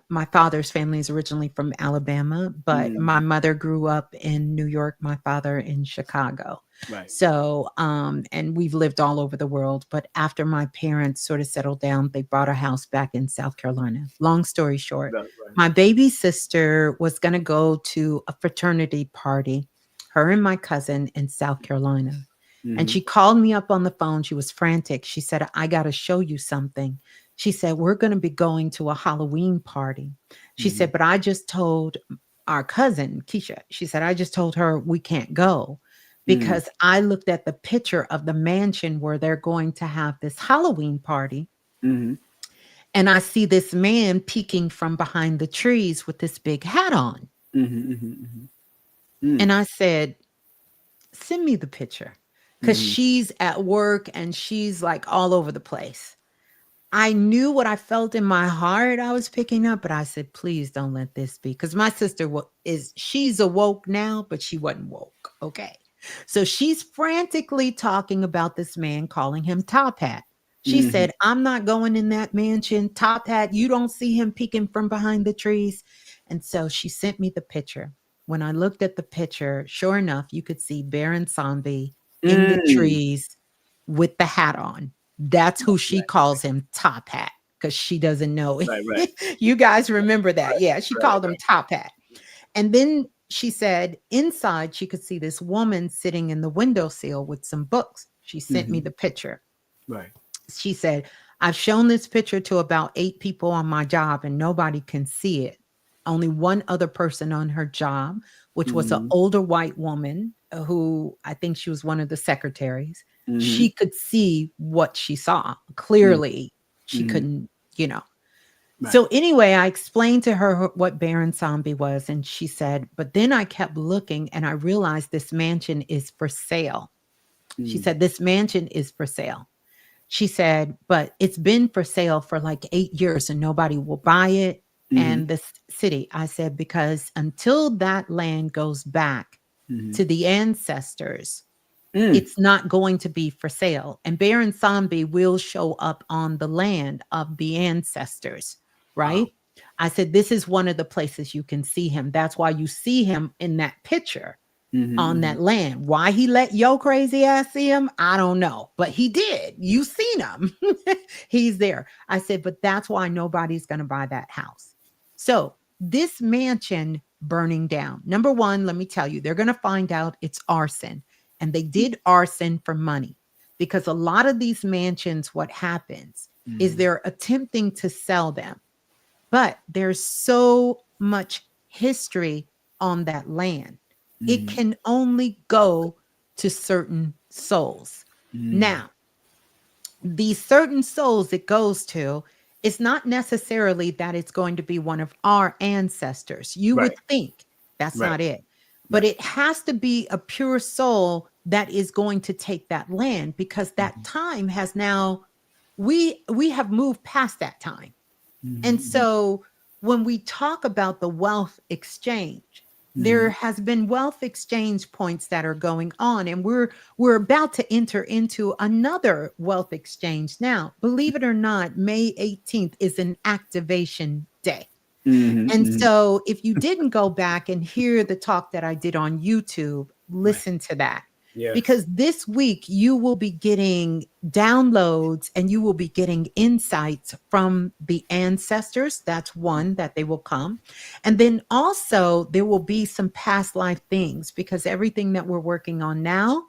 my father's family is originally from Alabama, but my
mm.
mother grew up in New York, my father in Chicago.
Right.
So, and we've lived all over the world. But after my parents sort of settled down, they bought a house back in South Carolina. Long story short,
Right. Right.
my baby sister was going to go to a fraternity party, her and my cousin in South Carolina. And
Mm-hmm.
she called me up on the phone. She was frantic. She said, "I got to show you something." She said, "We're going to be going to a Halloween party." She
Mm-hmm.
said, "But I just told our cousin, Keisha, she said, I just told her we can't go
Mm.
because I looked at the picture of the mansion where they're going to have this Halloween party.
Mm-hmm.
And I see this man peeking from behind the trees with this big hat on.
Mm-hmm. Mm-hmm.
And I said, send me the picture. Because
Mm-hmm.
she's at work and she's like all over the place. I knew what I felt in my heart I was picking up, but I said, please don't let this be. Because my sister she's awoke now, but she wasn't woke. Okay. So she's frantically talking about this man, calling him Top Hat. She
Mhm.
said, I'm not going in that mansion. Top Hat, you don't see him peeking from behind the trees. And so she sent me the picture. When I looked at the picture, sure enough, you could see Baron Sambi in the
Mm.
trees with the hat on. That's who she calls him, Top Hat, because she doesn't know it.
Right.
You guys remember that. Yeah, she
right,
called him Top Hat. And then she said inside she could see this woman sitting in the windowsill with some books. She sent me
Mhm.
the picture.
Right.
She said, I've shown this picture to about 8 people on my job and nobody can see it. Only one other person on her job, which was an
Mhm.
older white woman who I think she was one of the secretaries.
Mhm.
She could see what she saw.
Mm.
Clearly, she
Mhm.
couldn't,
Right.
So anyway, I explained to her what Baron Sambi was, and she said, but then I kept looking and I realized this mansion is for sale. She
Mm.
said, this mansion is for sale. She said, but it's been for sale for like 8 years and nobody will buy it.
Mhm.
And the city, I said, because until that land goes back
Mhm.
to the ancestors,
Mm.
it's not going to be for sale. And Baron Sambi will show up on the land of the ancestors, right? I said, this is one of the places you can see him. That's why you see him in that picture
Mhm.
on
Mhm.
that land. Why he let yo crazy ass see him, I don't know, but he did. You seen him. He's there. I said, but that's why nobody's going to buy that house. So this mansion burning down. Number one, let me tell you, they're going to find out it's arson. And they did arson for money because a lot of these mansions, what happens is
Mhm.
they're attempting to sell them, but there's so much history on that land. It
Mhm.
can only go to certain souls.
Mhm.
Now, these certain souls it goes to, it's not necessarily that it's going to be one of our ancestors. You
Right.
would think that's
Right.
not it. But
Right.
it has to be a pure soul that is going to take that land because that
Mhm.
time has now we have moved past that time. And
Mhm.
so when we talk about the wealth exchange, there
Mhm.
has been wealth exchange points that are going on and we're about to enter into another wealth exchange now. Believe it or not, May 18th is an activation day.
Mhm.
And
Mhm.
so if you didn't go back and hear the talk that I did on YouTube,
Right.
listen to that.
Yes.
Because this week you will be getting downloads and you will be getting insights from the ancestors. That's one that they will come. And then also there will be some past life things because everything that we're working on now,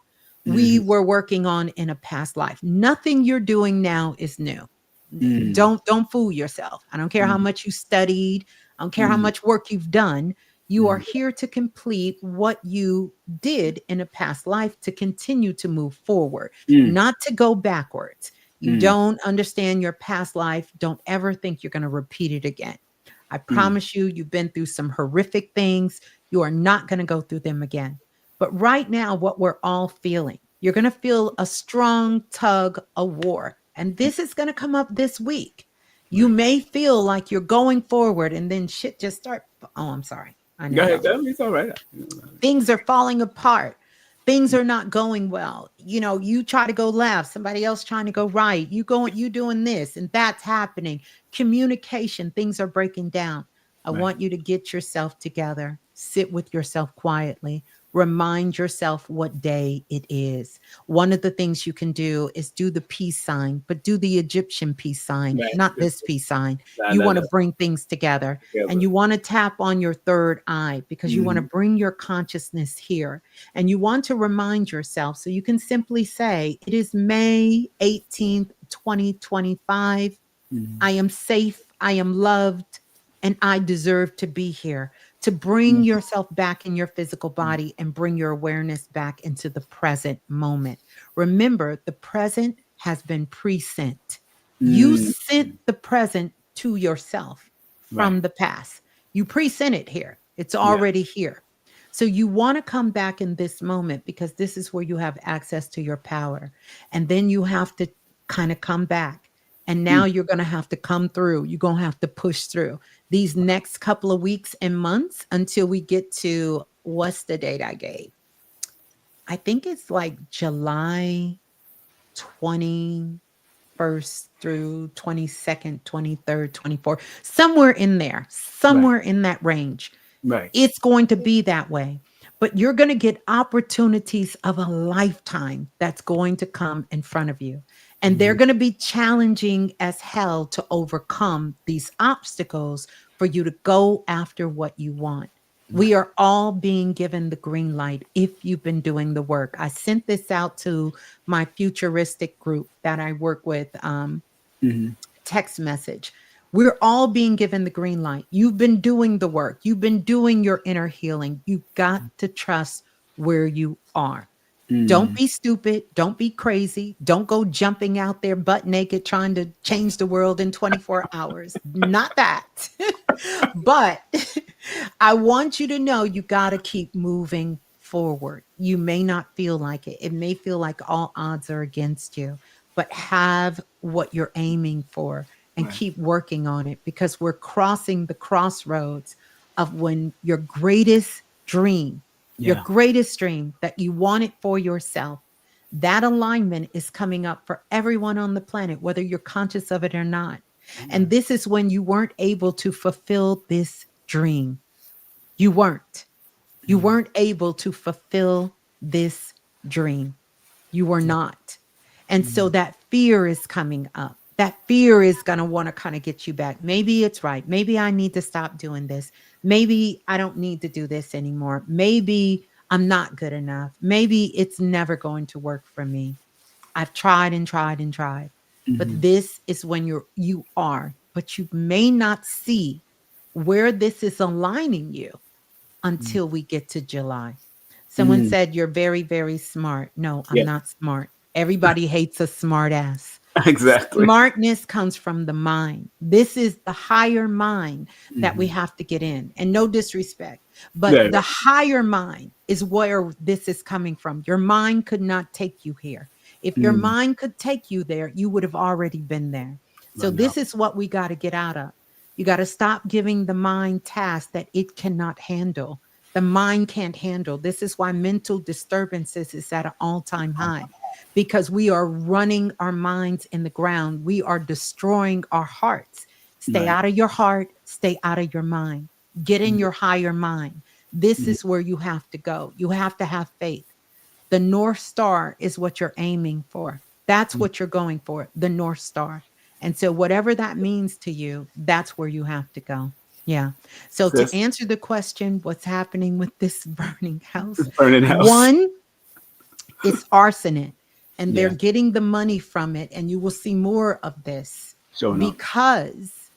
we
Mhm.
were working on in a past life. Nothing you're doing now is new.
Mm.
Don't fool yourself. I don't care how
Mhm.
much you studied. I don't care how
Mhm.
much work you've done. You are
Mhm.
here to complete what you did in a past life to continue to move forward,
Mm.
not to go backwards. You
Mm.
don't understand your past life. Don't ever think you're going to repeat it again. I
Mm.
promise you, you've been through some horrific things. You are not going to go through them again. But right now, what we're all feeling, you're going to feel a strong tug of war. And this is going to come up this week. You
Right.
may feel like you're going forward and then shit just start. Oh, I'm sorry. I know
Go ahead.
y'all.
It's all right.
Things are falling apart. Things are not going well. You try to go left, somebody else trying to go right. You doing this and that's happening. Communication, things are breaking down. I
Right.
want you to get yourself together, sit with yourself quietly, remind yourself what day it is. One of the things you can do is do the peace sign, but do the Egyptian peace sign,
Right.
not this peace sign.
Nah,
You
nah,
want to
nah.
bring things together and
Together.
you want to tap on your third eye because you want to
Mhm.
bring your consciousness here and you want to remind yourself. So you can simply say, it is May 18th, 2025.
Mhm.
I am safe, I am loved, and I deserve to be here. to bring yourself back in your physical body and bring your awareness back into the present moment. Remember, the present has been pre-sent. You
Mm,
sent the present to yourself
right.
from the past. You pre-sent it here. It's
Yeah.
already here. So you want to come back in this moment because this is where you have access to your power. And then you have to kind of come back. And now
Mm,
you're going to have to come through. You're going to have to push through these next couple of weeks and months until we get to what's the date I gave? I think it's like July 21st through 22nd, 23rd, 24th, somewhere in there,
right.
somewhere in that range.
Right.
It's going to be that way. But you're going to get opportunities of a lifetime that's going to come in front of you. And they're
Mhm.
going to be challenging as hell to overcome these obstacles for you to go after what you want. We
Right.
are all being given the green light if you've been doing the work. I sent this out to my futuristic group that I work with,
Mhm.
text message. We're all being given the green light. You've been doing the work. You've been doing your inner healing. You've got to trust where you are. Don't
Mm,
be stupid. Don't be crazy. Don't go jumping out there butt naked trying to change the world in 24 hours. Not that. But I want you to know you got to keep moving forward. You may not feel like it. It may feel like all odds are against you, but have what you're aiming for and
right.
keep working on it because we're crossing the crossroads of when your
Yeah.
greatest dream that you wanted for yourself, that alignment is coming up for everyone on the planet, whether you're conscious of it or not. And this is when you weren't able to fulfill this dream. You weren't. You
Mm,
weren't able to fulfill this dream. You were not. And so
mm,
that fear is coming up. That fear is going to want to kind of get you back. Maybe it's right. Maybe I need to stop doing this. Maybe I don't need to do this anymore. Maybe I'm not good enough. Maybe it's never going to work for me. I've tried and tried and tried. But
mhm.
this is when you are, but you may not see where this is aligning you
Mm,
until we get to July. Someone
mm.
said, "You're very, very smart." No, I'm
Yeah.
not smart. Everybody hates a smart ass.
Exactly.
Smartness comes from the mind. This is the higher mind that we
Mhm.
have to get in. And no disrespect, but
Yeah.
the higher mind is where this is coming from. Your mind could not take you here. If your
Mm,
mind could take you there, you would have already been there.
I
So,
know.
this is what we got to get out of. You got to stop giving the mind tasks that it cannot handle. The mind can't handle. This is why mental disturbances is at an all-time high because we are running our minds in the ground. We are destroying our hearts. Stay
Right.
out of your heart, stay out of your mind. Get in
Mm,
your higher mind. This
mm,
is where you have to go. You have to have faith. The North Star is what you're aiming for. That's
mm.
what you're going for, the North Star. And so, whatever that means to you, that's where you have to go. Yeah. So, to
Sis,
answer the question, what's happening with this burning house?
this burning house.
One, it's arsenic, and they're
Yeah.
getting the money from it. And you will see more of this
Showing up.
because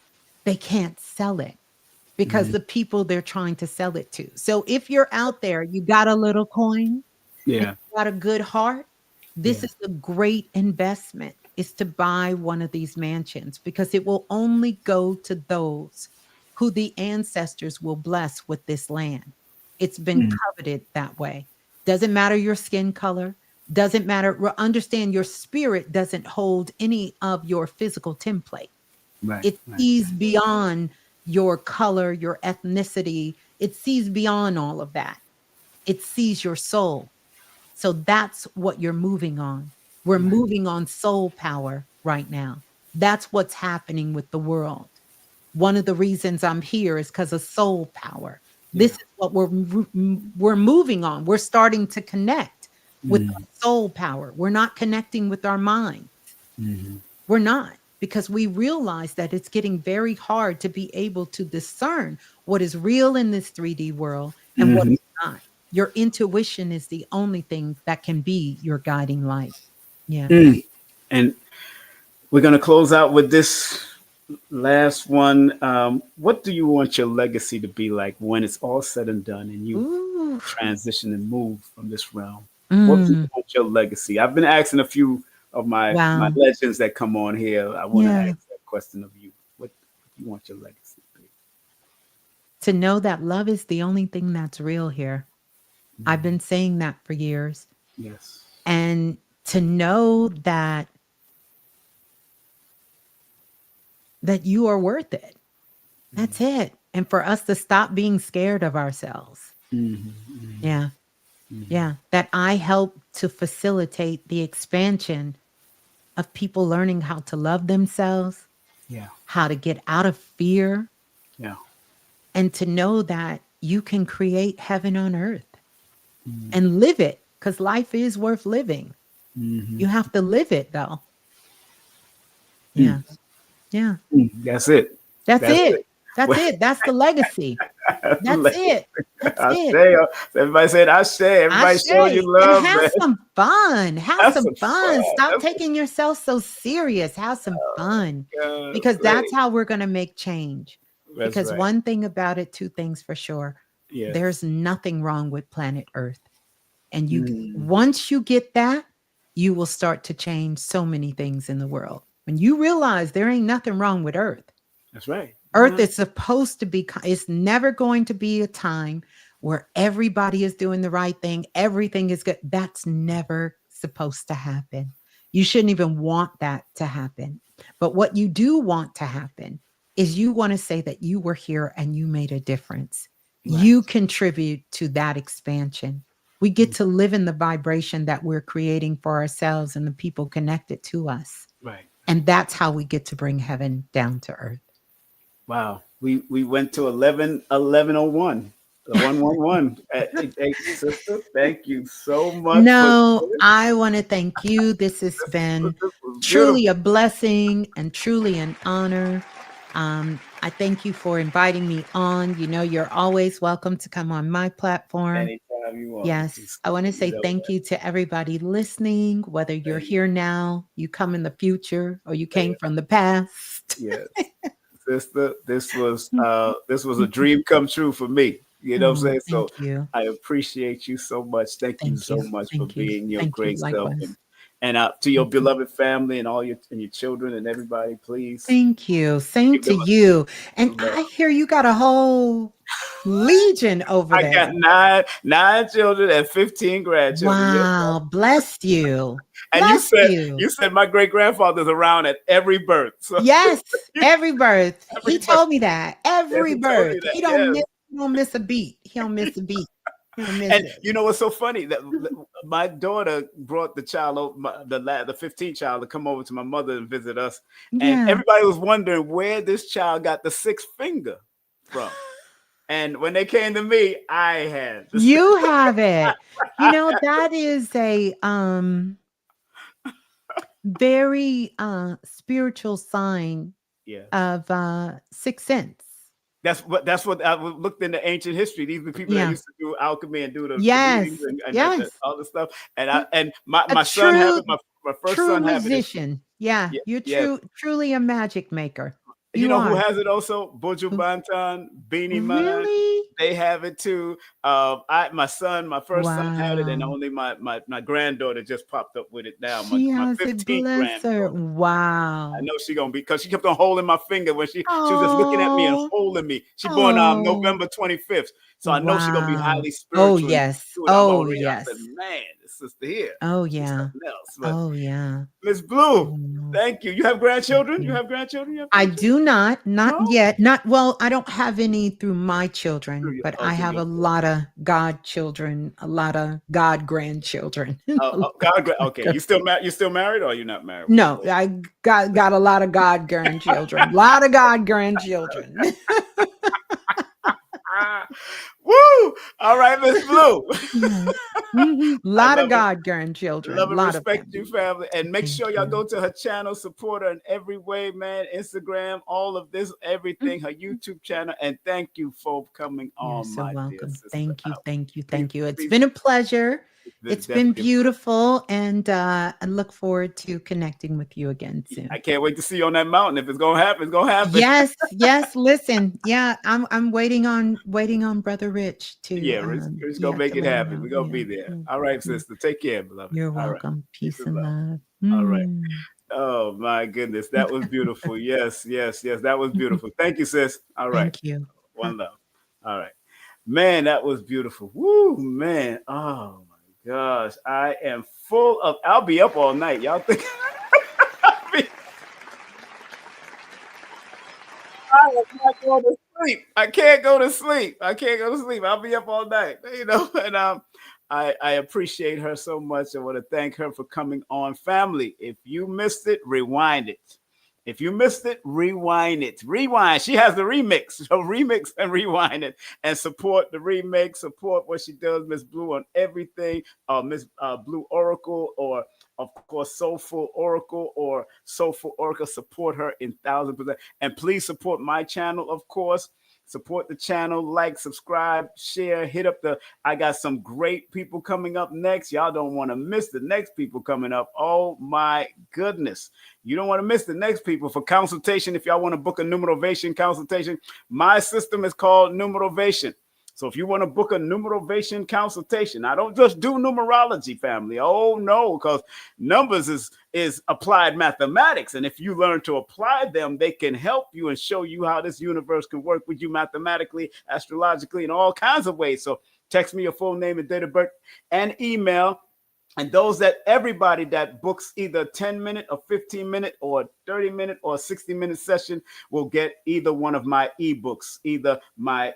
they can't sell it because
Mm,
the people they're trying to sell it to. So, if you're out there, you got a little coin and
yeah.
you got a good heart, this
Yeah.
is a great investment is to buy one of these mansions because it will only go to those who the ancestors will bless with this land. It's been
Mm,
coveted that way. Doesn't matter your skin color, doesn't matter. Understand your spirit doesn't hold any of your physical template.
right.
It
Right.
sees beyond your color, your ethnicity. It sees beyond all of that. It sees your soul. So that's what you're moving on. We're
Right.
moving on soul power right now. That's what's happening with the world. One of the reasons I'm here is because of soul power. This
Yeah.
is what we're moving on. We're starting to connect with our
Mm,
soul power. We're not connecting with our mind.
mhm.
We're not because we realize that it's getting very hard to be able to discern what is real in this 3D world and what
Mhm.
is not. Your intuition is the only thing that can be your guiding light. Yeah.
Mm. And we're going to close out with this Last one. What do you want your legacy to be like when it's all said and done and you
Ooh.
transition and move from this realm? What do you
Mm,
want your legacy? I've been asking a few of my
wow.
legends that come on here. I want to
Yeah.
ask that question of you. What do you want your legacy to be?
To know that love is the only thing that's real here. I've
Mhm.
been saying that for years.
Yes.
And to know that you are worth it. That's it. And for us to stop being scared of ourselves.
Hmm.
Yeah.
Hmm.
Yeah. That I help to facilitate the expansion of people learning how to love themselves,
Yeah.
how to get out of fear,
Yeah.
and to know that you can create heaven on earth
Mm-hmm.
and live it because life is worth living.
Mm-hmm.
You have to live it though. Yeah. Yeah.
That's it.
That's
That's
it.
it.
That's it. That's the legacy. That's it. That's
I
it.
say, everybody said I say.
I
Everybody show you
say, and
love,
have
man.
some fun. Have
That's
some
some
fun.
fun.
Stop
That's
taking yourself so serious. Have some fun because that's
great.
how we're going to make change.
That's
Because
right.
one thing about it, two things for sure. There's
Yes.
nothing wrong with planet Earth. And
Mm,
once you get that, you will start to change so many things in the world. When you realize there ain't nothing wrong with Earth.
that's right.
Earth is supposed to be, it's never going to be a time where everybody is doing the right thing. Everything is good. That's never supposed to happen. You shouldn't even want that to happen. But what you do want to happen is you want to say that you were here and you made a difference.
Right.
You contribute to that expansion. We get
Mm,
to live in the vibration that we're creating for ourselves and the people connected to us.
right.
And that's how we get to bring heaven down to earth.
Wow. We went to 1101. The 111. Hey, sister, thank you so much for
No,
this.
I want to thank you. This has been
This was
truly a
beautiful.
blessing and truly an honor. I thank you for inviting me on. You know, you're always welcome to come on my platform.
Anytime you want.
Yes, I want to
You
say
know
thank you to everybody listening, whether you're
that.
here now, you come in the future, or you
Hey,
came from the past.
yes, sister, this was a dream come true for me. You know what I'm
Oh,
saying?
thank
So
you.
I appreciate you so much. Thank you
Thank
so
you.
much for
Thank you.
being your
Thank you.
great self,
Likewise.
and to your
Thank you.
beloved family and all your children and everybody. Please
Thank you. Same
give
to
them
you. And
a love.
I hear you got a whole legion over
I got
there.
nine children and 15 grandchildren. Yes,
Wow. Bless you.
and you
Bless
said
you.
you said my great grandfather's around at every birth. So
Yes. Every birth. He
every birth.
told me that.
Yes,
Every
he told
birth.
me that. Yes.
He don't miss a beat. He don't miss a beat. He don't miss
And
it.
you know what's so funny that my daughter brought the child, the 15th child, to come over to my mother and visit us, and
Yeah.
everybody was wondering where this child got the sixth finger from. And when they came to me, I had this.
You have it. You know, that is a very spiritual sign
Yes,
of sixth sense.
that's what I looked into ancient history. These are the people that
Yeah.
used to do alchemy and do the
Yes.
readings and
Yes.
all the stuff. And
Yeah.
my
A
my son have
true
it. My first
true
son have it.
musician. Yeah,
Yeah,
you're
yes.
truly a magic maker.
You
You
know who
are.
has it also? Buju
Who
Banton, Beanie Man.
really?
They have it too. My first son had it, and
Wow.
only my granddaughter just popped up with it now. My
She
my
has it,
15th
bless her.
granddaughter. I
Wow.
know she gonna be because she kept on holding my finger when she was just looking at me and
Oh,
holding me. She born
oh,
November 25th, so I know she gonna be
wow.
highly
Oh,
spiritual and
yes.
do it. I'm
Oh,
already. I
yes.
said, man, this sister here,
Oh,
she's
yeah.
something else. But
Oh, yeah.
Miss Blue,
Oh, no.
thank you. You have
Thank
grandchildren? You
you.
have grandchildren? You have
I
grandchildren?
do not
No.
yet. Not well, I don't have any through my children, but
Oh,
I
through
have
your
a lot of godchildren, a lot of god grandchildren. A lot
God,
of
okay.
god-
You still married, or you're not married?
No, I got a lot of god grandchildren. A lot of god grandchildren.
Ah, woo! All right, Miss Blue.
Yes. Mhm.
I
Lot of
love it.
god grandchildren.
Love and
Lot of
respect
them.
you, family. And make
Thank
sure y'all go
you.
to her channel, support her in every way, man. Instagram, all of this, everything, her
Mhm.
YouTube channel. And thank you for coming
You're
on,
so
my dear
welcome.
sister.
Thank you. Thank you.
Please,
Thank you. It's
please,
been a pleasure. It's been
Definitely.
beautiful, and I look forward to connecting with you again
I
soon.
can't wait to see you on that mountain. If it's gonna happen, it's gonna happen.
Yes, yes. Listen, yeah, I'm waiting on Brother Rich to
Yeah, Rich gonna
yeah,
make
to
it
let me
happen.
know.
We're gonna
Yeah,
be there.
yeah,
All right,
yeah.
sister. Take care, beloved.
You're
All right.
welcome.
Peace
Peace
and
and
love.
love.
All right.
Mm.
Oh my goodness. That was beautiful. Yes, yes, yes. That was beautiful. Thank you, sis. All right.
Thank you.
One love. All right. Man, that was beautiful. Woo, man. Oh my gosh. I am full of I'll be up all night. Y'all think I'll be I am not going to sleep. I can't go to sleep. I can't go to sleep. I'll be up all night. And I appreciate her so much. I want to thank her for coming on. Family, if you missed it, rewind it. If you missed it, rewind it. Rewind. She has the remix. So remix and rewind it and support the remix. Support what she does, Miss Blue, on everything. Miss Blue Oracle, or of course Soulful Oracle, or Soulful Oracle. Support her in 1,000%. And please support my channel, of course. Support the channel, like, subscribe, share, hit up the. I got some great people coming up next. Y'all don't want to miss the next people coming up. Oh my goodness. You don't want to miss the next people for consultation. If y'all want to book a Numerovation consultation, my system is called Numerovation. So if you want to book a Numerovation consultation, I don't just do numerology, family. Oh no, because numbers is applied mathematics, and if you learn to apply them, they can help you and show you how this universe can work with you mathematically, astrologically, in all kinds of ways. So text me your full name and date of birth and email. And those that everybody that books either 10-minute or 15-minute or 30-minute or 60-minute session will get either one of my ebooks, either my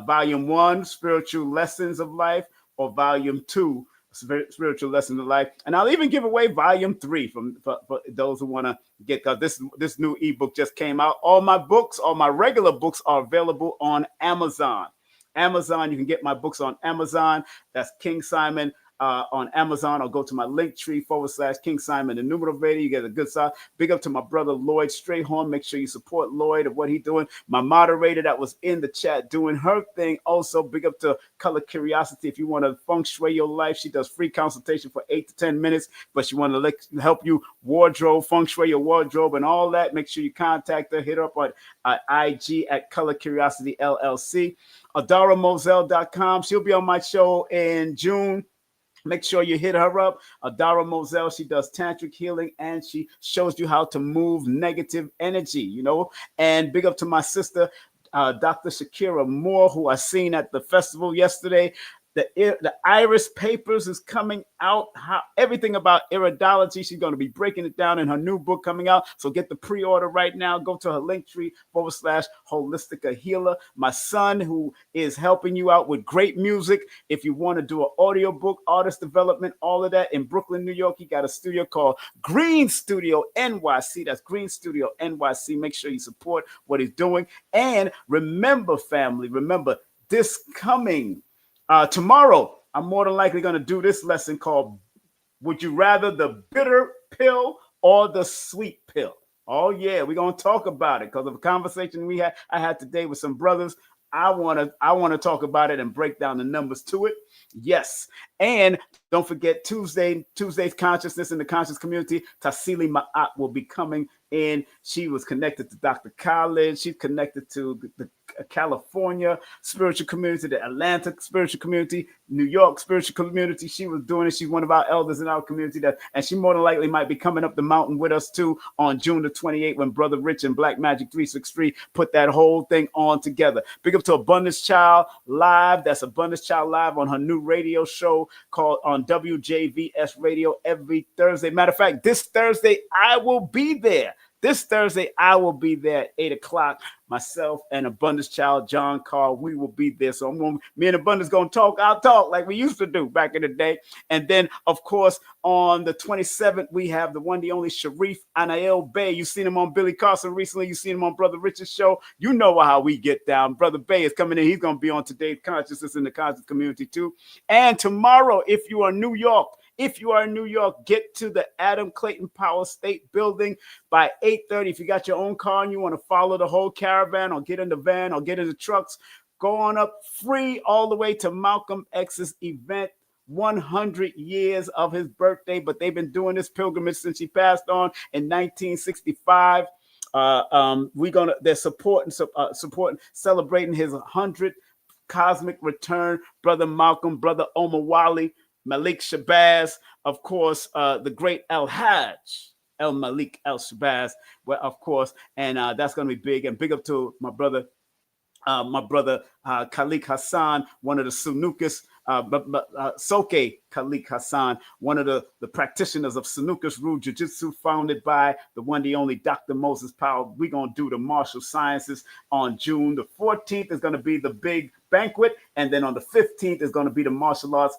volume 1, Spiritual Lessons of Life, or volume 2, Spiritual Lessons of Life. And I'll even give away volume 3 for those who want to get, because this new ebook just came out. All my regular books are available on Amazon. Amazon, you can get my books on Amazon. That's King Simon on Amazon, or go to my link tree / King Simon the Numerator. You get a good side. Big up to my brother Lloyd Strayhorn. Make sure you support Lloyd and what he's doing. My moderator that was in the chat doing her thing. Also, big up to Color Curiosity. If you want to feng shui your life, she does free consultation for 8 to 10 minutes. But she want to help you wardrobe, feng shui your wardrobe and all that. Make sure you contact her. Hit her up on IG at Color Curiosity LLC. AdaraMoselle.com. She'll be on my show in June. Make sure you hit her up. Adara Moselle, she does tantric healing and she shows you how to move negative energy, And big up to my sister, Dr. Shakira Moore, who I seen at the festival yesterday. The Iris Papers is coming out. Everything about iridology. She's going to be breaking it down in her new book coming out. So get the pre-order right now. Go to her link tree / Holistica Healer. My son, who is helping you out with great music. If you want to do an audio book, artist development, all of that in Brooklyn, New York, he got a studio called Green Studio NYC. That's Green Studio NYC. Make sure you support what he's doing. And remember, family, this coming tomorrow, I'm more than likely going to do this lesson called Would You Rather the Bitter Pill or the Sweet Pill? Oh, yeah, we're going to talk about it because of a conversation I had today with some brothers. I want to talk about it and break down the numbers to it. Yes. And don't forget Tuesday's Consciousness in the Conscious Community. Tassili Ma'at will be coming in. She was connected to Dr. Khaled. She's connected to the California spiritual community, the Atlanta spiritual community, New York spiritual community. She was doing it. She's one of our elders in our community, and she more than likely might be coming up the mountain with us too on June the 28th when Brother Rich and Black Magic 363 put that whole thing on together. Big up to Abundance Child Live. That's Abundance Child Live on her new radio show called on WJVS Radio every Thursday. Matter of fact, this Thursday I will be there. This Thursday, I will be there at 8 o'clock. Myself and Abundance Child, John Carl, we will be there. So me and Abundance going to talk. I'll talk like we used to do back in the day. And then, of course, on the 27th, we have the one, the only Sharif Anael Bey. You've seen him on Billy Carson recently. You've seen him on Brother Richard's show. You know how we get down. Brother Bey is coming in. He's going to be on Today's Consciousness in the Conscious Community too. And tomorrow, if you are in New York, get to the Adam Clayton Power State Building by 8:30. If you got your own car and you want to follow the whole caravan or get in the van or get in the trucks, go on up free all the way to Malcolm X's event 100 years of his birthday, but they've been doing this pilgrimage since he passed on in 1965. They're supporting, celebrating his 100th cosmic return. Brother Malcolm, Brother Omar Wali, Malik Shabazz, of course, the great El Hajj, El Malik El Shabazz, well, of course, and that's going to be big. And big up to my brother Khalik Hassan, one of the Sunukas, Soke Khalik Hassan, one of the practitioners of Sanukas Rule Jiu-Jitsu, founded by the one, the only Dr. Moses Powell. We're going to do the martial sciences on June the 14th. Is going to be the big banquet. And then on the 15th is going to be the martial arts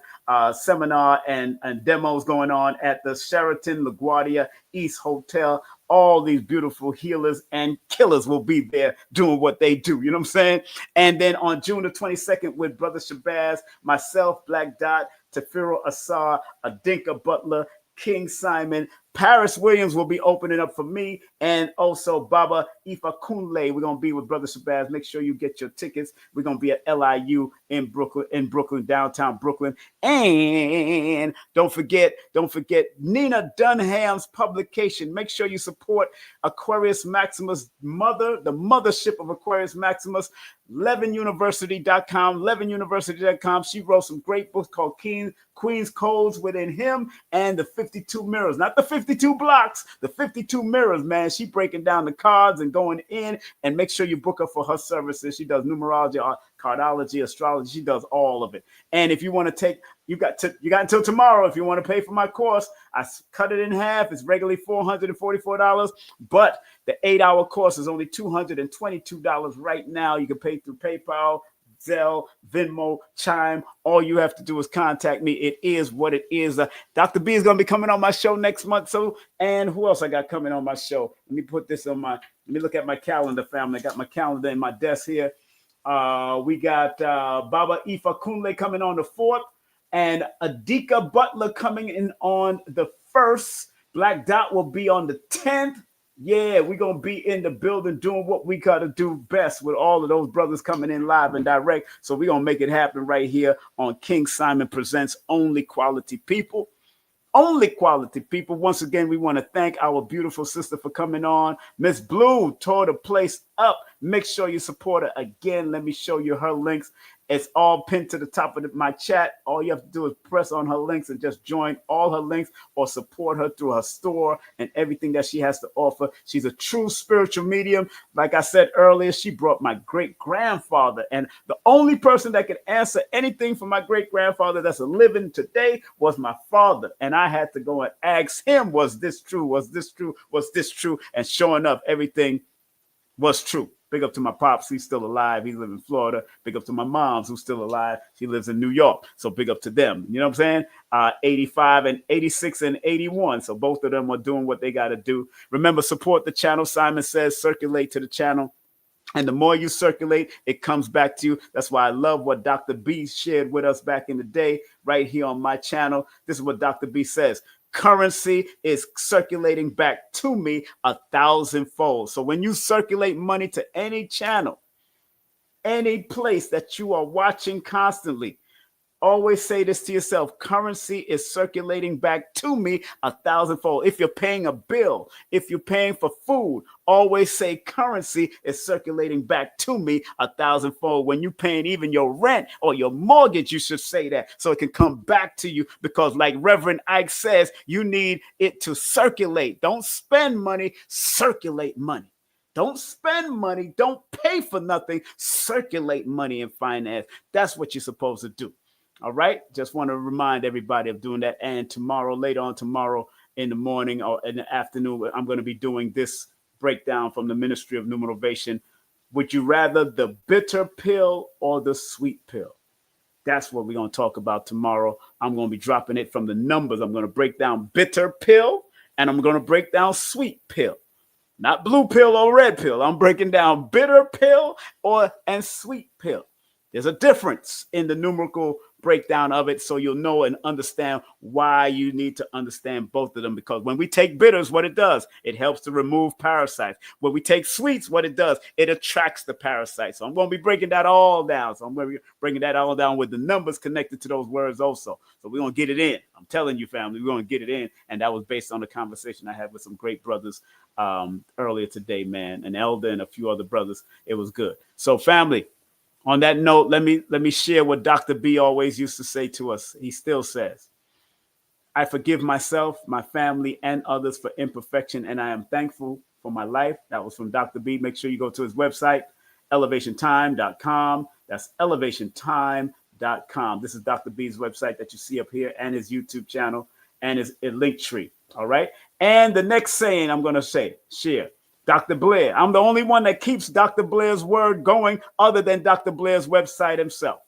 seminar and demos going on at the Sheraton LaGuardia East Hotel. All these beautiful healers and killers will be there doing what they do. You know what I'm saying? And then on June the 22nd with Brother Shabazz, myself, Black Dot, Tafiro Asar, Adinka Butler, King Simon, Paris Williams will be opening up for me, and also Baba Ifa Kunle. We're gonna be with Brother Shabazz. Make sure you get your tickets. We're gonna be at LIU in Brooklyn, downtown Brooklyn. And don't forget Nina Dunham's publication. Make sure you support Aquarius Maximus mother, the mothership of Aquarius Maximus. LevinUniversity.com, LevinUniversity.com. She wrote some great books called Queen's Codes Within Him and the 52 Mirrors, not the 52 blocks, the 52 mirrors, man. She breaking down the cards and going in, and make sure you book her for her services. She does numerology, cardology, astrology. She does all of it. And if you want to take, you got until tomorrow. If you want to pay for my course, I cut it in half. It's regularly $444, but the 8-hour course is only $222 right now. You can pay through PayPal, Zelle, Venmo, Chime. All you have to do is contact me. It is what it is. Dr. B is going to be coming on my show next month. So, and who else I got coming on my show? Let me put this on let me look at my calendar, family. I got my calendar in my desk here. We got Baba Ifa Kunle coming on the 4th, and Adika Butler coming in on the 1st. Black Dot will be on the 10th. Yeah, we're going to be in the building doing what we got to do best with all of those brothers coming in live and direct. So we're going to make it happen right here on King Simon Presents Only Quality People. Only quality people. Once again, we want to thank our beautiful sister for coming on. Miss Blue tore the place up. Make sure you support her. Again, let me show you her links. It's all pinned to the top of my chat. All you have to do is press on her links and just join all her links or support her through her store and everything that she has to offer. She's a true spiritual medium. Like I said earlier, she brought my great-grandfather, and the only person that could answer anything for my great-grandfather that's living today was my father. And I had to go and ask him, was this true? Was this true? Was this true? And sure enough, everything was true. Big up to my pops. He's still alive. He lives in Florida. Big up to my moms who's still alive. She lives in New York. So big up to them. You know what I'm saying? 85 and 86 and 81. So both of them are doing what they got to do. Remember, support the channel. Simon says circulate to the channel. And the more you circulate, it comes back to you. That's why I love what Dr. B shared with us back in the day right here on my channel. This is what Dr. B says. Currency is circulating back to me 1,000-fold. So when you circulate money to any channel, any place that you are watching constantly, always say this to yourself: currency is circulating back to me 1,000-fold. If you're paying a bill, if you're paying for food, always say currency is circulating back to me 1,000-fold. When you're paying even your rent or your mortgage, you should say that so it can come back to you, because like Reverend Ike says, you need it to circulate. Don't spend money, circulate money. Don't spend money, don't pay for nothing, circulate money and finance. That's what you're supposed to do. All right. Just want to remind everybody of doing that. And later on tomorrow in the morning or in the afternoon, I'm going to be doing this breakdown from the Ministry of Numerovation. Would you rather the bitter pill or the sweet pill? That's what we're going to talk about tomorrow. I'm going to be dropping it from the numbers. I'm going to break down bitter pill and I'm going to break down sweet pill. Not blue pill or red pill. I'm breaking down bitter pill and sweet pill. There's a difference in the numerical breakdown of it so you'll know and understand why you need to understand both of them. Because when we take bitters, what it does, it helps to remove parasites. When we take sweets, what it does, it attracts the parasites. So I'm going to be breaking that all down. So I'm going to be bringing that all down with the numbers connected to those words also. So we're going to get it in. I'm telling you, family, we're going to get it in. And that was based on the conversation I had with some great brothers earlier today, man. An elder and a few other brothers. It was good. So family, on that note, let me share what Dr. B always used to say to us. He still says, I forgive myself, my family, and others for imperfection, and I am thankful for my life. That was from Dr. B. Make sure you go to his website, elevationtime.com. That's elevationtime.com. This is Dr. B's website that you see up here, and his YouTube channel and his link tree. All right. And the next saying I'm going to share. Dr. Blair. I'm the only one that keeps Dr. Blair's word going other than Dr. Blair's website himself.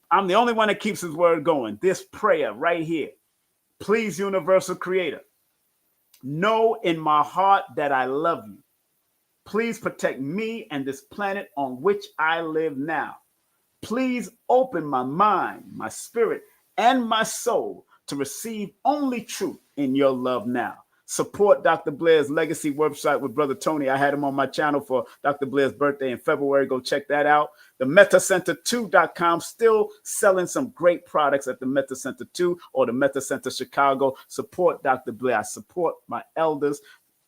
I'm the only one that keeps his word going. This prayer right here. Please, universal creator, know in my heart that I love you. Please protect me and this planet on which I live now. Please open my mind, my spirit, and my soul to receive only truth in your love now. Support Dr. Blair's legacy website with Brother Tony. I had him on my channel for Dr. Blair's birthday in February. Go check that out. The MetaCenter2.com, still selling some great products at the MetaCenter 2 or the MetaCenter Chicago. Support Dr. Blair. I support my elders,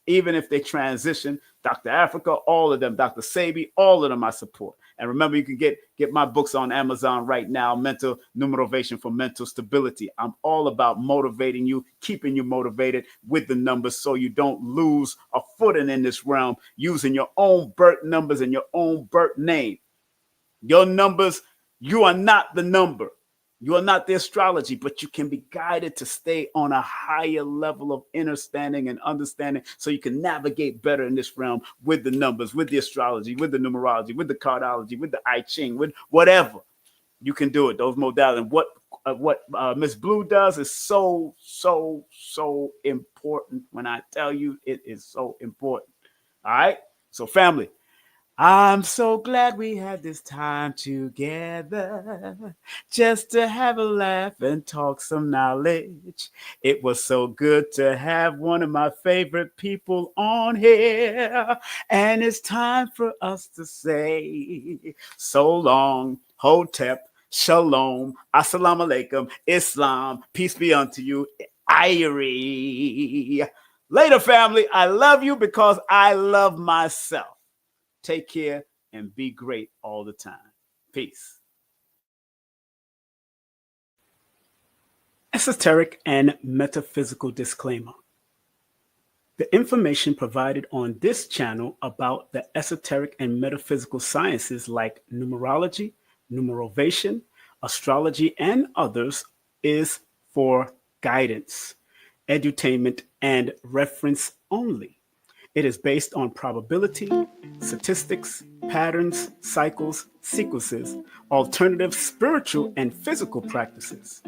even if they transition. Dr. Africa, all of them. Dr. Sabi, all of them I support. And remember, you can get my books on Amazon right now, Mental Numerovation for Mental Stability. I'm all about motivating you, keeping you motivated with the numbers so you don't lose a footing in this realm using your own birth numbers and your own birth name. Your numbers, you are not the number. You are not the astrology, but you can be guided to stay on a higher level of understanding so you can navigate better in this realm with the numbers, with the astrology, with the numerology, with the cardology, with the I Ching, with whatever. You can do it. Those modalities. What Miss Blue does is so important. When I tell you, it is so important. All right. So family, I'm so glad we had this time together just to have a laugh and talk some knowledge. It was so good to have one of my favorite people on here. And it's time for us to say so long, Hotep, Shalom, Assalamu alaikum, Islam, peace be unto you, Irie. Later, family, I love you because I love myself. Take care and be great all the time. Peace. Esoteric and metaphysical disclaimer. The information provided on this channel about the esoteric and metaphysical sciences like numerology, numerovation, astrology, and others is for guidance, edutainment, and reference only. It is based on probability, statistics, patterns, cycles, sequences, alternative spiritual and physical practices.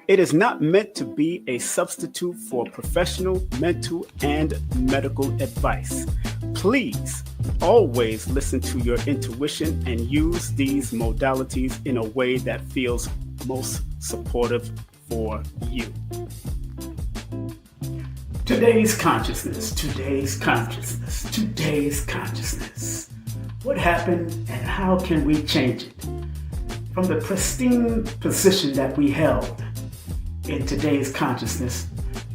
It is not meant to be a substitute for professional, mental, and medical advice. Please always listen to your intuition and use these modalities in a way that feels most supportive for you. Today's consciousness. What happened and how can we change it? From the pristine position that we held in today's consciousness,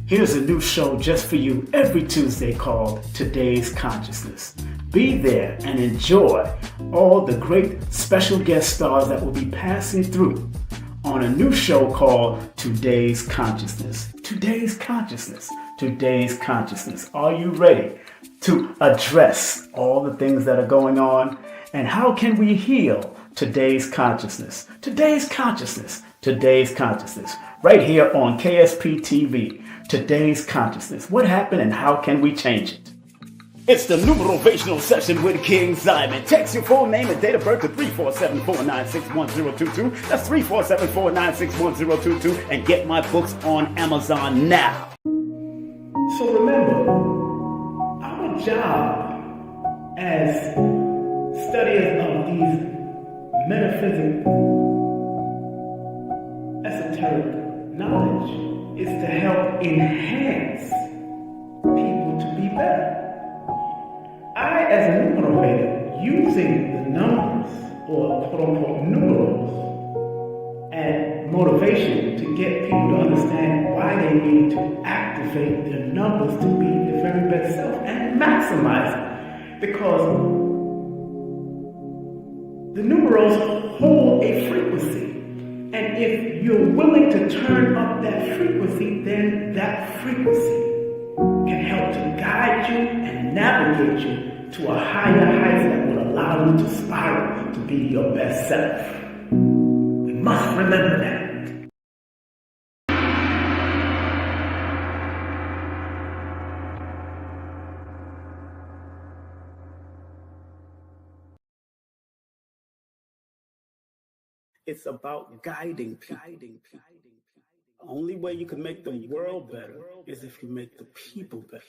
here's a new show just for you every Tuesday called Today's Consciousness. Be there and enjoy all the great special guest stars that will be passing through on a new show called Today's Consciousness. Today's Consciousness. Are you ready to address all the things that are going on? And how can we heal today's consciousness? Today's consciousness. Right here on KSP TV. Today's consciousness. What happened and how can we change it? It's the numerovational session with King Simon. Text your full name and date of birth to 347-496-1022. That's 347-496-1022. And get my books on Amazon now. So remember, our job as studiers of these metaphysical Knowledge is to help enhance people to be better. I, as a numerator, using the numbers, or quote-unquote numerals, and motivation to get people to understand why they need to activate their numbers to be their very best self and maximize it. Because the numerals hold a frequency. And if you're willing to turn up that frequency, then that frequency can help to guide you and navigate you to a higher height that will allow you to spiral to be your best self. We must remember that. It's about guiding people. The only way you can make the world better is if you make the people better.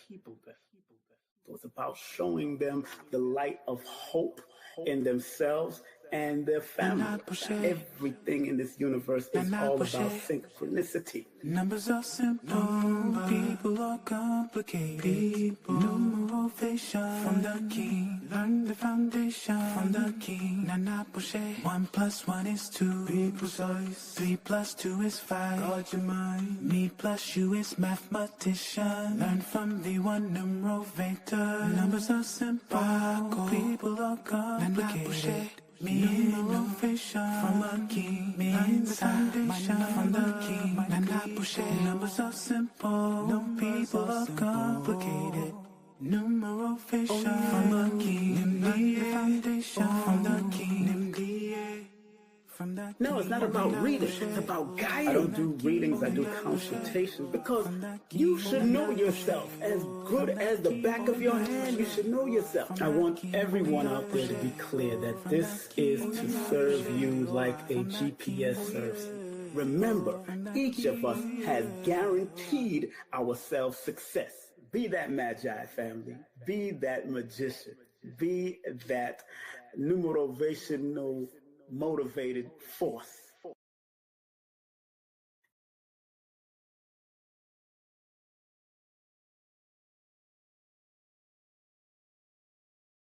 So it's about showing them the light of hope in themselves and their family. Everything in this universe is all about synchronicity.
Numbers are simple, people are complicated. Numeration from the king. Learn the foundation from the king. Nana Pushe. 1 + 1 is 2. Be precise. 3 + 2 is 5. Guard your mind. Me plus you is mathematician. Learn from the one numerator. Numbers are simple, people are complicated. Me innovation from the king. Me foundation from the king. Nana Pushe. Numbers are simple, no people are complicated. Numeration from the king. Me foundation from the king.
No, it's not about reading, it's about guiding. I don't do readings, I do consultations, because you should know yourself. As good as the back of your hand, you should know yourself. I want everyone out there to be clear that this is to serve you like a GPS serves you. Remember, each of us has guaranteed ourselves success. Be that magi, family. Be that magician. Be that numerational motivated force.